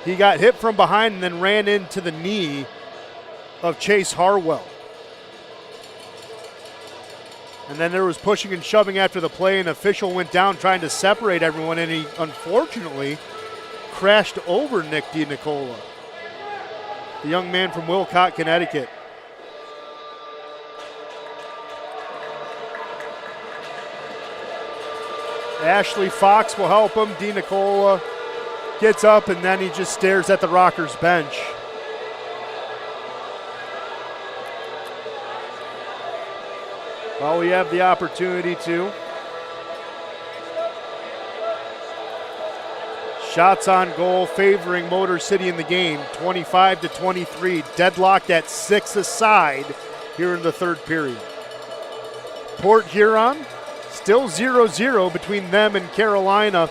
He got hit from behind and then ran into the knee of Chase Harwell. And then there was pushing and shoving after the play. An official went down trying to separate everyone, and he unfortunately crashed over Nick DiNicola, the young man from Wilcott, Connecticut. Ashley Fox will help him. DiNicola gets up, and then he just stares at the Rockers bench. Well, we have the opportunity to. Shots on goal favoring Motor City in the game, 25-23. Deadlocked at 6 aside here in the third period. Port Huron, still 0-0 between them and Carolina.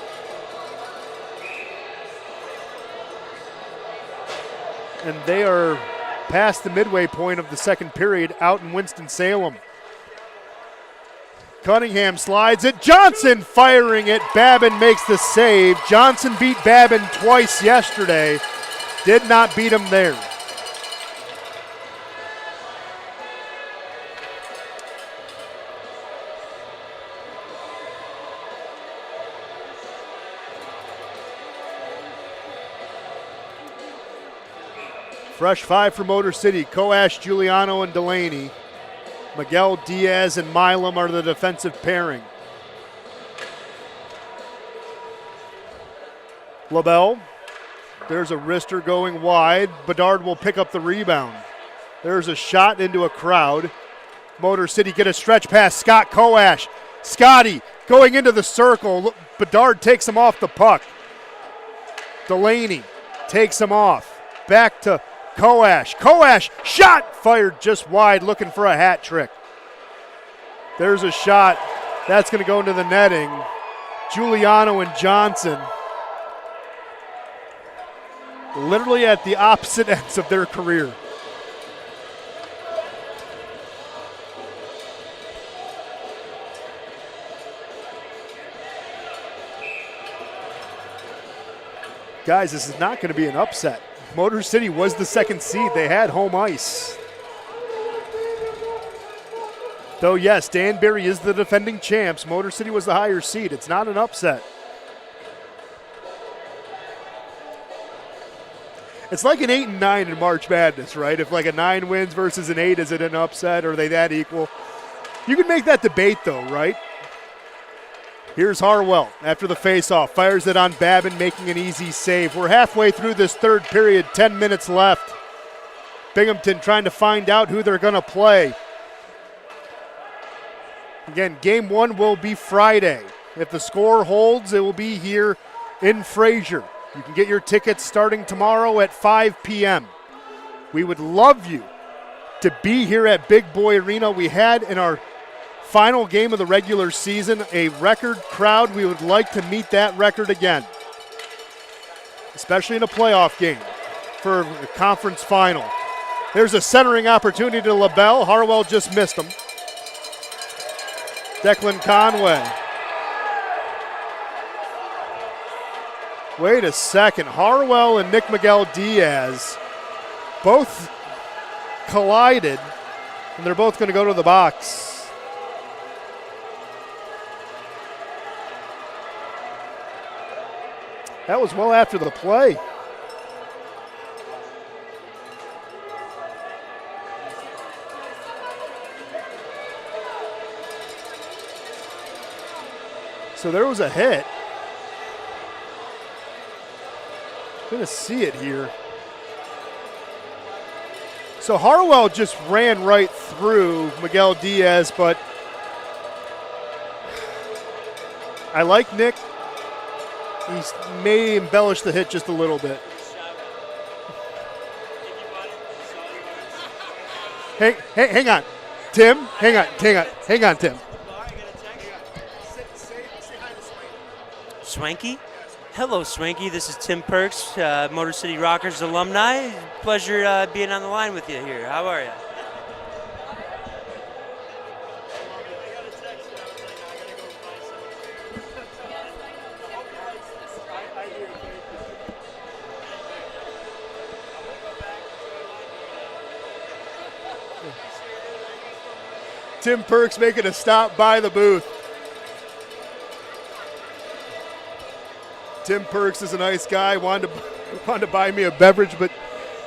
And they are past the midway point of the second period out in Winston-Salem. Cunningham slides it. Johnson firing it. Babin makes the save. Johnson beat Babin twice yesterday. Did not beat him there. Fresh 5 for Motor City. Coash, Giuliano, and Delaney. Miguel Diaz and Milam are the defensive pairing. LaBelle, there's a wrister going wide. Bedard will pick up the rebound. There's a shot into a crowd. Motor City get a stretch pass. Scott Coash. Scotty going into the circle. Bedard takes him off the puck. Delaney takes him off. Back to Coash. Coash, shot fired just wide, looking for a hat trick. There's a shot. That's going to go into the netting. Giuliano and Johnson literally at the opposite ends of their career. Guys, this is not going to be an upset. Motor City was the second seed. They had home ice. Though, yes, Danbury is the defending champs. Motor City was the higher seed. It's not an upset. It's like an 8 and 9 in March Madness, right? If like a 9 wins versus an 8, is it an upset? Or are they that equal? You can make that debate, though, right? Here's Harwell after the faceoff. Fires it on Babin, making an easy save. We're halfway through this third period, 10 minutes left. Binghamton trying to find out who they're going to play. Again, game 1 will be Friday. If the score holds, it will be here in Fraser. You can get your tickets starting tomorrow at 5 p.m. We would love you to be here at Big Boy Arena. We had in our final game of the regular season a record crowd. We would like to meet that record again, especially in a playoff game for a conference final. There's a centering opportunity to LaBelle. Harwell just missed him. Declan Conway. Wait a second. Harwell and Nick Miguel Diaz both collided, and they're both going to go to the box. That was well after the play. So there was a hit. Gonna see it here. So Harwell just ran right through Miguel Diaz, but I like Nick. He may embellish the hit just a little bit. Hey, hang on. Tim, hang on, Tim. Swanky? Hello, Swanky. This is Tim Perks, Motor City Rockers alumni. Pleasure being on the line with you here. How are you? Tim Perks making a stop by the booth. Tim Perks is a nice guy, wanted to buy me a beverage, but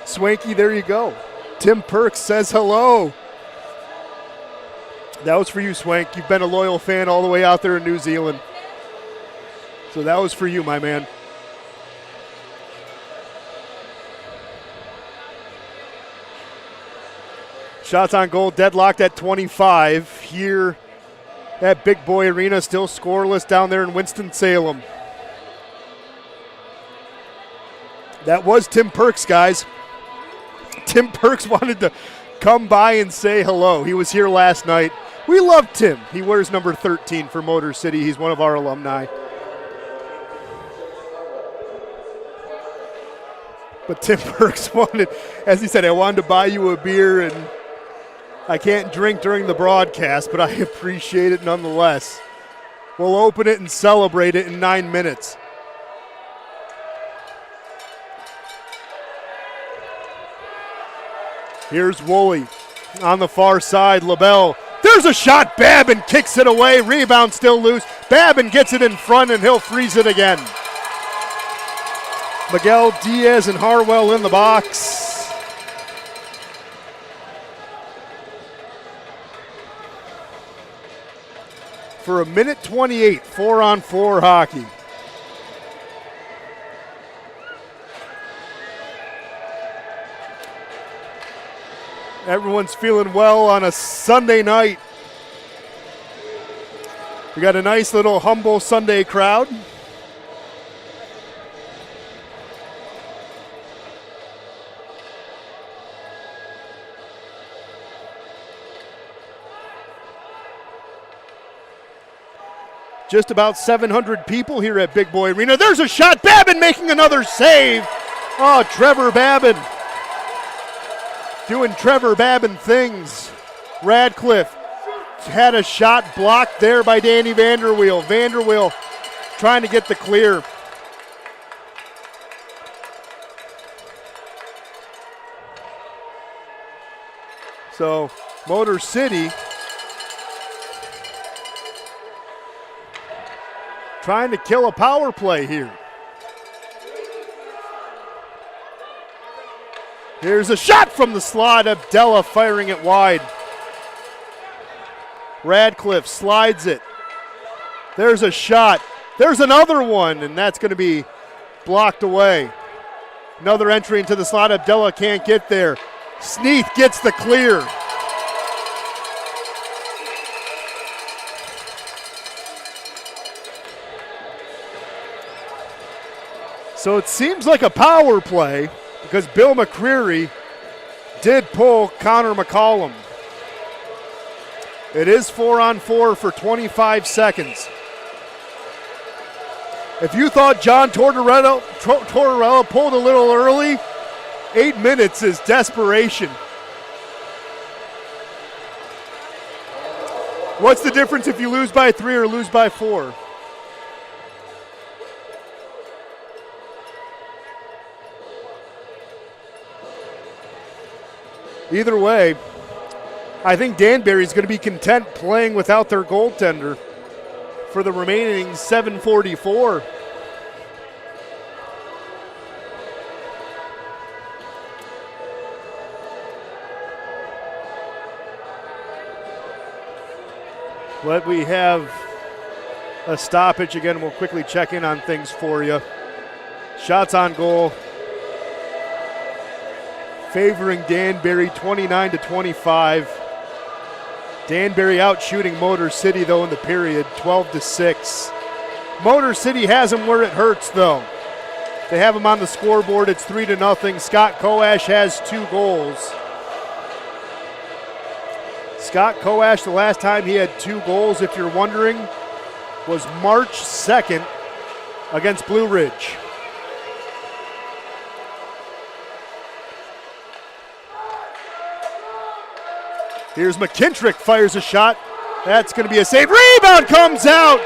Swanky, there you go. Tim Perks says hello. That was for you, Swank. You've been a loyal fan all the way out there in New Zealand. So that was for you, my man. Shots on goal deadlocked at 25 here at Big Boy Arena, still scoreless down there in Winston-Salem. That was Tim Perks, guys. Tim Perks wanted to come by and say hello. He was here last night. We love Tim. He wears number 13 for Motor City. He's one of our alumni. But Tim Perks wanted, as he said, I wanted to buy you a beer, and I can't drink during the broadcast, but I appreciate it nonetheless. We'll open it and celebrate it in 9 minutes. Here's Woolley on the far side. LaBelle. There's a shot. Babin kicks it away. Rebound still loose. Babin gets it in front, and he'll freeze it again. Miguel Diaz and Harwell in the box. For a minute 28, 4-on-4 hockey. Everyone's feeling well on a Sunday night. We got a nice little humble Sunday crowd. Just about 700 people here at Big Boy Arena. There's a shot. Babin making another save. Oh, Trevor Babin. Doing Trevor Babin things. Radcliffe had a shot blocked there by Danny Vanderweel. Vanderweel trying to get the clear. So, Motor City trying to kill a power play here. Here's a shot from the slot. Abdella firing it wide. Radcliffe slides it. There's a shot. There's another one, and that's going to be blocked away. Another entry into the slot. Abdella can't get there. Sneath gets the clear. So it seems like a power play because Bill McCreary did pull Connor McCollum. It is 4-on-4 for 25 seconds. If you thought John Tortorella pulled a little early, 8 minutes is desperation. What's the difference if you lose by 3 or lose by 4? Either way, I think Danbury's going to be content playing without their goaltender for the remaining 7:44. But we have a stoppage again. We'll quickly check in on things for you. Shots on goal favoring Danbury 29-25. Danbury out shooting Motor City though in the period 12-6. Motor City has him where it hurts, though. They have him on the scoreboard. It's 3-0. Scott Koash has 2 goals. Scott Koash, the last time he had 2 goals, if you're wondering, was March 2nd against Blue Ridge. Here's McKintrick, fires a shot. That's going to be a save. Rebound comes out.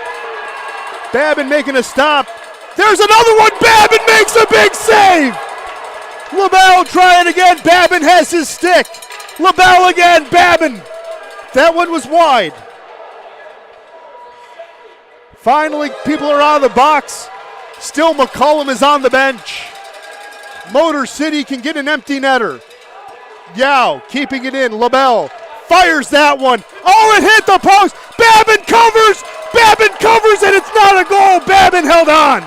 Babin making a stop. There's another one. Babin makes a big save. LaBelle trying again. Babin has his stick. LaBelle again. Babin. That one was wide. Finally, people are out of the box. Still, McCollum is on the bench. Motor City can get an empty netter. Yao keeping it in. LaBelle fires that one. Oh, it hit the post. Babin covers. Babin covers, and it's not a goal. Babin held on.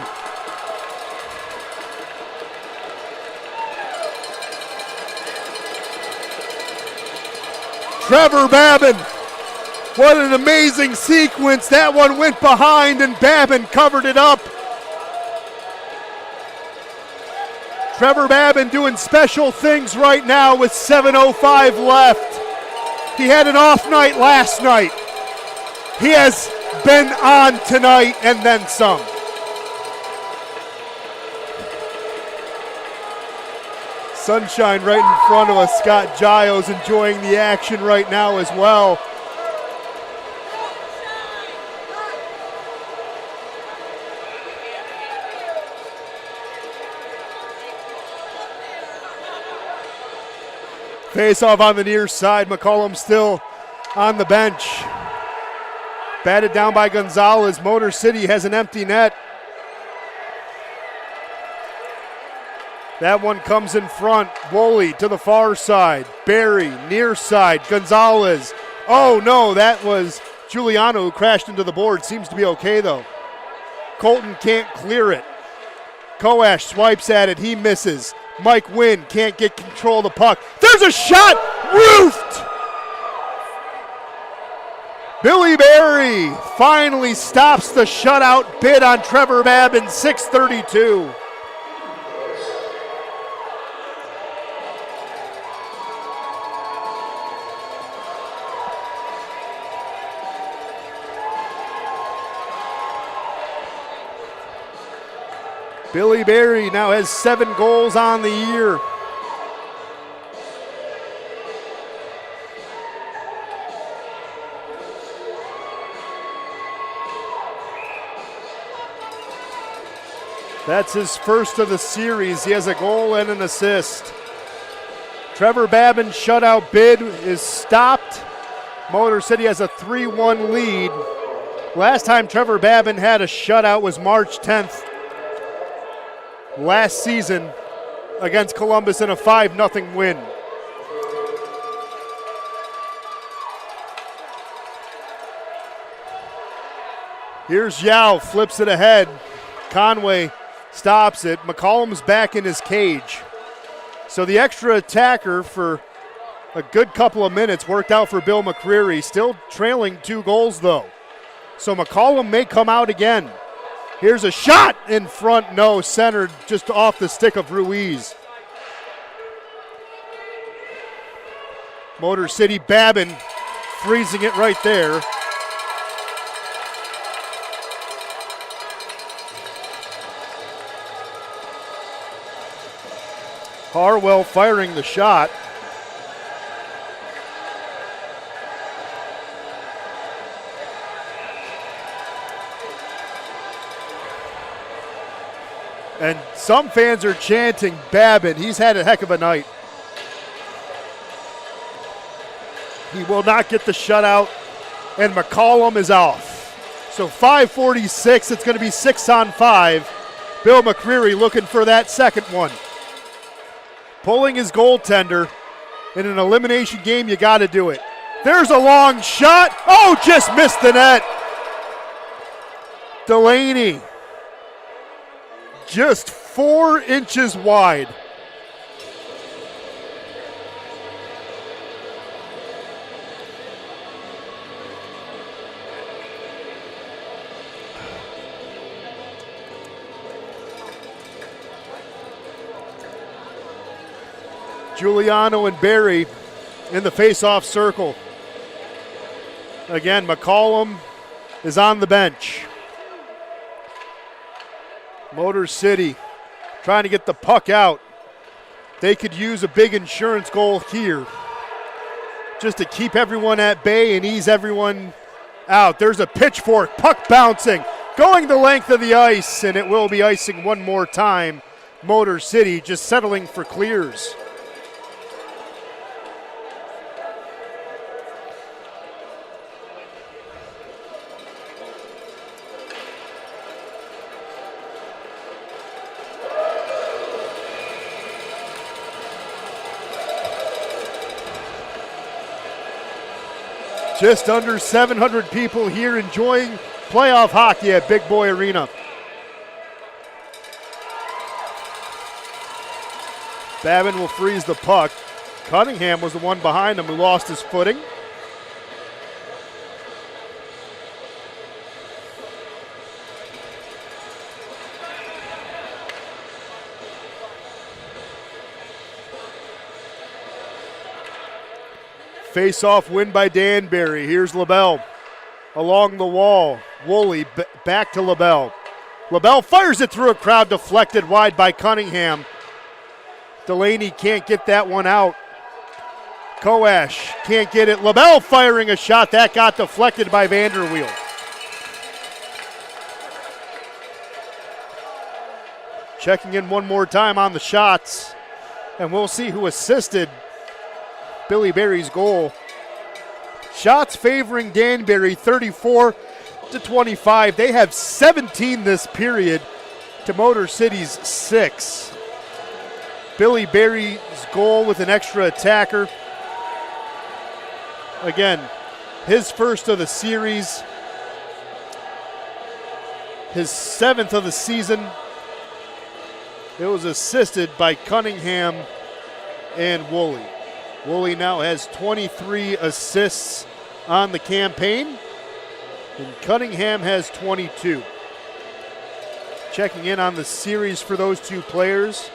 Trevor Babin. What an amazing sequence. That one went behind, and Babin covered it up. Trevor Babin doing special things right now with 7:05 left. He had an off night last night. He has been on tonight and then some. Sunshine right in front of us. Scott Giles enjoying the action right now as well. Face off on the near side. McCollum still on the bench. Batted down by Gonzalez. Motor City has an empty net. That one comes in front. Woolley to the far side. Barry, near side. Gonzalez. Oh no, that was Giuliano who crashed into the board. Seems to be okay though. Colton can't clear it. Koash swipes at it. He misses. Mike Wynn can't get control of the puck. There's a shot! Roofed! Billy Berry finally stops the shutout bid on Trevor Babin, 6:32. Billy Berry now has 7 goals on the year. That's his first of the series. He has a goal and an assist. Trevor Babin's shutout bid is stopped. Motor City has a 3-1 lead. Last time Trevor Babin had a shutout was March 10th. Last season against Columbus in a 5-0 win. Here's Yao, flips it ahead. Conway stops it. McCollum's back in his cage. So the extra attacker for a good couple of minutes worked out for Bill McCreary. Still trailing 2 goals though. So McCollum may come out again. Here's a shot in front, no, centered just off the stick of Ruiz. Motor City, Babin freezing it right there. Harwell firing the shot. And some fans are chanting Babin. He's had a heck of a night. He will not get the shutout, and McCollum is off. So 5:46, it's going to be 6-on-5. Bill McCreary looking for that second one. Pulling his goaltender. In an elimination game, you got to do it. There's a long shot. Oh, just missed the net. Delaney. Just 4 inches wide. Giuliano and Barry in the face-off circle. Again, McCollum is on the bench. Motor City trying to get the puck out. They could use a big insurance goal here just to keep everyone at bay and ease everyone out. There's a pitchfork, puck bouncing, going the length of the ice, and it will be icing one more time. Motor City just settling for clears. Just under 700 people here enjoying playoff hockey at Big Boy Arena. Babin will freeze the puck. Cunningham was the one behind him who lost his footing. Face-off win by Danbury. Here's LaBelle along the wall. Woolley back to LaBelle. LaBelle fires it through a crowd, deflected wide by Cunningham. Delaney can't get that one out. Koash can't get it. LaBelle firing a shot. That got deflected by Vanderweel. Checking in one more time on the shots, and we'll see who assisted Billy Berry's goal. Shots favoring Danbury, 34-25. They have 17 this period to Motor City's 6. Billy Berry's goal with an extra attacker. Again, his first of the series, his 7th of the season. It was assisted by Cunningham and Woolley. Woolley now has 23 assists on the campaign, and Cunningham has 22. Checking in on the series for those two players,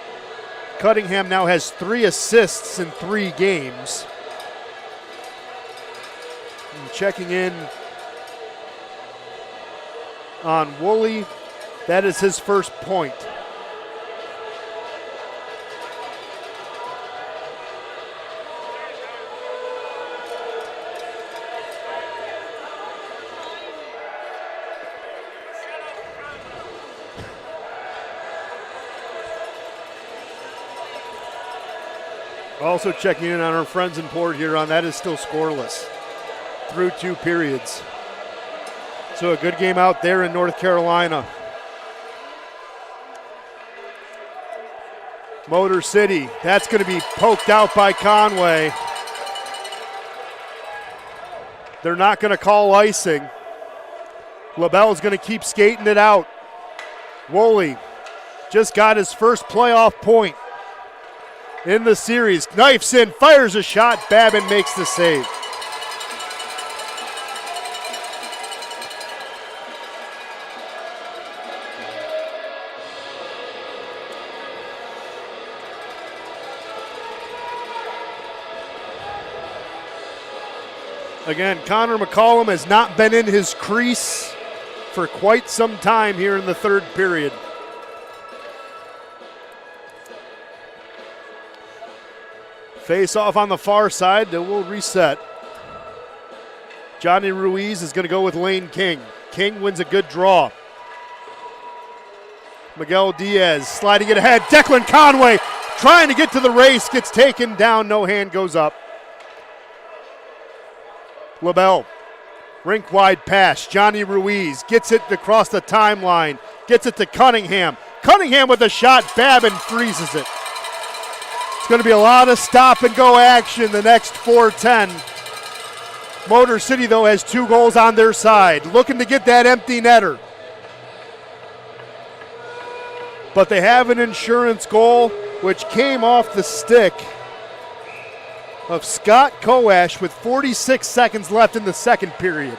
Cunningham now has 3 assists in 3 games. And checking in on Woolley, that is his first point. Also checking in on our friends in Port Huron, that is still scoreless through 2 periods. So a good game out there in North Carolina. Motor City, that's going to be poked out by Conway. They're not going to call icing. LaBelle's going to keep skating it out. Woolley just got his first playoff point in the series. Knifes in, fires a shot. Babin makes the save. Again, Connor McCollum has not been in his crease for quite some time here in the 3rd period. Face off on the far side, they will reset. Johnny Ruiz is going to go with Lane King. King wins a good draw. Miguel Diaz sliding it ahead. Declan Conway trying to get to the race, gets taken down, no hand goes up. LaBelle, rink wide pass. Johnny Ruiz gets it across the timeline, gets it to Cunningham. Cunningham with a shot, Babin freezes it. It's going to be a lot of stop and go action the next 4:10. Motor City, though, has 2 goals on their side, looking to get that empty netter. But they have an insurance goal, which came off the stick of Scott Koash with 46 seconds left in the 2nd period.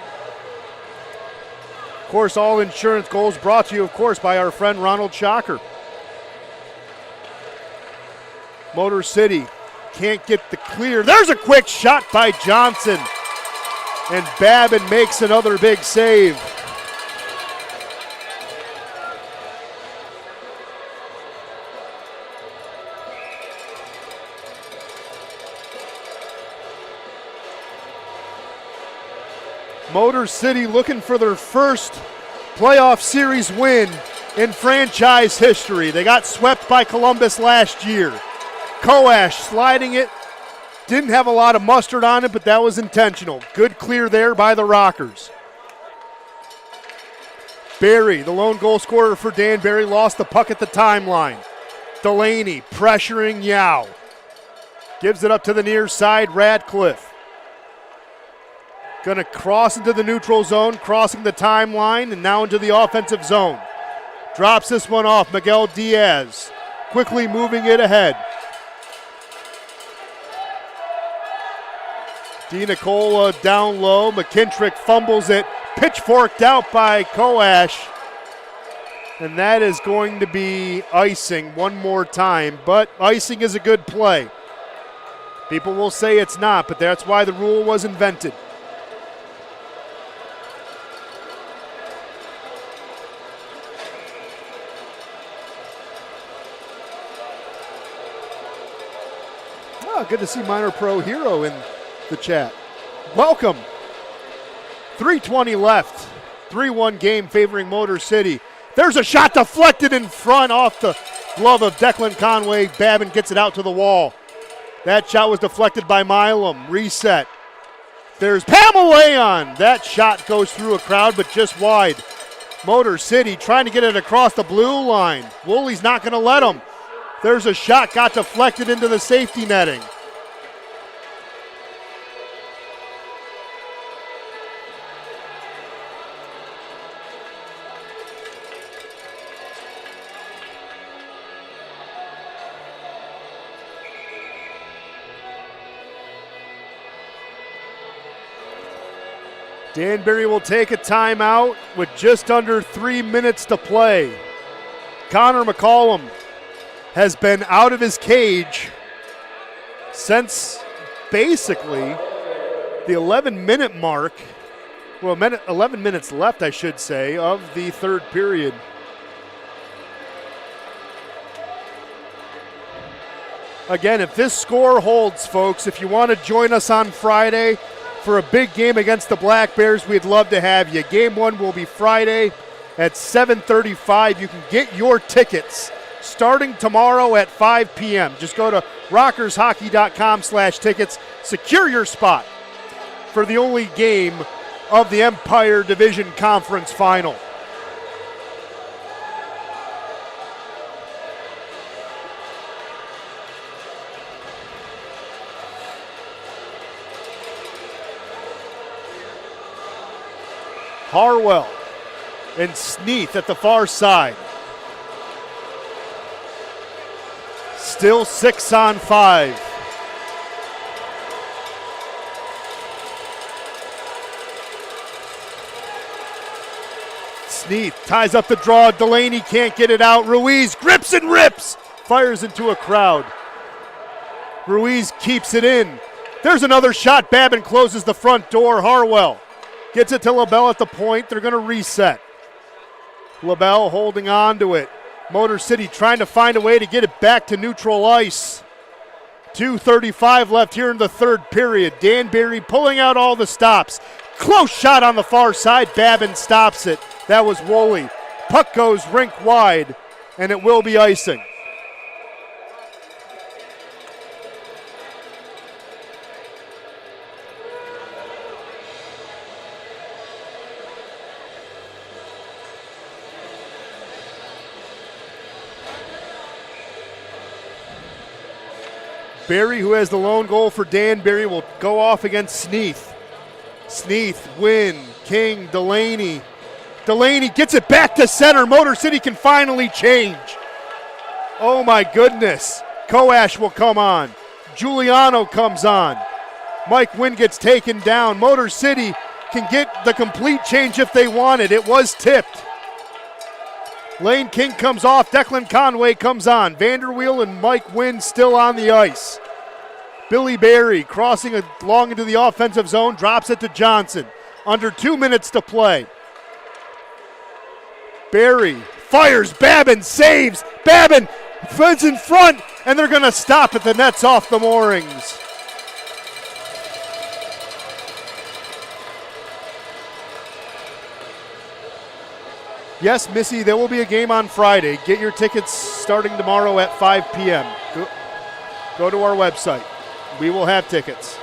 Of course, all insurance goals brought to you, of course, by our friend Ronald Shocker. Motor City can't get the clear. There's a quick shot by Johnson. And Babin makes another big save. Motor City looking for their first playoff series win in franchise history. They got swept by Columbus last year. Koash sliding it. Didn't have a lot of mustard on it, but that was intentional. Good clear there by the Rockers. Barry, the lone goal scorer for Danbury, lost the puck at the timeline. Delaney pressuring Yao. Gives it up to the near side, Radcliffe. Going to cross into the neutral zone, crossing the timeline, and now into the offensive zone. Drops this one off, Miguel Diaz. Quickly moving it ahead. DiNicola down low. McKintrick fumbles it. Pitchforked out by Koash. And that is going to be icing one more time. But icing is a good play. People will say it's not, but that's why the rule was invented. Oh, good to see Minor Pro Hero in the chat. Welcome. 3:20 left. 3-1 game favoring Motor City. There's a shot deflected in front off the glove of Declan Conway. Babin gets it out to the wall. That shot was deflected by Milam. Reset. There's Pamelayan. That shot goes through a crowd, but just wide. Motor City trying to get it across the blue line. Woolley's not going to let him. There's a shot, got deflected into the safety netting. Danbury will take a timeout with just under 3 minutes to play. Connor McCollum has been out of his cage since basically the 11-minute mark. Well, 11 minutes left, I should say, of the third period. Again, if this score holds, folks, if you want to join us on Friday for a big game against the Black Bears, we'd love to have you. Game one will be Friday at 7:35. You can get your tickets starting tomorrow at 5 p.m. Just go to rockershockey.com/tickets. Secure your spot for the only game of the Empire Division Conference Final. Harwell and Sneath at the far side. Still 6-on-5. Sneath ties up the draw. Delaney can't get it out. Ruiz grips and rips. Fires into a crowd. Ruiz keeps it in. There's another shot. Babin closes the front door. Harwell gets it to LaBelle at the point. They're going to reset. LaBelle holding on to it. Motor City trying to find a way to get it back to neutral ice. 2:35 left here in the third period. Danbury pulling out all the stops. Close shot on the far side. Babin stops it. That was Woolley. Puck goes rink wide, and it will be icing. Barry, who has the lone goal for Danbury, will go off against Sneath. Sneath, Wynn, King, Delaney. Delaney gets it back to center. Motor City can finally change. Oh my goodness. Koash will come on. Giuliano comes on. Mike Wynn gets taken down. Motor City can get the complete change if they want it. It was tipped. Lane King comes off. Declan Conway comes on. Vanderweel and Mike Wynn still on the ice. Billy Berry crossing long into the offensive zone, drops it to Johnson. Under 2 minutes to play. Berry fires, Babin saves. Babin fence in front, and they're going to stop it. The net's off the moorings. Yes, Missy, there will be a game on Friday. Get your tickets starting tomorrow at 5 p.m. Go to our website. We will have tickets.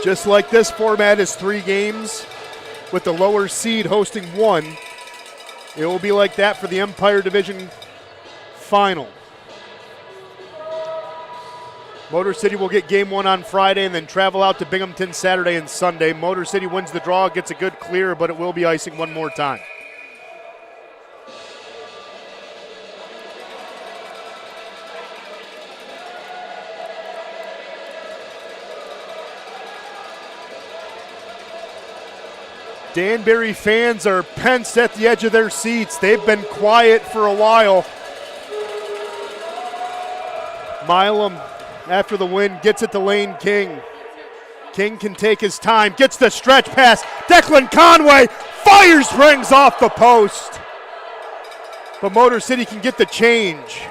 Just like this format is 3 games, with the lower seed hosting 1. It will be like that for the Empire Division final. Motor City will get game 1 on Friday and then travel out to Binghamton Saturday and Sunday. Motor City wins the draw, gets a good clear, but it will be icing one more time. Danbury fans are pensed at the edge of their seats. They've been quiet for a while. Milam, after the win, gets it to Lane King. King can take his time, gets the stretch pass. Declan Conway fires, rings off the post. But Motor City can get the change.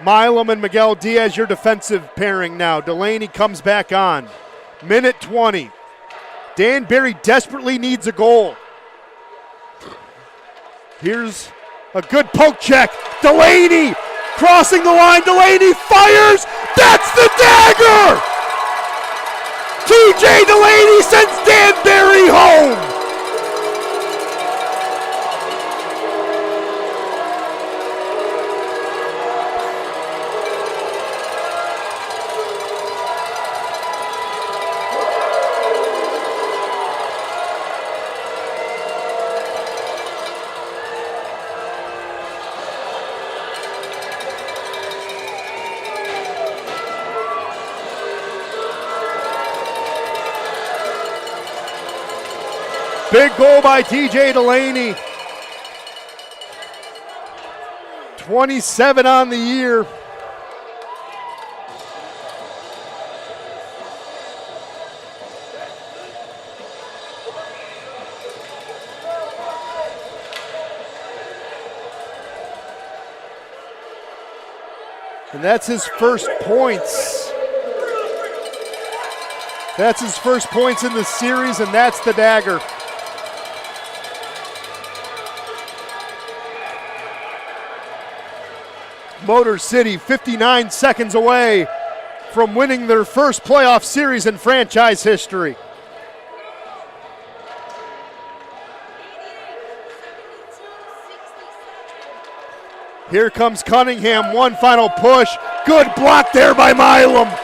Milam and Miguel Diaz, your defensive pairing now. Delaney comes back on. Minute 20. Danbury desperately needs a goal. Here's a good poke check. Delaney crossing the line. Delaney fires. That's the dagger. TJ Delaney sends Danbury home. Big goal by TJ Delaney. 27 on the year. And that's his first points. That's his first points in the series, and that's the dagger. Motor City 59 seconds away from winning their first playoff series in franchise history. Here comes Cunningham, one final push. Good block there by Milam.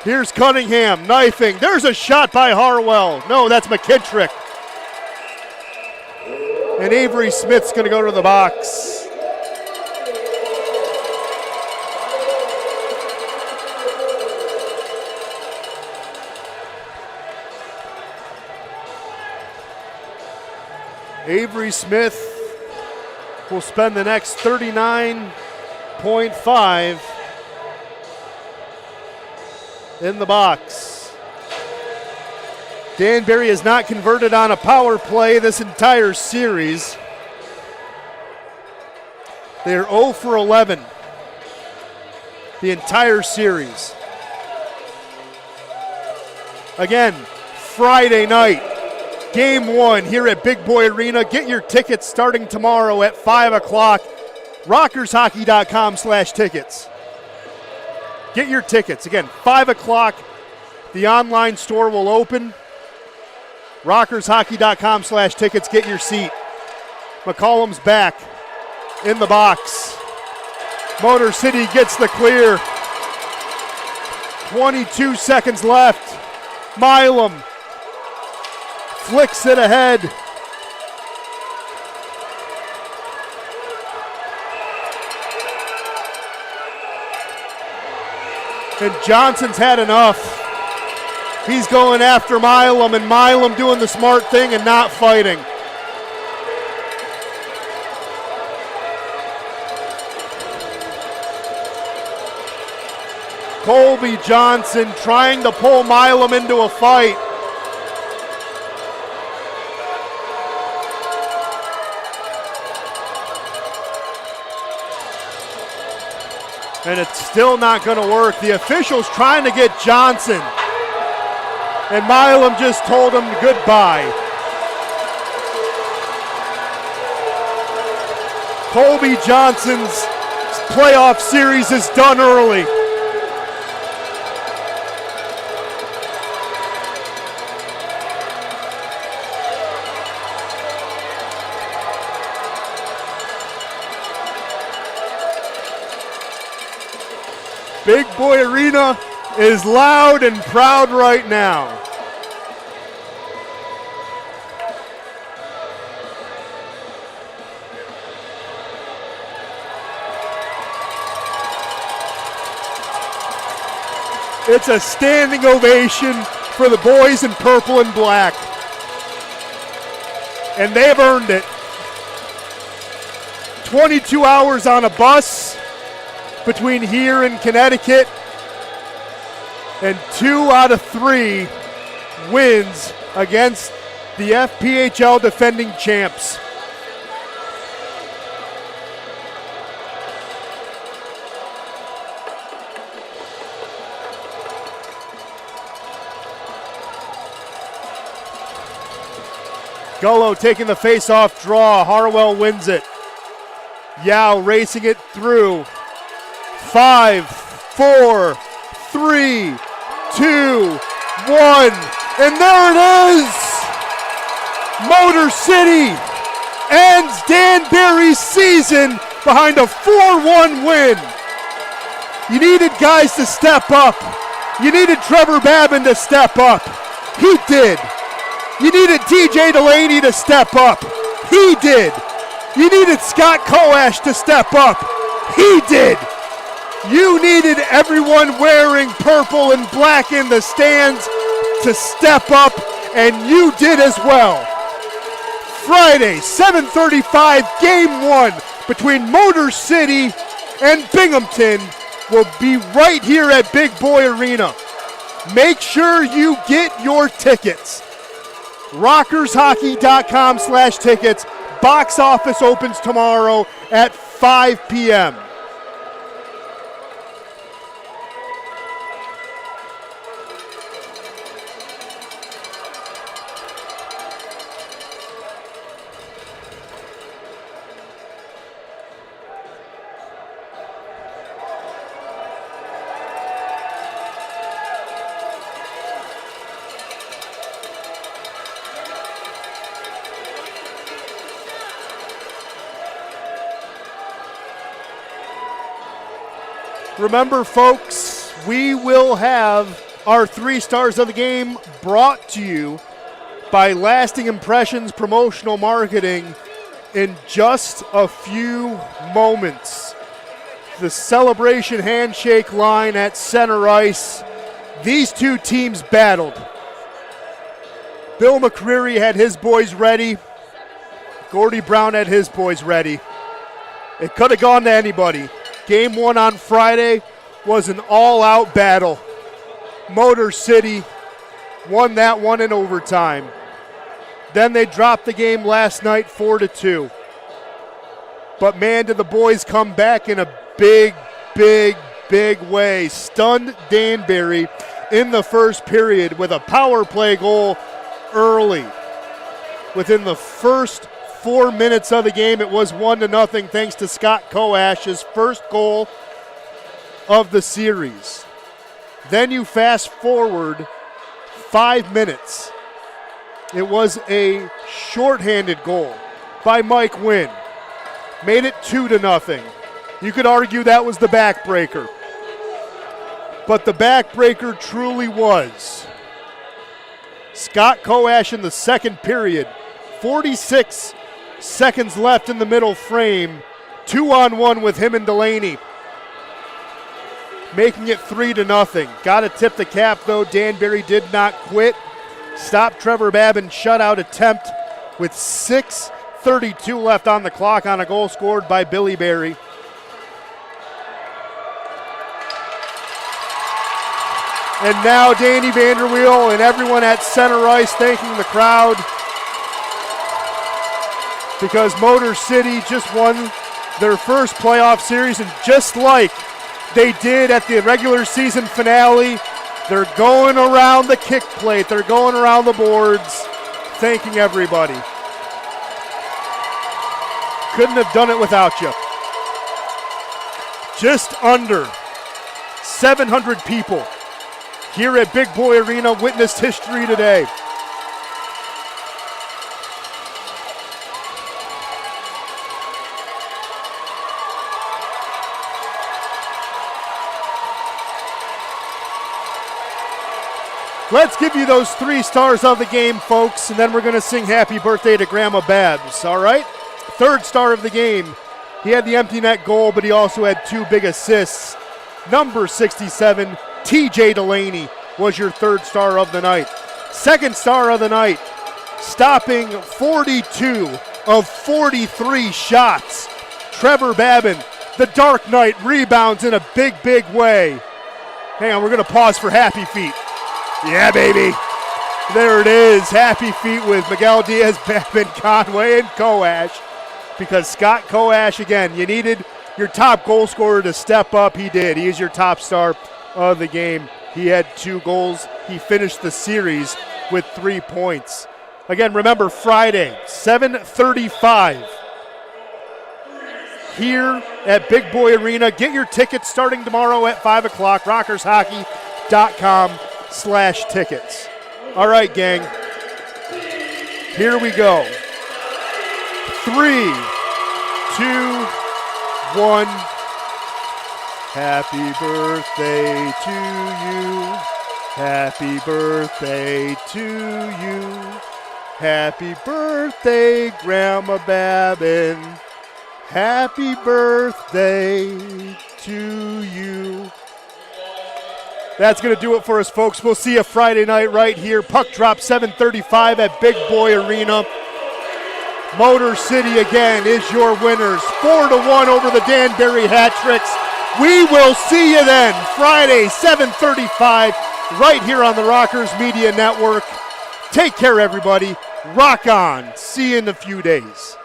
Here's Cunningham, knifing. There's a shot by Harwell. No, that's McKittrick. And Avery Smith's going to go to the box. Avery Smith will spend the next 39.5 in the box. Danbury has not converted on a power play this entire series. They're 0 for 11 the entire series. Again, Friday night, game 1 here at Big Boy Arena. Get your tickets starting tomorrow at 5 o'clock. Rockershockey.com/tickets. Get your tickets. Again, 5 o'clock, the online store will open. Rockershockey.com/tickets. Get your seat. McCollum's back in the box. Motor City gets the clear. 22 seconds left. Milam flicks it ahead. And Johnson's had enough. He's going after Milam, and Milam doing the smart thing and not fighting. Colby Johnson trying to pull Milam into a fight. And it's still not going to work. The official's trying to get Johnson. And Milam just told him goodbye. Colby Johnson's playoff series is done early. Big Boy Arena is loud and proud right now. It's a standing ovation for the boys in purple and black. And they've earned it. 22 hours on a bus between here and Connecticut, and 2 out of 3 wins against the FPHL defending champs. Gullo taking the face-off draw. Harwell wins it. Yao racing it through. 5, 4, 3, 2, 1. And there it is! Motor City ends Danbury's season behind a 4-1 win. You needed guys to step up. You needed Trevor Babin to step up. He did. You needed TJ Delaney to step up. He did. You needed Scott Koash to step up. He did. You needed everyone wearing purple and black in the stands to step up, and you did as well. Friday, 7:35, Game 1 between Motor City and Binghamton will be right here at Big Boy Arena. Make sure you get your tickets. RockersHockey.com/tickets. Box office opens tomorrow at 5 p.m. Remember, folks, we will have our 3 stars of the game brought to you by Lasting Impressions Promotional Marketing in just a few moments. The celebration handshake line at center ice. These two teams battled. Bill McCreary had his boys ready. Gordy Brown had his boys ready. It could have gone to anybody. Game 1 on Friday was an all-out battle. Motor City won that one in overtime. Then they dropped the game last night 4-2. But man, did the boys come back in a big, big, big way. Stunned Danbury in the first period with a power play goal early. Within the first 4 minutes of the game, it was 1-0 thanks to Scott Koash's first goal of the series. Then you fast forward 5 minutes. It was a shorthanded goal by Mike Wynn. Made it 2-0. You could argue that was the backbreaker. But the backbreaker truly was Scott Koash in the second period. 46 seconds left in the middle frame. 2-on-1 with him and Delaney. Making it 3-0. Got to tip the cap, though. Danbury did not quit. Stopped Trevor Babin's shutout attempt with 6:32 left on the clock on a goal scored by Billy Berry. And now Danny Vanderweel and everyone at center ice thanking the crowd because Motor City just won their first playoff series, and just like they did at the regular season finale, they're going around the kick plate, they're going around the boards, thanking everybody. Couldn't have done it without you. Just under 700 people here at Big Boy Arena witnessed history today. Let's give you those 3 stars of the game, folks, and then we're going to sing happy birthday to Grandma Babs, all right? 3rd star of the game. He had the empty net goal, but he also had 2 big assists. Number 67, TJ Delaney, was your 3rd star of the night. 2nd star of the night, stopping 42 of 43 shots. Trevor Babin, the Dark Knight, rebounds in a big, big way. Hang on, we're going to pause for Happy Feet. Yeah, baby. There it is. Happy Feet with Miguel Diaz, Babin, Conway, and Koash. Because Scott Koash, again, you needed your top goal scorer to step up. He did. He is your top star of the game. He had 2 goals. He finished the series with 3 points. Again, remember, Friday, 7:35 here at Big Boy Arena. Get your tickets starting tomorrow at 5 o'clock. RockersHockey.com/tickets. All right, gang. Here we go. 3, 2, 1. Happy birthday to you. Happy birthday to you. Happy birthday, Grandma Babin. Happy birthday to you. That's going to do it for us, folks. We'll see you Friday night right here. Puck drop 7:35 at Big Boy Arena. Motor City, again, is your winners. 4-1 over the Danbury Hat-Tricks. We will see you then, Friday, 7:35, right here on the Rockers Media Network. Take care, everybody. Rock on. See you in a few days.